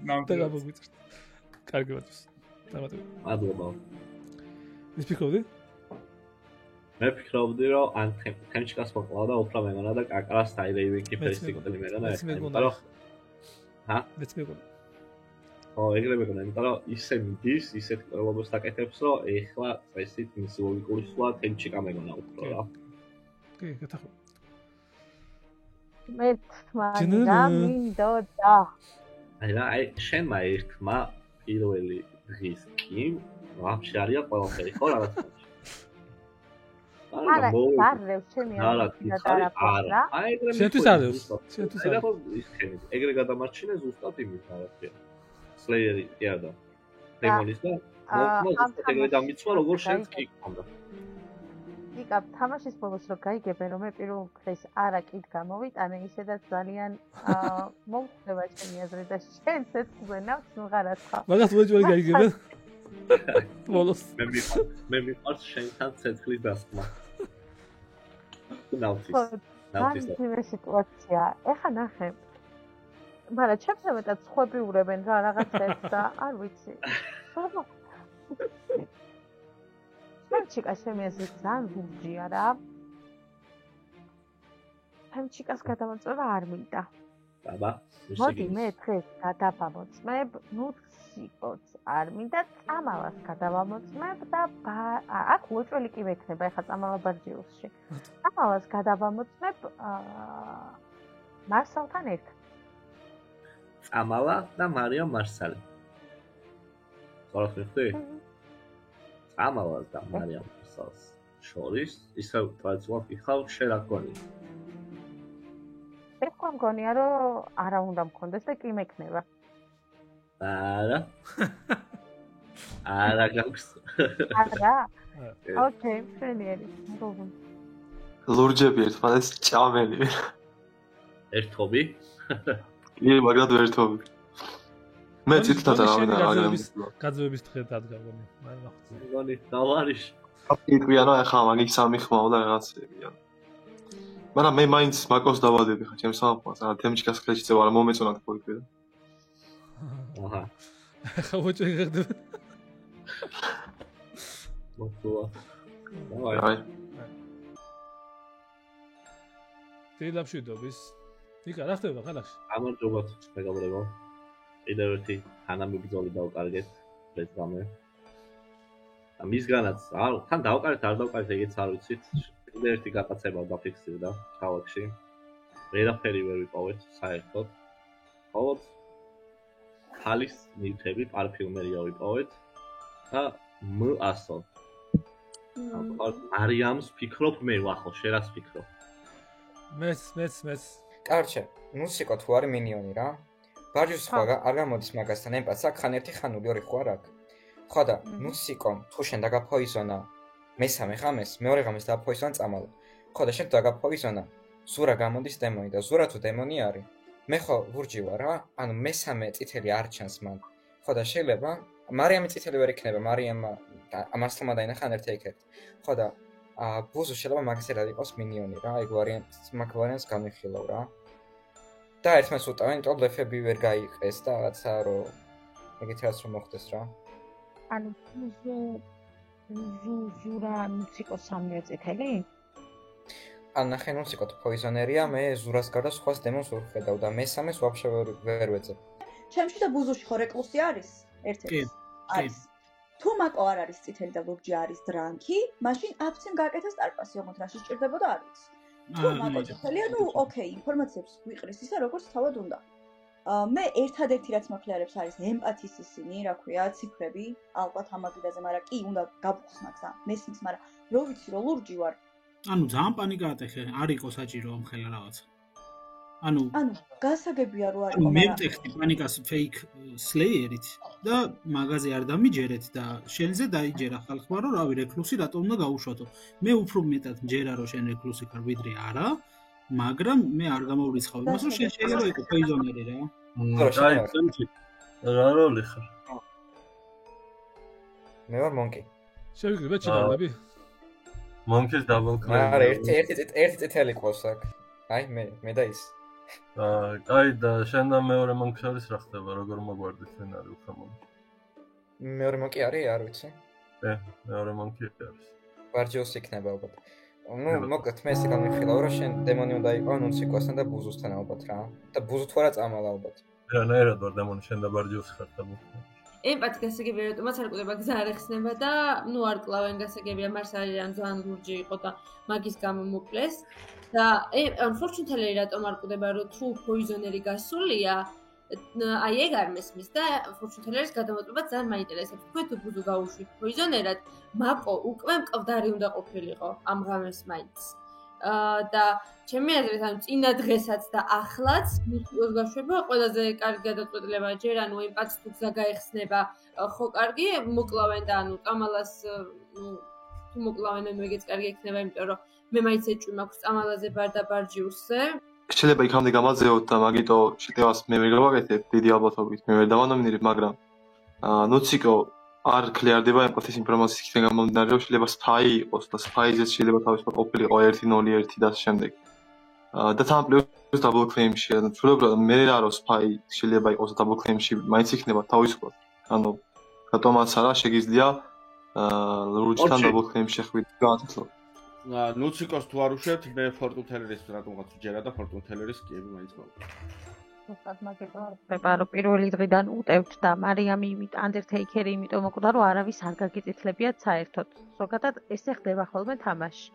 ნამდვილად. კარგი ბარჯიუს. მადლობა. ის ფიქრობდი? მე ფიქრობდი, რომ ან თემჩიკას მოყვა და უფრო მეგონა და კაკრას დაირეივიკი ფესტივალი მეგონა. ჰა? მეც მეგონა. ო, ეგრე მეგონა, იმიტომ რომ ისე მიდის, ისეთ პრობლემებს დაკეთებს, რომ ეხლა წესით მის ლოგიკური სვლა თემჩიკა მეგონა უფრო რა. კი, გეთახო. მე თმანა მინდოდა. აი, შენ მაერთმა პირველი დღის კი, ვაფშე არია ყველაფერი, ხო რაღაცა. არა, არევს ჩემი არა. შენთვის არევს. შენთვის არევს. ეგრე გადამარჩინე ზუსტად იმის რაღაცა. Slayer-ი კი არა. დემონის და ეგრე დამიცვა როგორ შენს კი გქონდა. იკა თამაშის ბოლოს რო გაიგებენ რომ მე პირველ დღეს არა კიდ გამოვიტანე ისედაც ძალიან მომხდება ჩემი აზრი და შენც ეცგვენავს ნუღარას ხა. მაგას უეჯვარი გაიგებენ. ბოლოს მე მიყვარს შენთან ცეცხლის დასხმა. ნავთის. ნავთის სიტუაცია. ეხა ნახე. მაგრამ ჩემს მეტად ხვები ურებენ რა რაღაცებს და არ ვიცი. ჩემჩიკა შემიაზრეთ ძალიან ლურჯია რა. თემჩიკას გადამოწმება არ მინდა. აბა, მოდი მე დღეს გადავამოწმებ, ნუციკოც არ მინდა, წამალას გადავამოწმებ და აქ უეჭველი კი მექნება ეხლა წამალა ბარჯიუსში. წამალას გადავამოწმებ მარსალთან ერთად. წამალა და მარიამ მარსალი. სწორად მიხდი? წამალას და მარიამ მარსალს შორის ისევ ტრადიციულად იხავ შენ რა გქონია? ეხლა მგონია რომ არა უნდა მქონდეს და კი მექნება. არა. არა გაქვს. არა. ოკეი, შენიერი. ლურჯები ერთმანეთს ჭამელი. ერთობი? კი, მაგრამ ერთობი. მე ციტატა რავინა გაძვების დღე დადგამონი. მგონი დავარიშ. იტყვიანო ახლა მაგის სამი ხმაო და რაღაცებია. მაგრამ მე მაინც მაკოს დავადები ხა ჩემს სამყაროს, რა თემჩიკას კლეჩი წევა რა მომეწონათ პოიტები. აჰა. ხა ვოჭი ღერდ. მოხულა. აი. თილაფშვიდობის. იქა რა ხდება ხალხში? გამარჯობათ, მეგობრებო. კიდევ ერთი თანამებრძოლი დავკარგეთ ეს გამე. მისგანაც თან დავკარეთ, არ დავკარეთ, ეგეც არ ვიცით. კიდევ ერთი გაკაცება დაფიქსირდა ქალაქში. ვერაფერი ვერ ვიპოვეთ საერთოდ. მხოლოდ ხალის ნივთები, პარფიუმერია ვიპოვეთ და մ100. მარიამს ფიქრობ მე ვახო, შენ რას ფიქრობ? მეც. კარჩე, მუსიკო თუ არის მინიონი რა. ბარჯის სხვა არ გამოდის მაგასთან ემპათს აქ ხან ერთი ხან ორი ხო არ აქვს. ხო და მუსიკო თუ შენ დაგაფოიზონა მესამე ღამეს, მეორე ღამეს დაფოიზონ წამალა. ხო და შენ დაგაფოიზონა ზურა გამოდის დემონი და ზურა თუ დემონი არის. მე ხო ლურჯი ვარ რა, ანუ მესამე წითელი არ ჩანს მან. ხო და შეიძლება მარიამი წითელი ვერ იქნება, მარიამა ამასთმა დაინახა ერთი ეგეთ. ხო და ბუზუ შეიძლება მაგისერად იყოს მინიონი რა, ეგ მაგ ვარიანტს განვიხილავ რა. და ერთმანეთს უტავენ, იმიტომ ლეფები ვერ გაიყეს და რაღაცა რომ ეგეთი რაც რომ მოხდეს რა. ანუ ზურა მუსიკო სამი წითელი? ან ნახე მუსიკო თუ პოიზონერია, მე ზურას გარდა სხვას დემონს ვერ ხედავ და მესამეს ვაფშე ვერ ვეძებ. ჩემში და ბუზუში ხო რეკლუსი არის? ერთ-ერთი. არის. თუ მაკო არ არის წითელი და ლურჯი არის დრანკი, მაშინ აფციმ გააკეთა სტარპასი, ოღონდ რაში სჭირდებოდა არ ვიცი. თუ მაკო წითელია, ნუ ოკეი, ინფორმაციებს ვიყრის ისა, როგორც თავად უნდა. მე ერთადერთი რაც მაქლიარებს არის ემპათიის ისინი, რა ქვია, ციფრები, ალბათ ამაგიდაზე, მაგრამ კი უნდა გავხსნათ რა. მესმის, მაგრამ რო ვიცი რომ ლურჯი ვარ. ანუ ძალიან პანიკა ატეხე, არ იყო საჭირო ამ ხელა რაღაცა. ანუ გასაგებია რო არის, მაგრამ მემტეხი პანიკას fake slayer-ით და მაღაზე არ დამიჯერეთ და შენზე დაიჯერა ხალხმა რომ რავი რეკლუსი რატომ უნდა გაუშვათო. მე უფრო მეტად მჯერა რომ შენ რეკლუსი ხარ ვიდრე არა, მაგრამ მე არ გამოვრიცხავ იმას რომ შენ შეიძლება იყო პოიზონერი რა. აი, რა როლი ხარ? მე ვარ მონკი. შევიკრიბე ჩინელები? მონკის დაბლ კრეიმ. არა, ერთი წითელი ყავს აქ. აი, მე და ის. აი და შენ და მეორე მონკი არის რა ხდება, როგორ მოგვარდით სცენარი უფრო მომი. მეორე მონკი არის, არ ვიცი. მეორე მონკი არის. ბარჯიოს იქნება ალბათ. ნუ მოკლედ მე ესე გამიხილავ რომ შენ დემონი უნდა იყოს ნუციკოსთან და ბუზუსთან ალბათ რა. და ბუზუ თუ არა წამალა ალბათ. რანაირად ვარ დემონი შენ და ბარჯიოს ხარ და ბუზუ. ემპათი გასაგებია რატომაც არ კვდება გზა არ ეხსნება და ნუ არ კლავენ გასაგებია მარსალი ან ძალიან ლურჯი იყო და მაგის გამო მოკლეს და fortune teller რატომ არ კვდება რომ თუ poisoneri გასულია აი ეგ არ მესმის და fortune teller-ის გადამოწმება ძალიან მაინტერესებს. თქვენ თუ ბუზუ გაუშვით poisoner-ად, მაკო უკვე მკვდარი უნდა ყოფილიყო ამ ღამეს მაინც. და ჩემი აზრით ანუ წინა დღესაც და ახლაც მუსიკოს გაშვება ყველაზე კარგი გადაწყვეტილება ჯერ ანუ ემპათს თუ გზა გაეხსნება ხო კარგი მოკლავენ და ანუ წამალას ნუ თუ მოკლავენ ანუ ეგეც კარგი იქნება იმიტომ რომ მე მაინც ეჭვი მაქვს წამალაზე ბარ და ბარჯიუსზე შეიძლება იქამდე გამაძეოთ და მაგიტო შეტევას მე ვერ გავაკეთებ დიდი ალბათობით მე ვერ დავანომინირებ მაგრამ ნუციკო არ ქლიარდება ემპათიის ინფორმაციის იქიდან გამომდინარე რომ შეიძლება სპაი იყოს და სპაიზეც შეიძლება თავისუფლად ყოფილიყო 1-0-1 და შემდეგ და თან პლუს დაბლ კლეიმში ანუ ცულებრივად მე რა რომ სპაი შეიძლება იყოს დაბლ კლეიმში მაინც იქნება თავისუფლად ანუ რატომაც არა შეგიძლია ლურჯთან დაბლ კლეიმში ხვით გაათქლო ნუციკოს თუ არ უშვებთ, მე Fortune Teller-ის რატომღაც ვჯერა და Fortune Teller-ის კიები მაინც მაქვს. უბრალოდ მაგება რომ პირველი დღიდან უტევთ და მარიამი Undertaker-ი იმიტომ მოკვდა რომ არავის არ გაგიწითლებიათ საერთოდ. ზოგადად ესე ხდება ხოლმე თამაში.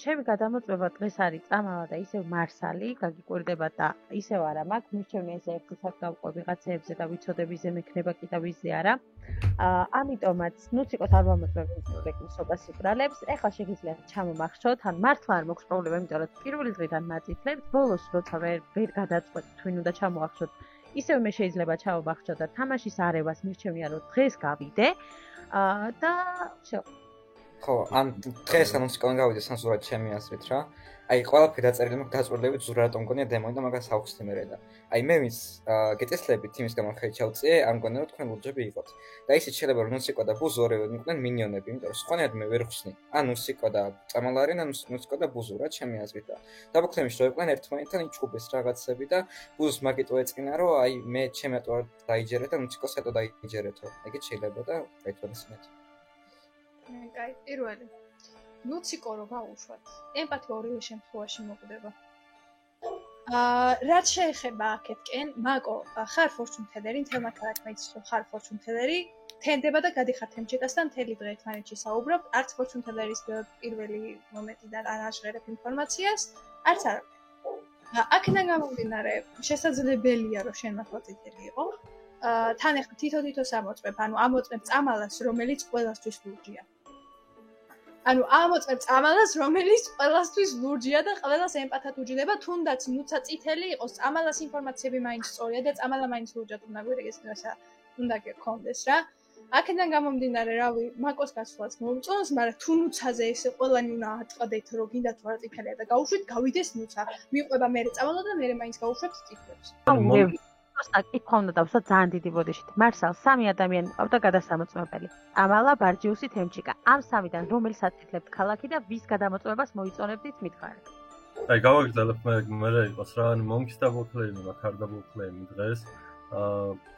ჩემი გადამოწმება დღეს არის წამალა და ისევ მარსალი, გაგიკვირდება და ისევ არა მაქვს, მირჩევნია ესე ერთი საკავყო ვიღაცებზე და ვიცოდებიზე მექნება კიდევ ვიზე არა. ამიტომაც ნუციკოს არ მომწმები რეკისობას იბრალებს. ეხლა შეგიძლიათ ჩამომახშოთ, ან მართლა არ მაქვს პრობლემა, იმიტომ რომ პირველი დღიდან მაწითლებთ, ბოლოს როცა ვერ გადაწყვეტთ twin უნდა ჩამოახშოთ, ისევ მე შეიძლება ჩამომახშოთ და თამაშის არევას მირჩევნია რომ დღეს გავიდე და всё. ხო, ან დღეს ანონსიკონ გავიდე სანსურად ჩემი აზრით რა. აი, ყველაფერი დაწერილი მაქვს დაწვრილებით ზურა რატომ მგონია დემონი და მაგას აუხსნე მერე და. აი, მე ვის გეტესლებით იმის გამო ხელი ჩავწიე, არ მგონია რომ თქვენ ლურჯები იყოთ. და ისიც შეიძლება რომ ნუსიკო და ბუზუ ორივე მიყვნენ მინიონები, იმიტომ რომ სხვანაირად მე ვერ ხსნი. ან ნუსიკო და წამალა არიან, ან ნუსიკო და ბუზუ რა ჩემი აზრით და. დაბოქლემში რომ იყვნენ ერთმანეთთან იჭუბეს რაღაცები და ბუზუს მაგიტო ეწინა რომ აი მე ჩემი ატო დაიჯერეთ და ნუსიკოს ატო დაიჯერეთო. ეგეც შეიძლება და გაითვალისწინეთ. კაი, პირველი. ნუციკო რო გაუშვათ. ემპათი ორივე შემთხვევაში მოკვდება. რაც შეეხება აქეთკენ, მაკო, ხარ Fortune Teller-ი, თემა ქალაქმეც ხარ Fortune Teller-ი, თენდება და გადიხარ თემჩიკასთან მთელი დღე ერთმანეთში საუბრობთ. არც Fortune Teller-ის პირველი მომენტიდან არ აღღერებ ინფორმაციას, არც არა. აქედან გამომდინარე, შესაძლებელია რომ შენ მართლა წითელი იყო. თან ახლა თითო-თითოს ამოწმებ, ანუ ამოწმებ წამალას, რომელიც ყველასთვის ლურჯია. ანუ ამოწმებ წამალას, რომელიც ყველასთვის ლურჯია და ყველას ემპათად უჯდება, თუნდაც ნუცა წითელი იყოს, წამალას ინფორმაციები მაინც სწორია და წამალა მაინც ლურჯად უნდა გვერეგეს უნდა გქონდეს რა. აქედან გამომდინარე, რავი, მაკოს გასვლაც მომწონს, მაგრამ თუ ნუცაზე ესე ყველანი უნდა ატყდეთ, რომ გინდა თუ არა წითელია და გაუშვით, გავიდეს ნუცა. მიყვება მერე წამალა და მერე მაინც გაუშვებთ წითლებს. კითხვა უნდა დავსვა ძალიან დიდი ბოდიშით. მარსალს 3 ადამიანი მყავდა გადასამოწმებელი. ამალა, ბარჯიუსი, თემჩიკა. ამ 3-დან რომელს აწითლებთ ქალაქი და ვის გადამოწმებას მოიწონებდით მითხარით? აი, გავაგრძელებ მე იყოს რა, ანუ მომქის დაბოკლეიმი, მაგარ დაბოკლეიმი დღეს.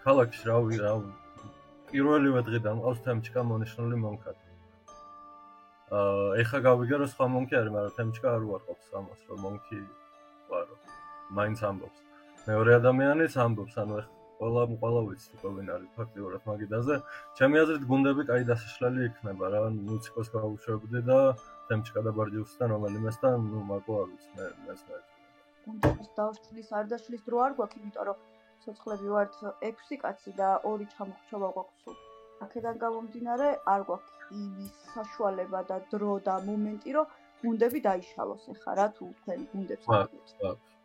ქალაქში რავი, პირველივე დღიდან მყავს თემჩიკა მონიშნული მომქად. ეხა გავიგე რომ სხვა მომქი არის, მაგრამ თემჩიკა არ უარყოფს ამას, რომ მომქი ვარო. მაინც ამბობს. მეორე ადამიანიც ამბობს, ანუ ყველა ვიცი თქვენ არის ფაქტიურად მაგიდაზე. ჩემი აზრით გუნდები კაი დასაშლელი იქნება რა, ნუციკოს გავუშვებდი და თემჩიკა და ბარჯიუსთან რომელიმესთან, ნუ მაგო არ ვიცი, მე გუნდების დავშლის არ დაშლის დრო არ გვაქვს, იმიტომ რომ ცოცხლები ვართ 6 კაცი და 2 ჩამოხრჩობა გვაქვს. აქედან გამომდინარე არ გვაქვს იმის საშუალება და დრო და მომენტი, რომ გუნდები დაიშალოს ახლა რა თუ თქვენ გუნდებს აკვირთ.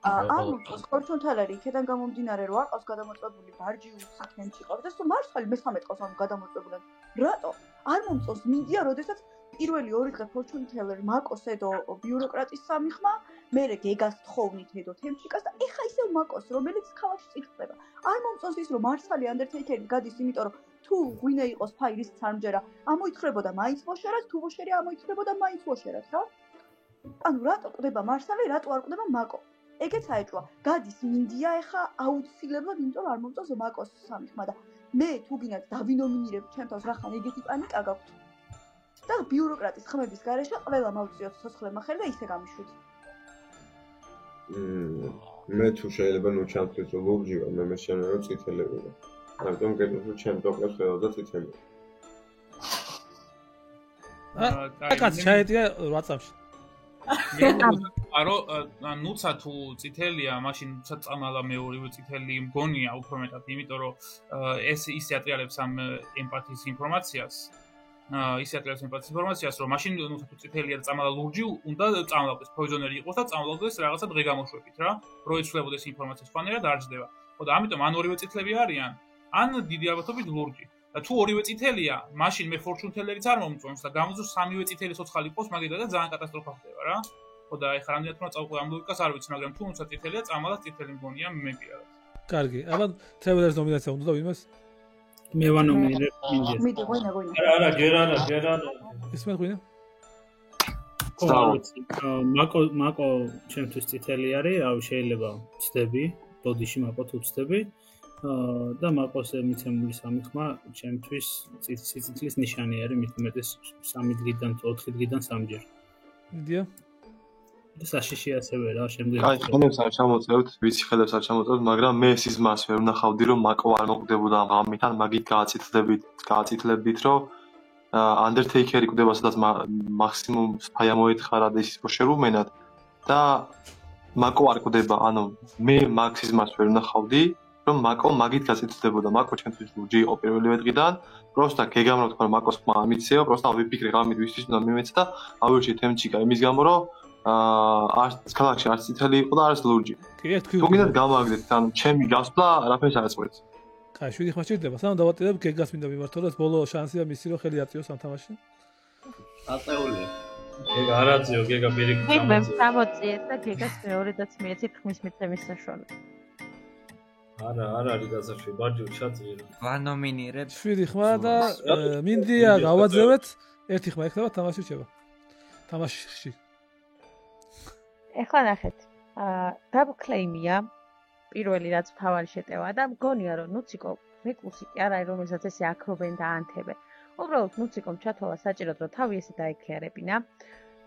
ანუ Fortune Teller-ი იქიდან გამომდინარე რომ არ ყავს გადამოწმებული ბარჯიუსი თემჩი ყავს და სულ მარცხალი მე-13 ყავს ამ გადამოწმებული. რატო? არ მომწონს მინდია, როდესაც პირველი 2 დღე Fortune Teller-ი მაკოს ედო ბიუროკრატის სამიხმა, მერე გეგას თხოვნით ედო თემჩიკას და ეხა ისევ მაკოს, რომელიც ქალაქში წიწდება. არ მომწონს ის რომ მარსალი Undertaker-ი გადის, იმიტომ რომ თუ ღვინე იყოს ფაილის წარმჯერა, ამოითხრებოდა მაინც ვოშერად, თუ ვოშერი ამოითხრებოდა მაინც ვოშერად, რა? ანუ რატო ყდება მარსალი, რატო არ ყდება მაკო? ეგეც აეჭვა. გადის მინდია ეხა აუცილებლად, იმიტომ რომ არ მომწონს მაკოს სამიხმა და მე თუ გინდათ დავინომინირებ ჩემთავს რახან ეგეთი პანიკა გაქვთ. და ბიუროკრატის ხმების გარეშე ყველა მოვწიოთ ცოცხლებმა ხელი და ისე გამიშვით. მე თუ შეიძლება ნუ ჩამწვით რომ ლურჯი ვარ, მე მესჩენია რომ წითელები ვარ. ამიტომ გეტყვით რომ ჩემ დოკლებს ხელოდა წითელი. კაც ჩაედია 8 წამში. არო ნუცა თუ წითელია, მაშინ ნუცა წამალა მეორივე წითელი მგონია უფრო მეტად, იმიტომ რომ ეს ისე ატრიალებს ამ ემპათიის ინფორმაციას. რომ მაშინ ნუცა თუ წითელია და წამალა ლურჯი, უნდა წამალავდეს პოიზონერი იყოს და წამალავდეს რაღაცა დღე გამოშვებით რა. რო იცვლებოდეს ინფორმაცია სხვანაირად არ ჯდება. ხო და ამიტომ ან ორივე წითლები არიან, ან დიდი ალბათობით ლურჯი. და თუ ორივე წითელია, მაშინ მე Fortune Teller-იც არ მომწონს და გამოდის 3-ვე წითელი ცოცხალი ყავს მაგიდა და ძალიან კატასტროფა ხდება რა. ხო და ეხლა რამდენად უნდა წავყვე ამ ლოგიკას არ ვიცი, მაგრამ თუ ნუცა წითელია, წამალა წითელი მგონია მე პირადად. კარგი, აბა Travelers ნომინაცია უნდა და ვინმეს? მე ვანომინირებ მინდა. მიდი ღვინა. არა, ჯერ არა. ეს მე ღვინა? მაკო ჩემთვის წითელი არის, რავი შეიძლება ვწდები, ბოდიში მაკო თუ ვწდები. და მაკოს მიცემული სამიხმა ჩემთვის სიცოცხლის ნიშანი არის, მით უმეტეს 3 დღიდან თუ 4 დღიდან 3 ჯერ. მიდია საშიში ასევე რა შემდეგ აი ხელებს არ ჩამოწევთ ვიცი ხელებს არ ჩამოწევთ მაგრამ მე ის მას ვერ ვნახავდი რომ მაკო არ მოკვდებოდა ამ ღამით ან მაგით გააცითლებით რომ Undertaker-ი კვდება სადაც მაქსიმუმ ფაია მოეთხარა და ის მოშერუმენად და მაკო არ კვდება ანუ მე მაქსიზმას ვერ ვნახავდი რომ მაკო მაგით გაწითლდებოდა მაკო ჩემთვის ლურჯი იყო პირველივე დღიდან პროსტა გეგამროთ რომ მაკოს ხმა ამიცეო პროსტა ვიფიქრე ღამით ვისთვის უნდა მიმეც და ავირჩი თემჩიკა იმის გამო რომ არც ქალაქში არც წითელი იყო და არც ლურჯი თუ გინდათ გამაგდეთ ანუ ჩემი გასვლა არაფერს არ აწყვეტს კაი 7 ხმა ჭირდება სანამ დავატირებ გეგას მინდა მიმართო და ბოლო შანსია მისი რომ ხელი აწიოს ამ თამაშში აწეულია გეგა არ აწიო გეგა პირიქით მე გამოწიეთ და გეგას მეორედაც მიეცით ხმის მიცემის საშუალება არა არის გასაშუალება ბარჯო ჩაწირო ვანომინირებ 7 ხმა და მინდია გავაძევეთ 1 ხმა ეხება თამაში რჩება თამაშში ეხლა ნახეთ დაბლ კლეიმია პირველი რაც თავარი შეტევა და მგონია რომ ნუციკო რეკლუსი კი არა რომელსაც ესე აკრობენ და ანთებენ უბრალოდ ნუციკომ ჩათვალა საჭიროდ რომ თავი ესე დაექიარებინა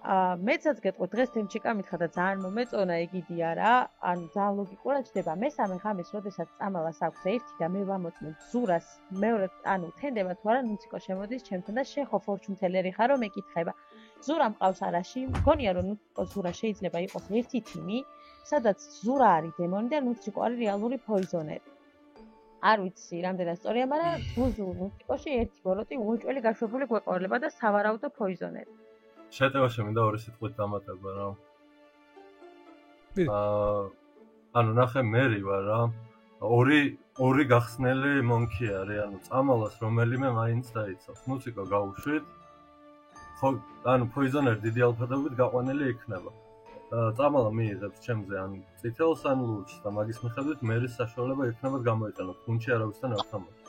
მეცაც გეტყვი დღეს თემჩიკა მითხა და ძალიან მომეწონა ეგიდი არა ანუ ძალიან ლოგიკურად ჩდება მესამე ღამეს როდესაც წამალას აქვს ერთი და მე ვამოწმებ ზურას მეორე ანუ თენდება თუ არა ნუციკო შემოდის ჩემთან და შენ ხო ფორჩუნ ტელერი ხარ რომ მეკითხება ზურა მყავს არაში მგონია რომ ნუციკო ზურა შეიძლება იყოს ერთი თიმი სადაც ზურა არის დემონი და ნუციკო არის რეალური პოიზონერი არ ვიცი რამდენად სწორია მაგრამ ბუზუ ნუციკოში ერთი ბოროტი უეჭველი გაშვებული გვეყოლება და სავარაუდო პოიზონერი შეტევაში მინდა ორი სიტყვით დამატება რა. ანუ ნახე მერი ვარ რა. ორი გახსნელი მონკი არის, ანუ წამალას რომელიმე მაინც დაიცავს. მუსიკა გაუშვით. ხო, ანუ პოიზონერი დიდი ალფადობით გაყვანილი იქნება. წამალა მიიღებს ჩემზე ან წითელს ან ლურჯს და მაგის მიხედვით მერის საშუალება იქნება გამოიყენოს. გუნჩი არავისთან არ თამაშობს.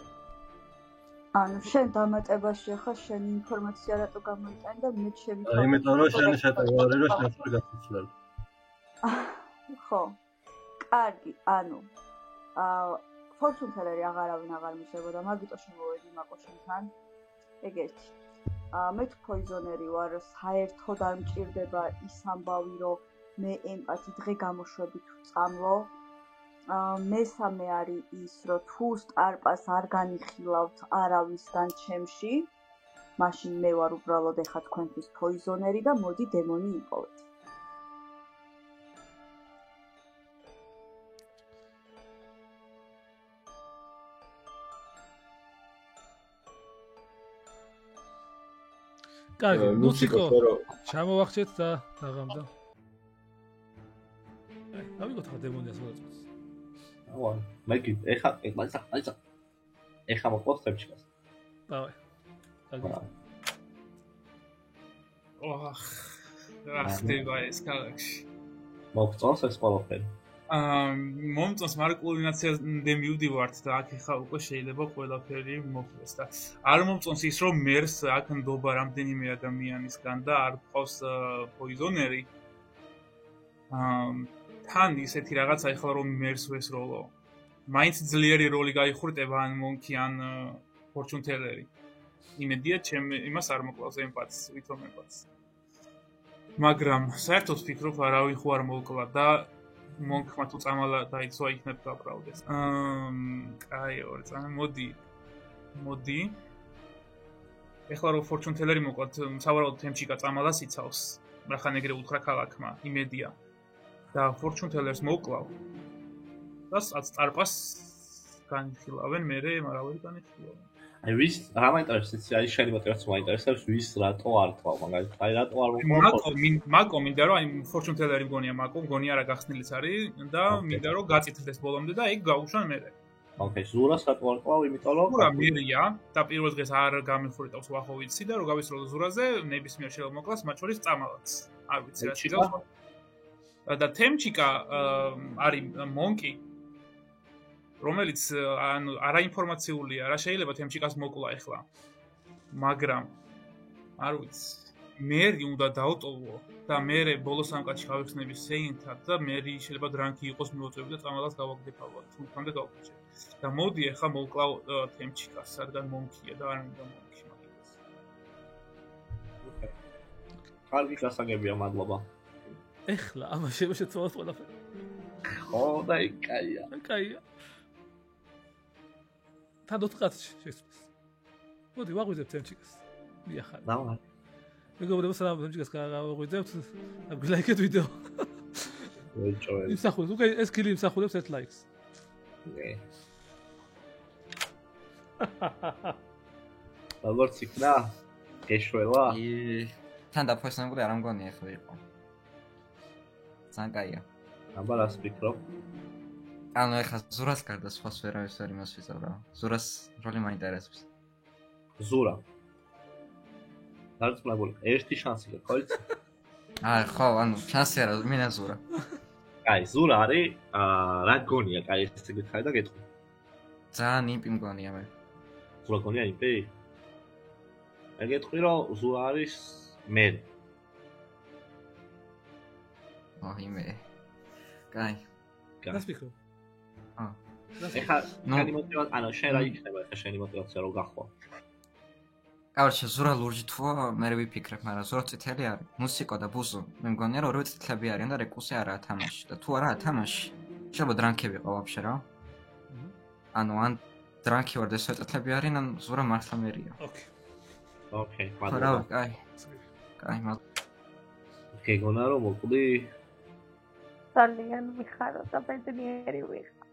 ანუ შენ დამატებაში ახლა შენ ინფორმაცია რატო გამოიტანი და მე შემიძლია იმიტომ რომ შენი შეტევა არის რომ შენ ხარ გასაცვლელი ხო კარგი ანუ ფორჩუნ ტელერი აღარავინ აღარ მისებოდა მაგიტო შემოვედი მაკოშენთან ეგ ერთი მე თუ პოიზონერი ვარ საერთოდ არ მჭირდება ის ამბავი რომ მე ემპათი დღე გამოშვები თუ წამლო მესამე არის ის რომ თუ სტარპას არ განიხილავთ არავისგან ჩემში მაშინ მე ვარ უბრალოდ ეხა თქვენთვის პოიზონერი და მოდი დემონი იპოვეთ კარგი ნუციკო ჩამოვახჩეთ და აღამდა ავიღოთ ხა დემონიას მოწმეს აუ მაგი ეხა მოყავს თემჩიკას დავე ახდება ეს ქალაქში მოგწონს ეს ყველაფერი მომწონს მაგრამ კულმინაციამდე მივდივართ და აქ ეხა უკვე შეიძლება ყველაფერი მოხდეს და არ მომწონს ის რომ მერს აქ ნდობა რამდენიმე ადამიანისგან და არ ყავს პოიზონერი თან ისეთი რაღაცა ეხლა რომ მერს ვესროლო მაინც ძლიერი როლი გაიხურტება ან მონკი ან ფორჩუნ ტელერი იმედია ჩემ იმას არ მოკლავს ემპათს ვითომ ემპათს მაგრამ საერთოდ ვფიქრობ არავინ ხო არ მოკლა და მონკმა თუ წამალა დაიცვა იქნებ გაბრალდეს კაი ორი წამი მოდი ეხლა რომ ფორჩუნ ტელერი მოკლათ სავარაუდოდ თემჩიკა წამალას იცავს რახან ეგრე უთხრა ქალაქმა იმედია და ფორჩუნ ტელერს მოკლავ და სტარპას განხილავენ მერე მარაველი განხილავენ აი ვის რა მაინტერესებს აი შენი მოწევს მაინტერესებს ვის რატო არ თქვა მაგალითად აი რატო არ მაკო მინდა რომ აი ფორჩუნ ტელერი მგონია მაკო მგონია რა გახსნილიც არის და მინდა რომ გაწითლდეს ბოლომდე და ეგ გაუშვან მერე ოკეი ზურას რატო არ თქვა იმიტომ რომ ზურა მერია და პირველ დღეს არ გამიხურიტავს ვახო ვიცი და რომ გავისროლო ზურაზე ნებისმიერ შეიძლება მოკლას მათ შორის წამალაც არ ვიცი რა შეიძლება და თემჩიკა არის მონკი რომელიც ანუ არაინფორმაციულია რა შეიძლება თემჩიკას მოკლა ახლა მაგრამ არ ვიცი მერი უნდა დაუტოვო და მერე ბოლოს სამკაცში გავიხსნები სეინთად და მერი შეიძლება დრანკი იყოს მიოწევი და წამალას გავაგდებავ თუ თამდე გავკეთე და მოდი ახლა მოკლავ თემჩიკას რადგან მონკია და არ მინდა მონკი მაგას კარგი გასაგებია, მადლობა. ეხლა ამაში შეცვალოთ ყველაფერი. ხო, და კაია. კაია. თან 4 კაცში შეცვალეს. მოდი ვაღვიძებთ თემჩიკას. მიახარ. დავა. მეგობრებო, სალამ თემჩიკას გავაღვიძებთ. ლაიქეთ ვიდეო. ვეჭოე. იმსახურებს, უკვე ეს კილი იმსახურებს 1 ლაიქს. ნე. როგორც იქნა? ეშველა? თან დაფასებული არ ამგონია ხო იყო. ძალიან კაია. აბა რას ვფიქრობ? ანუ ეხლა ზურას გარდა სხვა სფერავის ვერ იმას ვიზავ რა. ზურას როლი მაინტერესებს. ზურა. დარწმუნებული, ერთი შანსი გაქვს, ხო იცი? ხო, ანუ შანსი არა, მინა ზურა. აი, ზურა არის, რა გონია, აი ეს გითხარი და გეტყვი. ძალიან იმპი მგონია მე. ზურა გონია იმპი? მე გეტყვი რომ ზურა არის მე. მე. კაი. რას ვიქრო? ეხლა შენი мотивация, ანუ შენ რა იქნება ეხლა შენი мотивация რო გახვა? კაროჩე, ზურა ლურჯი თუა, მე ვიფიქრებ, მაგრამ ზურა წითელი არის. მუსიკო და ბუზო, მე მგონია რომ ორივე წითლები არიან და რეკუსი არაა თამაში. და თუ არაა თამაში, შეიძლება დრანკები ყო ვაფშე რა. ანუ ან დრანკი ვარ და წითლები არიან, ან ზურა მართლა მერია. ოკეი, მადლობა. კაი. კაი, მადლობა. გეგონა რომ მოკლი ძალიან მიხარო და ბედნიერი ვიხარ.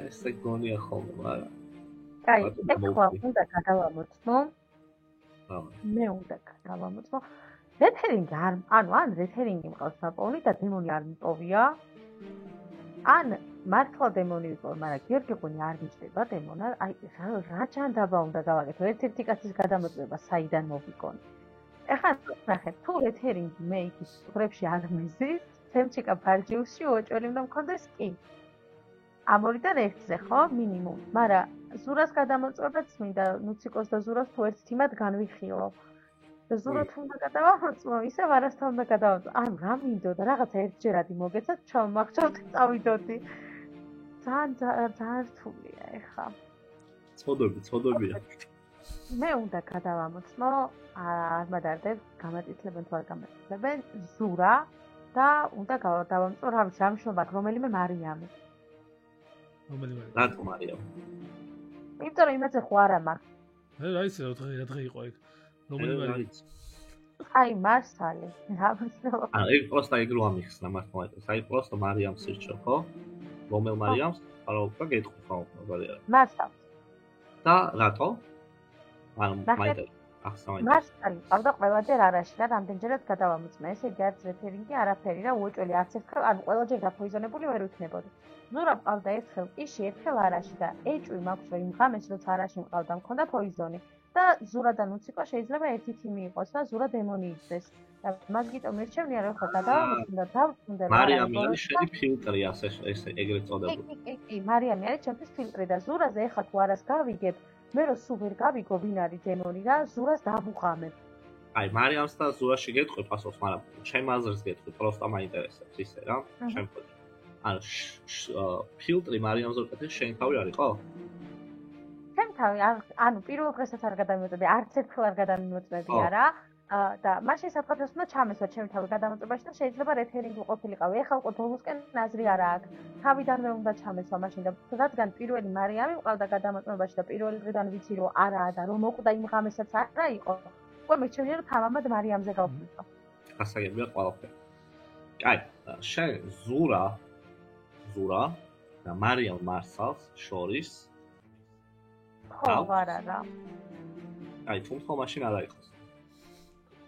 ესე გონია ხოლმე, მაგრამ კაი, ეხლა უნდა გადავამოწმო. მე უნდა გადავამოწმო. რეთერინგი არ, ან რეთერინგი მყავს საპოვნი და დემონი არ მიპოვია. ან მართლა დემონი ვიყო, მაგრამ გიორგი ყუნი არ მიჭდება დემონა. აი, რა ჯანდაბა უნდა გავაკეთო? ერთ-ერთი კაცის გადამოწმება საიდან მოვიკონე. ეხლა ნახეთ, თუ რეთერინგი მე იქის ხრებში არ მიზის, თემჩიკა ფარჯიუსში უოჭველი უნდა მქონდეს კი. ამ ორიდან ერთზე ხო, მინიმუმ. მაგრამ ზურას გადამოწმებაც მინდა, ნუციკოს და ზურას თუ ერთ თიმად განვიხილო. და ზურა თუ უნდა გადავამოწმო, ისევ არასთან უნდა გადავამოწმო. ანუ რა მინდოდა, რაღაცა ერთჯერადი მოგეცათ, ჩავმახჭავთ, წავიდოდი. ძალიან რთულია ეხლა. ცოდებია. მე უნდა გადავამოწმო, არ მადარდებ, გამაწითლებენ თუ არ გამაწითლებენ, ზურა და უნდა გადავამოწმო, რა ვიცი, რა მნიშვნელობა აქვს, რომელიმე მარიამი. რატომ მარიამი? იმიტომ რომ იმაზე ხო არა მაქვს. რა იცი რა დღე იყო ეგ. რომელიმე არის. აი, მარსალი. რა ვიცი. აი, ეგ პროსტა ეგ რო ამიხსნა მართლა. აი, პროსტა მარიამს ირჩევ, ხო? რომელ მარიამს? არა, უკვე გეტყვი ხო, მაგალითად. მარსალს. და რატო? ანუ მაინტერესებს. მარსალი ყავდა ყველაჯერ არაში და რამდენჯერაც გადავამოწმე. ესე იგი არც რეთერინგი არაფერი რა უოჭველი არც ერთხელ, ანუ ყველაჯერ დაფოიზონებული ვერ ვიქნებოდი. ზურა ყავდა ერთხელ კიში, ერთხელ არაში და ეჭვი მაქვს რომ იმ ღამეს როცა არაში მყავდა მქონდა პოიზონი და ზურა და ნუციკო შეიძლება ერთი თიმი იყოს და ზურა დემონი იქცეს. და მას გიტომ მირჩევნია რომ ხო გადავამოწმე და დავწუნდა. მარიამი არის შენი ფილტრი, ასე ეს ეგრეთ წოდებული. კი, მარიამი არის ჩემთვის ფილტრი და ზურაზე ეხლა თუ არას გავიგებ მე რო სულ ვერ გავიგო ვინ არის დემონი და ზურას დავუღამებ. აი, მარიამს და ზურაში გეტყვი პასუხს, მაგრამ ჩემ აზრს გეტყვი, პროსტა მაინტერესებს ისე რა, ჩემ ფოტო. ანუ ფილტრი მარიამს ვაკეთებ, შენ თავი არის ხო? ჩემ თავი, ანუ პირველ დღესაც არ გადამიმოწმები, არც ერთხელ არ გადამიმოწმები არა. და მაშინ საფრთხეს უნდა ჩამესვა ჩემი თავი გადამოწმებაში და შეიძლება რეთერინგი ყოფილიყავი. ეხლა უკვე ბოლოსკენ აზრი არა აქვს. თავიდანვე უნდა ჩამესვა მაშინ და რადგან პირველი მარიამი მყავდა გადამოწმებაში და პირველი დღიდან ვიცი რომ არაა და რომ მოკვდა იმ ღამესაც არა იყო. უკვე მირჩევნია რომ თავამად მარიამზე გავფიქრო. გასაგებია ყველაფერი. კაი, შენ ზურა და მარიამ მარსალს შორის ხო, არა. აი, თუმცა მაშინ არა იყოს.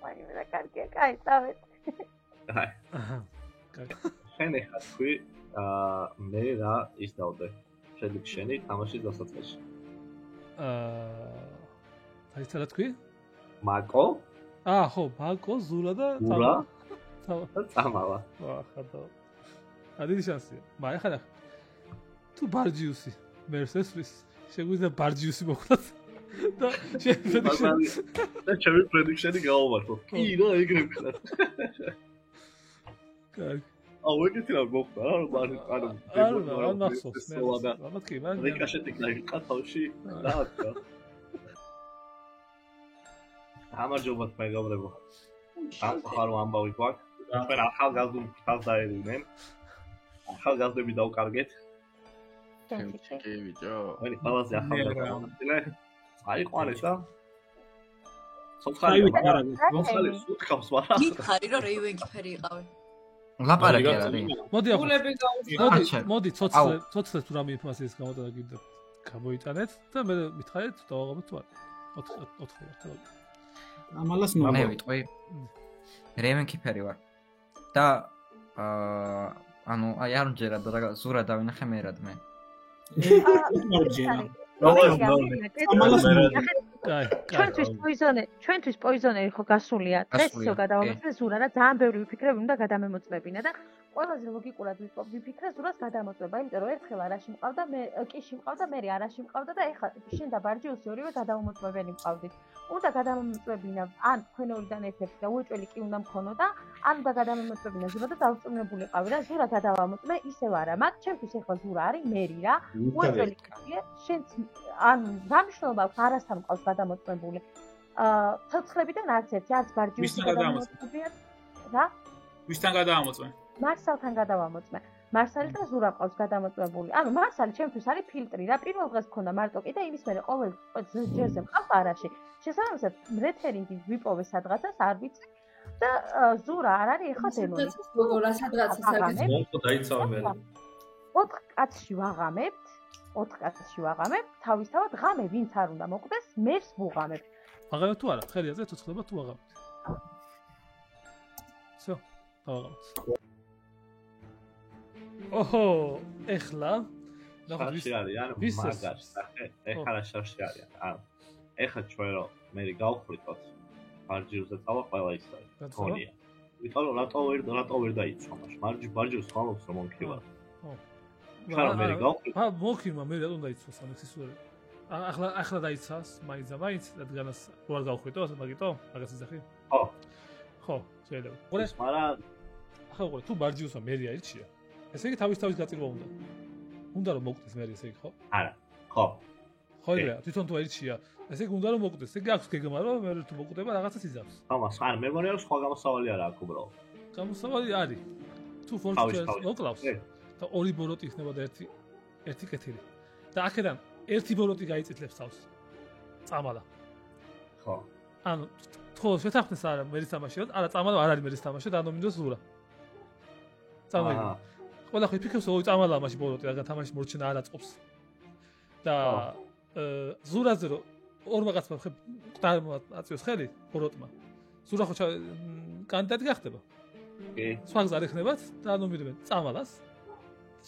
აი, რა კარგია, კაი, წავედ. აი. შენ ეხლა თქვი, მე რა ის დავდე. შენი თამაშის დასაწყისში. აი, რა თქვი? მაკო? ხო, მაკო, ზურა და წამავა. ხატო. ადი შანსია. მაგრამ ხა თუ ბარჯიუსი მერსესის შეგვიძლია ბარჯიუსი მოხდათ. და ჩემი პრედიქშენი გავამართო. კი რა ეგრე ვქნა. კაი. აუ ეგეთი რა მოხდა რა მაგრამ არა მახსოვს მე. მათქი მან რიკაშეტი გაიყა თავში დააწყა. გამარჯობათ მეგობრებო. ახალ ამბავი გვაქვს. ჩვენ ახალგაზრდულ ფრთას დაერივნენ. ახალგაზრდები დავკარგეთ. კი ბიჭო. ვენი ყველაზე ახალგაზრდა. აიყვანეს და სოცხალი სუთქავს ვარა. გითხარი რომ რეივენკი ფერი იყავი. ლაპარაკი არ არის. მოდი ცოცხლე თუ რამე ინფორმაციის გამოტანა გინდა გამოიტანეთ და მე მითხარით დავაღებოთ თუ არა. 4 ამალას ნუ მე ვიტყვი. რეივენკი ფერი ვარ. და ანუ აი არ მჯერა და ზურა დავინახე მე რად მე. ჩვენთვის პოიზონერი ხო გასულია. დღეს ისო გადავამოწმე ზურა და ძალიან ბევრი ვიფიქრები უნდა გადამემოწმებინა და ყველაზე ლოგიკურად ვიფიქრე ზურას გადამოწმება, იმიტომ რომ ერთხელ არაში მყავდა, მე კიში მყავდა, მე არაში მყავდა და ეხლა შენ და ბარჯიუსი ორივე გადამომოწმებენი მყავდით. უნდა გადამემოწმებინა ან თქვენ ორიდან ერთ-ერთი და უეჭველი კი უნდა მქონოდა, ან უნდა გადამემოწმებინა ზურა და დავწუნებული ყავი რა, ზურა გადავამოწმე, ისევ არა, მაგ ჩემთვის ეხლა ზურა არის მერი რა. უეჭველი კია, შენც ან გამშნობა აქვს არასთან მყავს გადამოწმებული. ცოცხლებიდან არც ერთი, არც ბარჯიუსი გადამოწმებია. რა? ვისთან გადაამოწმე? მარსალთან გადავამოწმე. მარსალი და ზურა ყავს გადამოწმებული. ანუ მარსალი ჩემთვის არის ფილტრი რა. პირველ დღეს მქონდა მარტო კიდე იმის მერე ყოველ ჯერზე მყავს არაში. შესაბამისად, რეთერინგი ვიპოვე სადღაცას არ ვიცი და ზურა არ არის ეხლა დემონი. სადღაცას აგეთ. მოკო დაიცავე მე. 4 კაცში ვაღამებთ. 4 კაცში ვაღამებთ. თავისთავად ღამე ვინც არ უნდა მოკვდეს, მერს ვუღამებთ. აღარ თუ არა, ხერიაზე ცოცხლება თუ აღამებთ. всё, დავაღამეთ. ოჰო, ეხლა შარში არის, ანუ მაგარს, ეხლა რა შარში არის, ანუ ეხლა ჩვენ რომ მე გავხვრიტოთ ბარჯიუსზე წავა ყველა ის არის, თონია. ვიტყვი რომ რატო ვერ დაიცვა მაშინ, ბარჯიუს ხალხს რომ მომქივარ. ხარ მე გავხვრიტ. მოკიმა მე რატომ დაიცვას ამ ექსისური? ახლა დაიცავს, მაინც რადგანაც რო არ გავხვრიტო, მაგიტო, მაგას ეძახი? ხო, შეიძლება. ყურე, მაგრამ ახლა ყურე, თუ ბარჯიუსმა მერია ირჩია. ესე იგი თავის გაწირვა უნდა. უნდა რომ მოკვდეს მერი, ესე იგი ხო? არა. ხო. ხო, იგია, თვითონ თუ აირჩია. ესე იგი უნდა რომ მოკვდეს. ესე იგი აქვს გეგმა რომ მე თუ მოკვდება რაღაცას იზავს. ამას არა, მე მგონია რომ სხვა გამოსავალი არა აქვს უბრალოდ. გამოსავალი არის. თუ ფორჩუნს მოკლავს და ორი ბოროტი იქნება და ერთი კეთილი. და აქედან ერთი ბოროტი გაიწითლებს თავს. წამალა. ხო. ანუ ხო, შეთანხმდეს არა მერის თამაში, არა წამალა არ არის მერის თამაში და ანომინოს ზურა. წამალა. ყველა ხო ფიქრობს, ой, წამალა მაშინ ბოროტი, რადგან თამაში მორჩენა არ აწყობს. და ზურაზე რომ ორმა კაცმა აწიოს ხელი ბოროტმა. ზურა ხო კანდიდატი გახდება. კი. სხვა გზა არ ეხნებათ და ანომინებენ წამალას.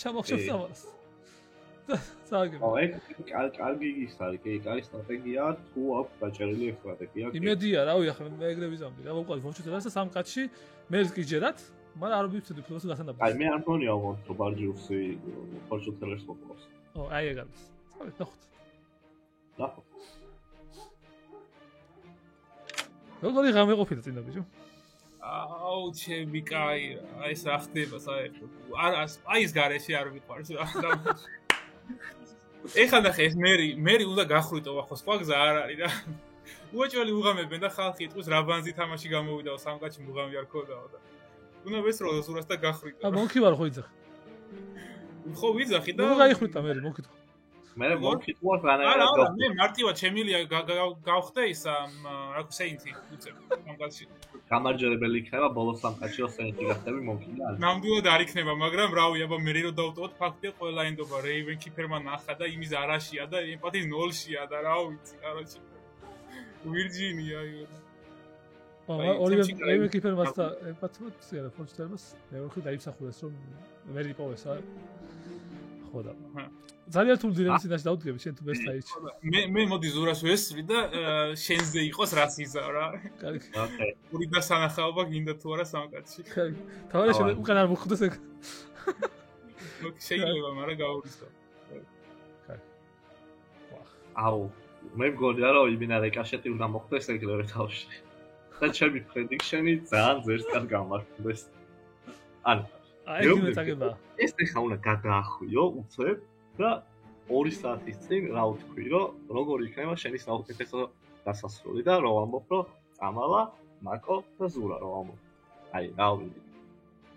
ჩამოხშებს წამალას. საგებ. კარგი ის არის, კი, კარგი სტრატეგია, თუ აქვს დაჭერილი სტრატეგია. იმედია, რავი, ახლა მე ეგრე ვიზამდი, რა მოყვარს ვორჩუძელას და სამ კაცში მერს კი ჯერათ, მაგრამ არ ვიფცოდი ფლოს გასანაბა. აი, მე არ მგონია რომ ბარჯიუსი ვორჩუძელას მოყავს. აი ეგ არის. სწორედ, ნახოთ. როგორი ღამე ყოფილა წინა ბიჭო? აუ, ჩემი კაი, აი ეს რა ხდება საერთოდ. აი ეს გარეშე არ მიყვარს რა. ეხლა ნახე ეს მერი უნდა გახვრიტო ახლა სხვა გზა არ არის რა. უეჭველი უღამებენ და ხალხი იტყვის რა ბანზი თამაში გამოვიდაო სამკაცი მუღამი არ ქონდაო და უნდა ვესროლო ზურას და გახვრიტო. მოკივარ ხო იძახი. ხო ვიძახი და ნუ გაიხვრიტა მერი მოკითხო. მე მოკითხავს რანაირად. არა, მე მარტივად შემილია გავხდე ის რა ქვია სეინტი უწევ სამკაცში. გამარჯვებული იქნება ბოლოს სამკაცში სეინტი გახდები მომქიდა. ნამდვილად არ იქნება, მაგრამ რავი, აბა მე რო დავტოვოთ ფაქტია ყველა ენდობა რეივენ კიფერმა ნახა და იმის არაშია და ემპათი 0-შია და რა ვიცი, კაროჩი. ვირჯინია იო. ორივე რეივენ კიფერმას და ემპათმა ცერა ფორჩტერმას მეორე ხი დაიფსახურეს რომ მერი პოვეს რა. ხო და ძალიან თულ დინამიცინაში დავდგები შენ თუ მეს დაიჭი. მე მოდი ზურას ვესვრი და შენზე იყოს რას იზავ რა. კარგი. ოკეი. ორი დასანახაობა გინდა თუ არა სამკაცში. კარგი. თავარი შენ უკან არ მოხვდეს ეგ. შეიძლება, მაგრამ გაურისო. კარგი. აუ, მე მგონია რომ იმენა რეკაშეტი უნდა მოხდეს ეგრევე თავში. და ჩემი პრედიქშენი ძალიან ზერსკად გამართლდეს. ანუ აი ეგ მეცაგება. ეს ახლა უნდა გადაახვიო უცებ და 2 საათის წინ რა ვთქვი, რომ როგორი იქნება შენი საუკეთესო დასასრული და რა ვამბობ, რომ წამალა მაკო და ზურა რომ ამო. აი, გავიდი.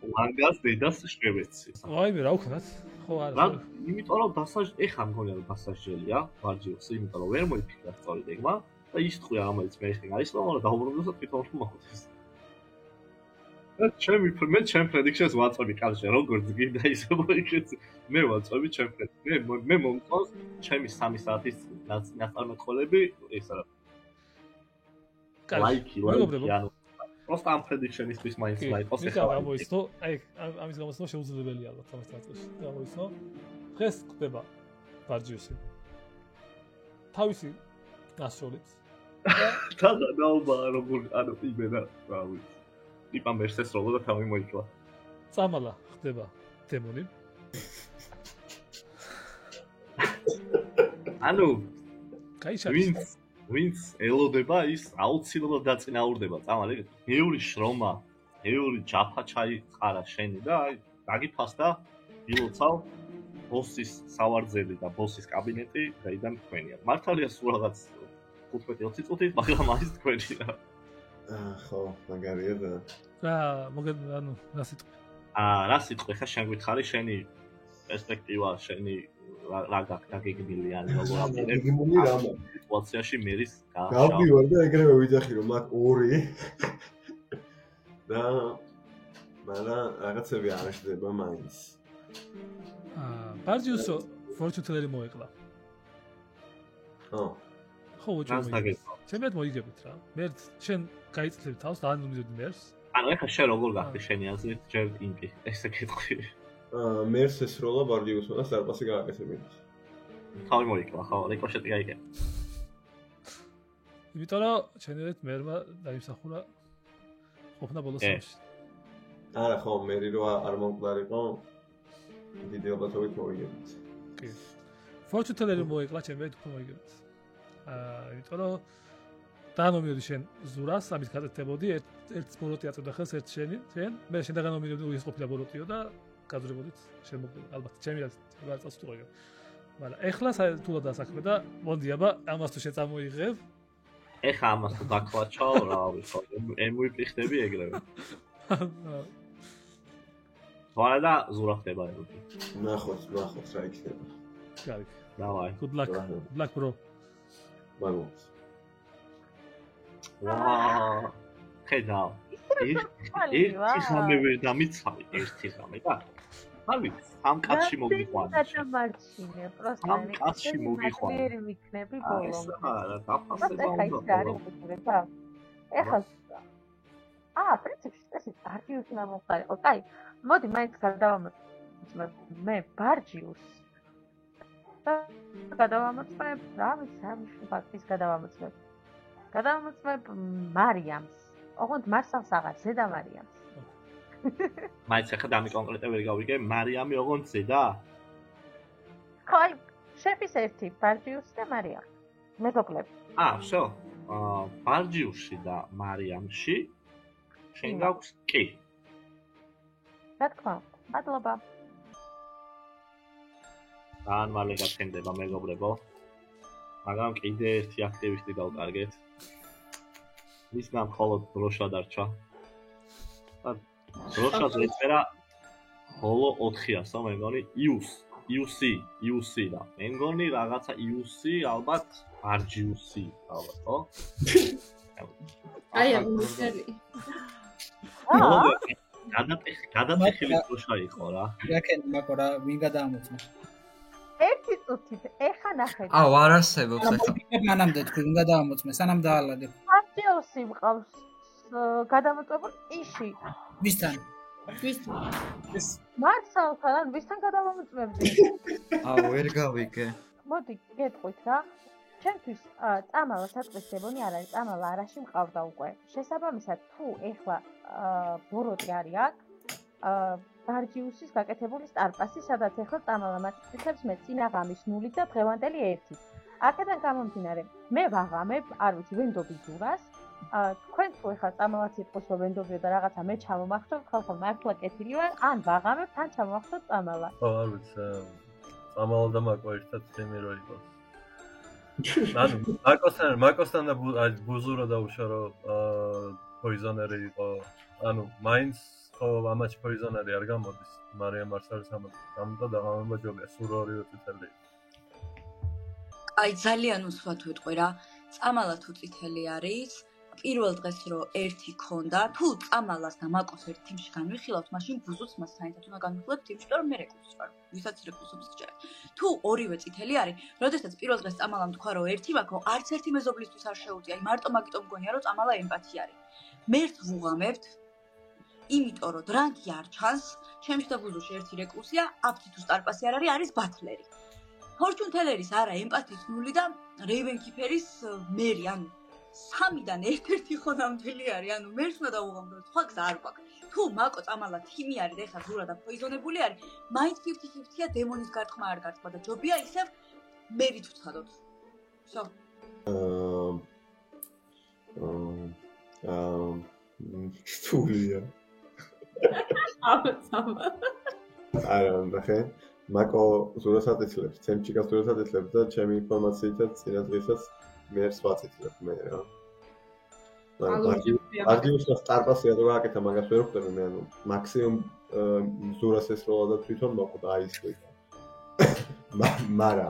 ლანგას დედას შვებეცი. აიმე რა ვქნათ? ხო არა. რა, იმიტომ რომ ეხა მგონია რომ დასაჯელია, ვარჯიოსი, იმიტომ რომ ვერ მოიფიქრა სწორი დეგმა და ის თქვია რომელიც მე ხე არის რომ რა დაუბრუნდეს და თვითონ რომ მოხდეს. ჩემ პრედიქშენს ვაწვევი კაცზე, როგორც გინდა ისე მოიქეცი. მე ვაწვევი ჩემ მე მომწონს ჩემი 3 საათის ნაწარმოებები, ეს რა. ლაიკი, ანუ просто ამ პრედიქშენისთვის მაინც ლაიკოს ეხლა გამოიცნო, აი ამის გამოსვლა შეუძლებელია ალბათ 3 წელს. გამოიცნო. დღეს ხდება ბარჯიოსი. თავისი გასწავლით. და დაობა როგორ ანუ იმენა, რა ვიცი. ტიპა მერსეს როგორ და თავი მოიკლა. წამალა ხდება დემონი. ანუ კაიშა ვინც ელოდება ის აუცილებლად დაწინაურდება წამალი. მეური შრომა, მეური ჯაფა ჩაიყარა შენი და აი დაგიფას და ილოცავ ბოსის სავარძელი და ბოსის კაბინეტი გაიდან თქვენია. მართალია სულ რაღაც 15-20 წუთი, მაგრამ არის თქვენია. ხო, მაგარია და რა, მოგეთ ანუ რა სიტყვი? რა სიტყვი ხა შენ გითხარი შენი პერსპექტივა, შენი რა გაგიგმილი ან როგორ აბილები სიტუაციაში მერის გავდივარ და ეგრევე ვიძახი რომ მაგ 2 და მაგრამ რაღაცები არ ხდება მაინც. ბარჯიუსო fortune teller მოეკლა. ხო, უჩვენე. ჩემეთ მოიგებით რა. მე შენ გაიწლები თავს და ან მიზედი მერს. ანუ ეხლა შენ როგორ გახდი შენი აზრით ჯერ იმპი? ესე კითხავი. მერს ესროლა ბარჯიუსმა და სარპასი გააკეთებინეს. თავი მოიკლა, ხო, რიკოშეტი გაიგე. იმიტომ რომ შენერეთ მერმა დაიმსახურა ყოფნა ბოლოს სამში. არა ხო, მერი რო არ მომკლარიყო დიდი ალბათობით მოიგებთ. კი. fortune teller მოეკლა ჩემეთ უფრო მოიგებთ. იმიტომ რომ დანომიოდი შენ ზურას, ამის გადაწყვეტებოდი, ერთ ბოროტი აწევდა ხელს, ერთ შენ, მე შენ დაგანომიოდი ის ყოფილა ბოროტიო და გაძრებოდით შენ მოგდი. ალბათ ჩემი რა წას თუ ყოლია. მაგრამ ეხლა თულად დასაქმე და მონდი აბა ამას თუ შეწამოიღებ. ეხა ამას თუ დაქვაჩავ, რა ვიცი, MVP ხდები ეგრევე. ვარა და ზურა ხდება MVP. ნახოთ რა იქნება. კარგი. დავაი. Good luck. Good luck bro. მაგოს. ვაა. ხედავ. ერთი ხამე ვერ დამიცავი, ერთი ხამე და არ ვიცი, ამ კაცში მოგიყვანე. დამარჩინე, პროსტა. ამ კაცში მოგიყვანე. ვერ ვიქნები ბოლომდე. არა, დაფასება. ეხლა პრინციპში ეს ბარჯიუსი მომხდარიყო. კაი, მოდი მაინც გადავამოწმებ მე ბარჯიუსს. გადავამოწმებ, რა ვიცი, ფაქტის გადავამოწმებ. გადავამოწმებ მარიამს. ოღონდ მარსალს აღარ, ზედა მარიამს. მაინც ახლა დამიკონკრეტებები გავიგე, მარიამი ოღონდ ზედა? ხო, აი, შეფის ერთი, ბარჯიუსი და მარიამი. მეგობრები. ვсё. ბარჯიუსში და მარიამში შენ გაქვს კი. რა თქმა უნდა, მადლობა. ძალიან მალე გაქენდება მეგობრებო. მაგრამ კიდე ერთი აქტივისტი დავკარგეთ. მისგან მხოლოდ დროშა დარჩა. და დროშაზე ეწერა ხოლო 400-ს, მე მგონი UC და მე მგონი რაღაცა UC ალბათ ბარჯიუსი ალბათ, ხო? აი ამ მისტერი. გადატეხილი დროშა იყო რა. რაკენ მაგო რა ვინ გადაამოწმა? ერთი წუთით ეხა ნახეთ. აუ არ არსებობს ახლა. მანამდე თქვი ვინ გადაამოწმე, სანამ დაალაგე. ბარჯიუსი მყავს გადამოწმებულ იში. ვისთან? მარსალთან, ვისთან გადავამოწმებდი? აუ ვერ გავიგე. მოდი გეტყვით რა. ჩემთვის წამალა საწყის დებონი არ არის, წამალა არაში მყავდა უკვე. შესაბამისად, თუ ეხლა ბოროტი არის აქ, ბარჯიუსის გაკეთებული სტარპასი, სადაც ეხლა წამალა მატკიცებს მე წინაღამის 0 და დღევანდელი 1. აქედან გამომდინარე, მე ვაღამებ, არ ვიცი, ვენდობი ზურას. თქვენ თუ ეხლა წამალაც იყოს რომ ვენდობიო და რაღაცა მე ჩამომახტობ, ხალხო მართლა კეთილი ვარ, ან ვაღამებ, თან ჩამომახტობ წამალა. ხო, არ ვიცი, წამალა და მაკო ერთად თემი რო იყოს. ანუ მაკოსთან და ბუზურა დაუშვა რომ პოიზონერი იყო. ანუ მაინც ხო ამაჩ პოიზონერი არ გამოდის. მარიამ მარსალის ამბა და გამობა ჯობია სულ ორივე წითელი. აი ძალიან უსვათ ვიტყვი რა. წამალა თუ წითელი არის, პირველ დღეს რო ერთი ქონდა, თუ წამალას და მაკოს ერთ თიმში განვიხილავთ, მაშინ ბუზუც მას საერთოდ უნდა განვიხილოთ თიმში, რომ მე რეკულს ვარ. ვისაც რეკულსობს გჭირდა. თუ ორივე წითელი არის, როდესაც პირველ დღეს წამალამ თქვა რომ ერთი მაკო არც ერთი მეზობლისთვის არ შეუძლია, აი მარტო მაგიტომ მგონია რომ წამალა ემპათი არის. მერც ვუღამებთ, იმიტომ რომ დრანკი არ ჩანს, ჩემში და ბუზუში ერთი რეკულსია, აფთი თუ სტარპასი არ არის, არის ბათლერი. ფორჩუნ თელერის არა ემპათიის ნული და რეივენკიფერის მერი, ანუ 3-დან ერთ-ერთი ხონამდელი არის, ანუ მერც უნდა დაუღამდოთ, სხვა გზა არ გვაქვს. თუ მაკო წამალა თიმი არის და ეხლა ზურა და პოიზონებული არის, მაინც 50-50-ია დემონის გარტყმა არ გარტყმა და ჯობია ისევ მერით ვცხადოთ. всё. სტულია. არა, ნახე. მაკო ზურას აწითლებს, თემჩიკას ზურას აწითლებს და ჩემი ინფორმაციითაც წინა დღესაც მერს ვაწითლებ მე რა. არგიუსა სტარპასი რა გააკეთა მაგას ვერ ვხვდები მე ანუ მაქსიმუმ ზურას ესროლა და თვითონ მოკვდა აი ის ვიყო. მარა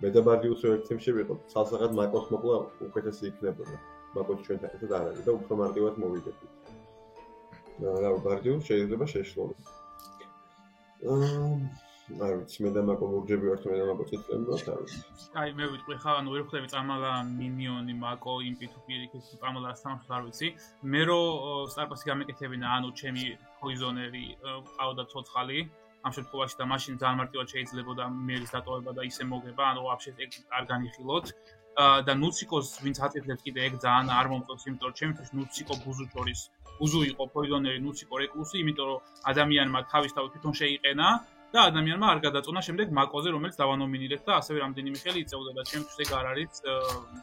მე და ბარგიუსი ერთ თემში ვიყო, სასახად მაკოს მოკლა უკეთესი იქნებოდა. მაკოს ჩვენთან ერთად არ არის და უფრო მარტივად მოვიდებით. რა ბარგიუს შეიძლება შეშლოს. არ ვიცი მე და მაკო მურჯები ვართ მე და მაკო წიწლებმა არ ვიცი. აი მე ვიტყვი ხა ანუ ვერ ხვდები წამალა მინიონი მაკო იმპიტუ პირიქით წამალა სამშვიდ არ ვიცი. მე რომ სტარპასი გამეკეთებინა ანუ ჩემი პოიზონერი ყავდა ცოცხალი ამ შემთხვევაში და მაშინ ძალიან მარტივად შეიძლებოდა მერის დატოვება და ისე მოგება ანუ ვაფშე არ განიხილოთ. და ნუციკოს ვინც აწითლებს კიდე ეგ ძალიან არ მომწონს იმიტომ რომ ჩემთვის ნუციკო ბუზუ შორის ბუზუ იყო პოიზონერი ნუციკო რეკულსი იმიტომ რომ ადამიანმა თავისთავად თვითონ შეიყენა და ადამიანმა არ გადაწონა შემდეგ მაკოზე რომელიც დავანომინირეთ და ასევე რამდენიმე ხელი იწევდა და ჩემთვის ეგ არ არის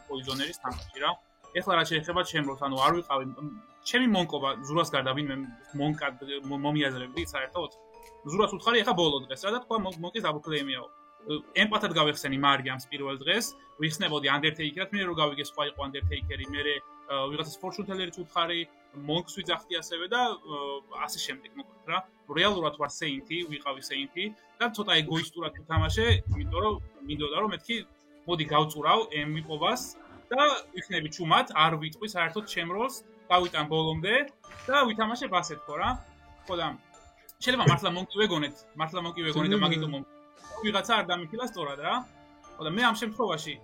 პოიზონერის თამაში რა. ეხლა რა შეიძლება ჩემროს ანუ არ ვიყავი ჩემი მონკობა ზურას გარდა ვინმე მონკად მომიაზრებდი საერთოდ ზურას უთხარი ეხლა ბოლო დღეს რა და თქვა მონკის აბუკლეიმიაო ემპათად გავეხსენი მარიამს პირველ დღეს ვიხსნებოდი ანდერთეიკერად მე რო გავიგე სხვა იყო ანდერთეიკერი მე ვიღაცას ფორჩუნ თელერიც უთხარი მონკს ვიძახდი ასევე და ასე შემდეგ მოკლედ რა რეალურად ვარ სეინთი ვიყავი სეინთი და ცოტა ეგოისტურად ვთამაშე იმიტომ რომ მინდოდა რომ მეთქი მოდი გავწურავ ემიპობას და ვიქნები ჩუმად არ ვიტყვი საერთოდ ჩემ როლს გავიტან ბოლომდე და ვითამაშებ ასეთ ხო რა ხო და შეიძლება მართლა მონკი ვეგონეთ და მაგიტომ ვიღაცა არ დამიფილა სწორად რა. ხო და მე ამ შემთხვევაში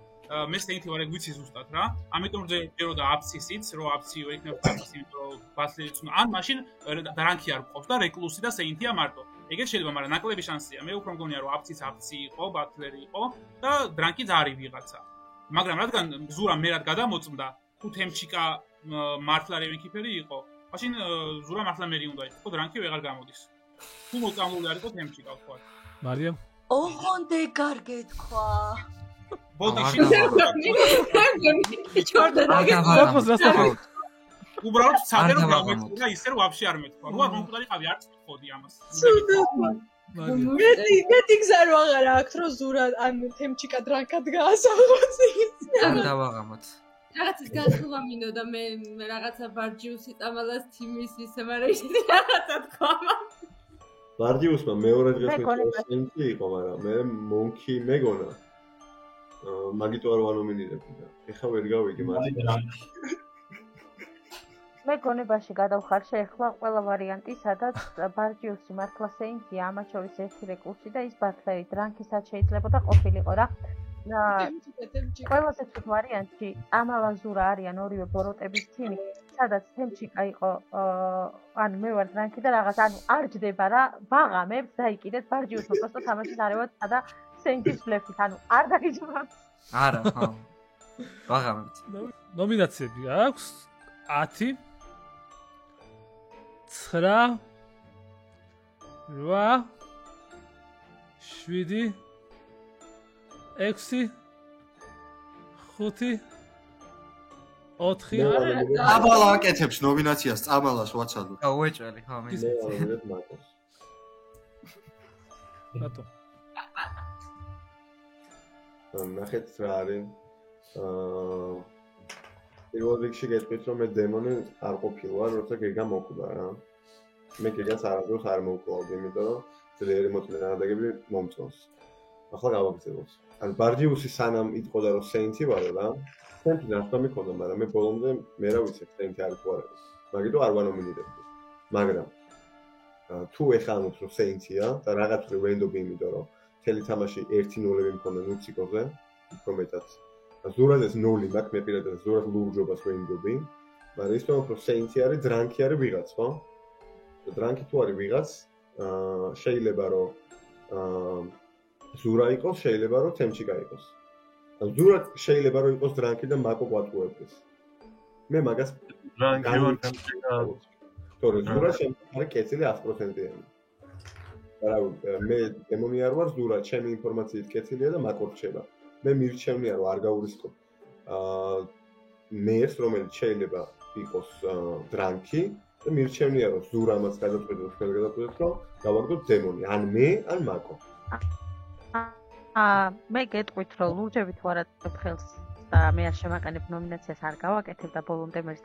მე სეინთი ვარ ეგ ვიცი ზუსტად რა. ამიტომ ჯეროდა აფცისიც, რომ აფცი ვერ იქნება ფასი, იმიტომ რომ ბასლერიც უნდა. ან მაშინ დრანკი არ გყავს და რეკლუსი და სეინთია მარტო. ეგეც შეიძლება, მაგრამ ნაკლები შანსია. მე უფრო მგონია რომ აფცის აფცი იყო, ბასლერი იყო და დრანკიც არის ვიღაცა. მაგრამ რადგან ზურა მერად გადამოწმდა, თუ თემჩიკა მართლა რევენკიფერი იყო, მაშინ ზურა მართლა მერი უნდა იყო, დრანკი ვეღარ გამოდის. თუ მოწამლული არ იყო თემჩიკა ხო? მარიამ ოღონდე გარგეთქვა. ბოდიში. უბრალოდ სადე რომ გამეთქვა ისე რომ ვაფშე არ მეთქვა. რო არ მომკვდარიყავი არც ვთხოვდი ამას. მეტი გზა რო აღარ აქვს რომ ზურა ან თემჩიკა დრანკად გაასაღოს ის. დავაღამოთ. რაღაცის განსხვავება მინდოდა მე რაღაცა ბარჯიუსი წამალას თიმის ისე მაგრამ ისეთი რაღაცა თქვა. ბარდიუსმა მეორე დღეს მეთქვა იყო, მაგრამ მე მონკი მეგონა. მაგიტო არ ვანომინირებდი და ეხა ვერ გავიგე მათი. მე გონებაში გადავხარ შეეხლა ყველა ვარიანტი, სადაც ბარჯიუსი მართლა სეინთია, ამათ შორის ერთი რეკურსი და ის ბათლერი დრანკისაც შეიძლებოდა ყოფილიყო რა. ყველაზე ცუდ ვარიანტში ამალა ზურა არიან ორივე ბოროტების თიმი. სადაც თემჩიკა იყო ანუ მე ვარ დრანკი და რაღაც ანუ არ ჯდება რა ვაღამებთ და იყიდეთ ბარჯიუსმა პროსტო თამაშის არევად და სენჯის ფლეფით ანუ არ დაგიჯდა არა ხო ვაღამებთ ნომინაციები აქვს 10 9 8 7 6 5 4 აბალა აკეთებს ნომინაციას წამალას ვაცადო. აუ უეჭველი ხო მე. რატო? ნახეთ რა არის. პირველ რიგში გეტყვით რომ მე დემონი არ ყოფილვარ, როცა გეგა მოკვდა რა. მე გეგას არასდროს არ მოვკლავდი, იმიტომ რომ ძლიერი მოწინააღმდეგები მომწონს. ახლა გავაგრძელოთ. ან ბარჯიუსი სანამ იტყოდა რომ სეინტი ვარო რა. სეინტი ნახტომი ქონდა, მაგრამ მე ბოლომდე მე რა ვიცი, სეინტი არის თუ არა. მაგიტო არ ვანომინირებდი. მაგრამ თუ ეხლა ამბობ რომ სეინტია და რაღაც რო ვენდობი, იმიტომ რომ მთელი თამაში 1-0-ები მქონდა ნუციკოზე, უფრო მეტად. ზურადეს 0 მაქვს, მე პირადად ზურას ლურჯობას ვენდობი, მაგრამ ის რომ სეინტი არის, დრანკი არის ვიღაც, ხო? და დრანკი თუ არის ვიღაც, შეიძლება რომ ზურა იყოს, შეიძლება რომ თემჩიკა იყოს. ზურა შეიძლება რომ იყოს დრანკი და მაკო ყვატყუებდეს. მე მაგას დრანკი ვარ თემჩიკა. თორე ზურა შემდგარი კეთილი 100%-იანი. არა, მე დემონი არ ვარ, ზურა ჩემი ინფორმაციით კეთილია და მაკო რჩება. მე მირჩევნია რომ არ გაურისკობ მერს, რომელიც შეიძლება იყოს დრანკი და მირჩევნია რომ ზურამაც გადაწყვეტოთ, თქვენ გადაწყვეტოთ რომ გავაგდოთ დემონი, ან მე, ან მაკო. მე გეტყვით რომ ლურჯები თუ არა ხელს და მე არ შემაყენებ ნომინაციას არ გავაკეთებ და ბოლომდე მერს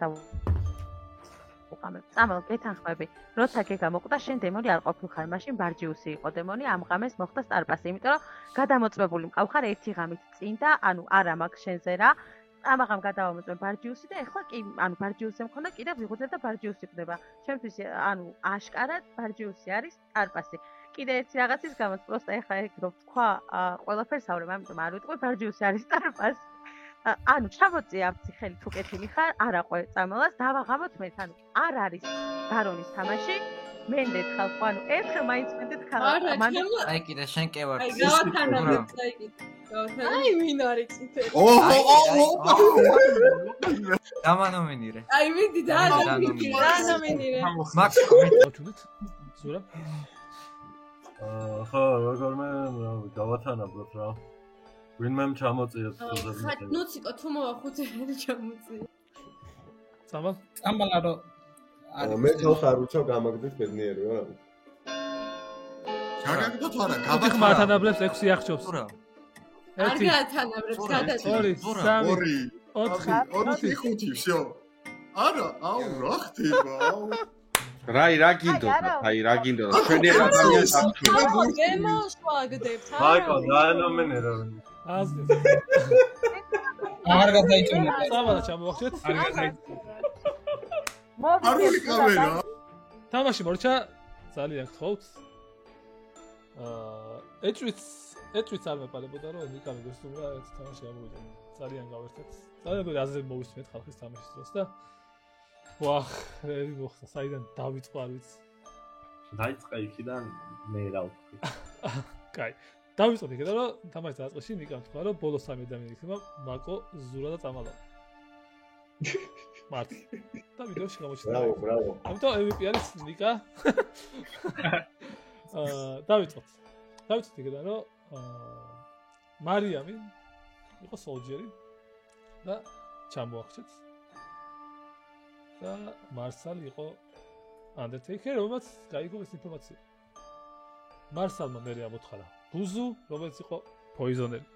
უყამებ. წამალ გეთანხმები, როცა გეგა მოკვდა, შენ დემონი არ ყოფილხარ, მაშინ ბარჯიუსი იყო დემონი, ამ ღამეს მოხდა სტარპასი, იმიტომ რომ გადამოწმებული მყავხარ ერთი ღამით წინ და ანუ არა მაქვს შენზე რა. ამაღამ გადავამოწმე ბარჯიუსი და ეხლა კი ანუ ბარჯიუსი მქონდა კიდევ ვიღუძებ და ბარჯიუსი ყდება. ჩემთვის ანუ აშკარად ბარჯიუსი არის სტარპასი. კიდე ერთი რაღაცის გამო პროსტა ეხლა ეგ რო თქვა ყველაფერს ავრებ, ამიტომ არ ვიტყვი ბარჯიუსი არის სტარპასი. ანუ ჩამოწია ამ ციხელი თუ კეთილი ხარ, არ აყვე წამალას, დავაღამოთ მე, ანუ არ არის გარონის თამაში. მენდეთ ხალხო, ანუ ერთხელ მაინც მენდეთ ხალხო. აი კიდე შენ კი ვარ. აი გავათანაბრეთ, აი კიდე. აი ვინ არის ციფერი? დამანომინირე. აი ვინდი დამანომინირე. მაქს კომენტ ზურა. ხო, როგორმე გავათანაბროთ რა. ვინმე ჩამოწიოთ ხუზები. ხა ნუციკო თუ მოვა 5 ერი ჩამოწიე. წამალა რომ მე თავს არ ვიცავ გამაგდეთ ბედნიერი ვარ. ჩაგაგდოთ არა, გავათანაბრეთ. მათანაბრებს 6 აღჭობს. არ გაათანაბრებს, გადაწყვეტ. 2 3 4 5 всё. არა, აუ რა ხდება, აუ. რა გინდოდა? აი რა გინდოდა? ჩვენი ადამიანს აქვს. დემონს ვაგდებთ, არა? მაიკო, დაანომინირე. აზრი. არ გადაიწონა. წამალა ჩამოვახშეთ. არ გადაიწონა. არული კამერა. თამაში მორჩა ძალიან გთხოვთ. ეჭვიც არ მეპარებოდა რომ ნიკამი გესტუმრა ერთ თამაში გამოვიდა. ძალიან გავერთეთ. ძალიან აზრები მოვისმენთ ხალხის თამაშის დროს და ვახ, რელი მოხდა, საიდან დავიწყო არ ვიცი. დაიწყე იქიდან მე რა ვთქვი. კაი. დავიწყოთ იქიდან რომ თამაშის დაწყებაში ნიკამ თქვა რომ ბოლოს 3 ადამიანი იქნება მაკო, ზურა და წამალა. მარტი. და ვიდეოში გამოჩნდა. ბრავო. ამიტომ MVP არის ნიკა. დავიწყოთ. დავიწყოთ იქიდან რომ მარიამი იყო სოლჯერი და ჩამოახჩეთ. და მარსალ იყო Undertaker, რომელსაც გაიგო ეს ინფორმაცია. მარსალმა მერე ამოთხარა ბუზუ, რომელიც იყო პოიზონერი.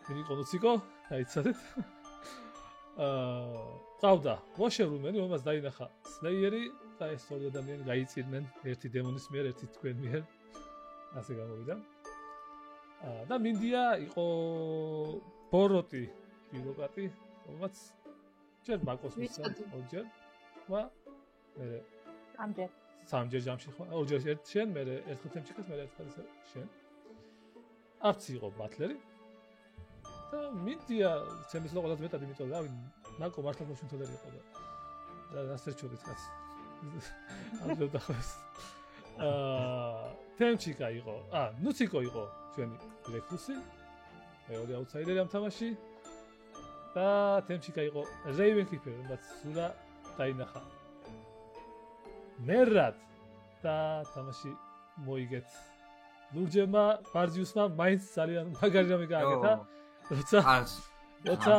ვინ იყო ნუციკო? დაიცადეთ. ყავდა ვოშერუმენი, რომელსაც დაინახა სლეიერი და ეს ორი ადამიანი გაიწირნენ ერთი დემონის მიერ, ერთი თქვენ მიერ. ასე გამოვიდა. და მინდია იყო ბოროტი, ბიროკრატი, რომელსაც ჯერ მაკოს მისცა ორჯერ და მე სამჯერ ჯამში ხო ორჯერ ერთ შენ მე ერთხელ თემჩიკას მე ერთხელ შენ არც იყო ბატლერი და მიდია ჩემს ლოგოდაც მეტად იმიტომ რა მაკო მართლა კონსულტანტი იყო და ასე ჩოდით კაც ასე დახოს თემჩიკა იყო ნუციკო იყო ჩვენი ლექსუსი მეორე აუთსაიდერი ამ თამაში და თემჩიკა იყო რეივენ კიპერი, რომელიც სულა დაინახა. მერად და თამაში მოიგეთ. ლურჯემა ბარჯიუსმა მაინც ძალიან მაგარი რამე გააკეთა. როცა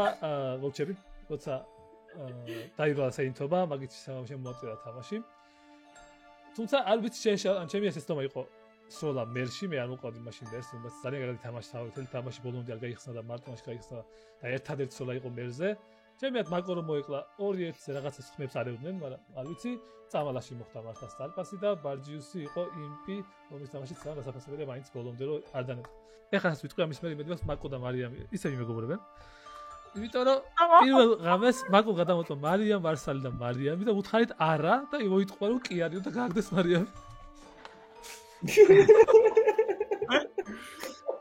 ვოჩები, როცა დაიბალა საინთობა, მაგით შემოაწირა თამაში. თუმცა არ ვიცი ჩემი ესწომა იყო სოლა მერში, მე არ მოყვარდი მაშინ და ეს ძალიან კარგი თამაში თამაში ბოლომდე არ გაიხსნა და მარტო მაშინ გაიხსნა და ერთადერთი სოლა იყო მერზე ჩემიათ მაკო რომ მოეკლა 2-1-ზე რაღაცას ხმებს არევდნენ, მაგრამ არ ვიცი, წამალაში მოხდა მართლა სტარპასი და ბარჯიუსი იყო იმპი, რომლის თამაშიც ძალიან გასაფასებელია მაინც ბოლომდე რომ არ დანებდა. ეხლა ვიტყვი ამის მე იმედია მაკო და მარიამი ისევ იმეგობრებენ. იმიტომ რომ პირველ ღამეს მაკო გადამოწვა მარიამ, მარსალი და მარიამი და უთხარით არა და მოიტყვა რომ კი არისო და გააგდეს მარიამი.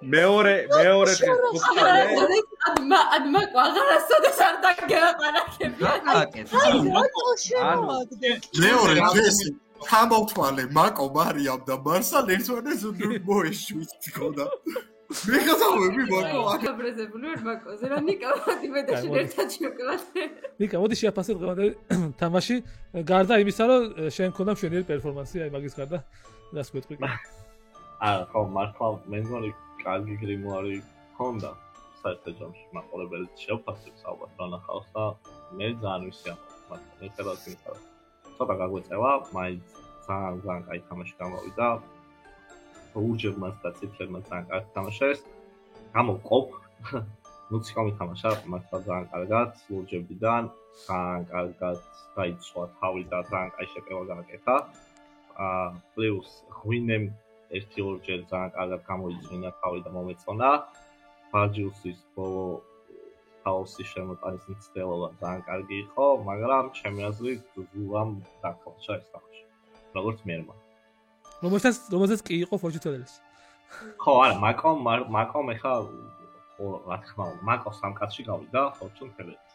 მეორე დღეს უხარე ad მაკო აღარასოდეს არ დაგეყარაკებია. მეორე დღეს გამოვთვალე მაკო, მარიამ და მარსალ ერთმანეთს მოეშვით თქონდა. მე ხაზავები მაკო აბრეზებული ვარ მაკოზე რა ნიკა მოდიმედაში ერთად შევკლათ. ნიკა მოდი შეაფასებ დღევანდელი თამაში გარდა იმისა რომ შენ მქონდა მშვენიერი პერფორმანსი აი მაგის გარდა რას გვეტყვი? ხო მართლა მე მგონი კარგი გრიმუარი ჰქონდა საერთოდ ჯამში მაყურებელი შევფასებს ალბათ რა ნახავს და მე ძალიან ვისიამ მაგრამ მე ხელად ვიყავ ცოტა გაგვეწევა მაინც ძალიან კაი თამაში გამოვიდა ურჯებმაც და ციფრებმაც ძალიან კარგი თამაშეს გამოვყოფ ნუცი გამითამაშა მართლა ძალიან კარგად ურჯებიდან ძალიან კარგად დაიცვა თავი და ძალიან კაი შეკევა გააკეთა პლუს ღვინემ ერთი ორჯერ ძალიან კარგად გამოიწვინა თავი და მომეწონა. ბარჯიუსის ბოლო хаоსის შემოტანის მცდელობა ძალიან კარგი იყო, მაგრამ ჩემი აზრით ზულამ დაკავშა ეს თამაში. როგორც მერმა. რომელსაც კი იყო ფორჩუნელერს. ხო, არა, მაკომ ეხა რა თქმა უნდა, მაკო სამკაცში გავიდა ფორჩუნელერს.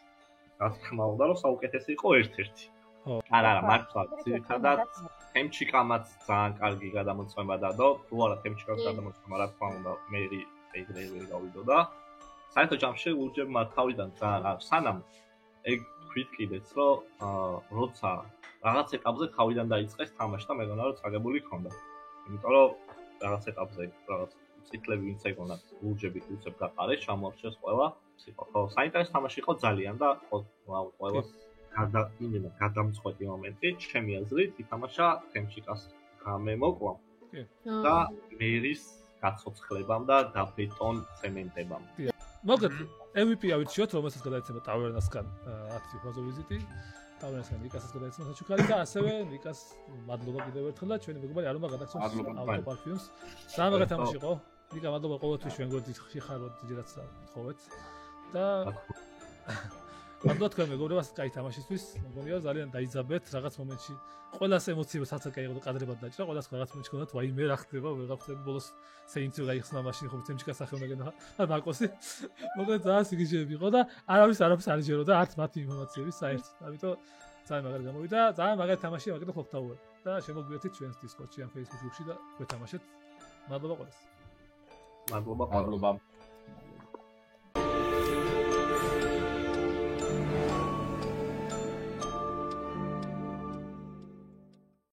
რა თქმა უნდა, რომ საუკეთესი იყო ერთ-ერთი. არა, მართლა ძირითადად თემჩიკამაც ძალიან კარგი გადამოწმება დადო. თუ არა თემჩიკას გადამოწმება, რა თქმა უნდა, მერი ეგრევე გავიდოდა. საერთოდ ჯამში ურჯებმა თავიდან ძალიან სანამ ეგ თქვით კიდეც, რომ როცა რაღაც ეტაპზე თავიდან დაიწყეს თამაში და მეგონა რომ წაგებული ქონდა. იმიტომ რომ რაღაც ეტაპზე რაღაც ციკლები ვინც ეგონა ურჯები უცებ გაყარეს, ჩამოარჩეს ყველა. ხო, საინტერესო თამაში იყო ძალიან და ყველა გადამწყვეტი მომენტი, ჩემი აზრით, ითამაშა თემჩიკას გამემოკვა და მერის გაცოცხლებამ და დაბეტონ ცემენტებამ. მოგეთ MVP ავირჩიოთ, რომელსაც გადაეცემა ტავერნასგან 10 ფაზო ვიზიტი, ტავერნასგან ნიკასაც გადაეცემა საჩუქარი და ასევე ნიკას მადლობა კიდევ ერთხელ და ჩვენი მეგობარი არომა გადაგცემს ავტოპარფიუმს. ძალიან მაგარი თამაში იყო. ნიკა მადლობა ყოველთვის ჩვენ გვერდით ხიხაროთ ძირაც თხოვეთ და მადლობა თქვენ მეგობრებსაც კაი თამაშისთვის. მგონია ძალიან დაიძაბეთ რაღაც მომენტში. ყველას ემოციებს საცაკაი იყო და კადრებად დაჭრა. ყველას რაღაც მომენტში ქონდათ ვაიმე რა ხდება, ვეღარ ბოლოს სეინცი გაიხსნა მაშინ ხო თემჩიკას სახე უნდა გენახა. და მაკოსი. მოკლედ ძალიან სიგიჟეები იყო და არაფერს არ იჯეროდა არც მათი ინფორმაციები საერთოდ. ამიტომ ძალიან მაგარი გამოვიდა. ძალიან მაგარი თამაშია, მაგით ხოქთაუერ. და შემოგვიერთეთ ჩვენს Discord-ში ან Facebook ჯგუფში და გვეთამაშეთ. მადლობა ყველას. მადლობა.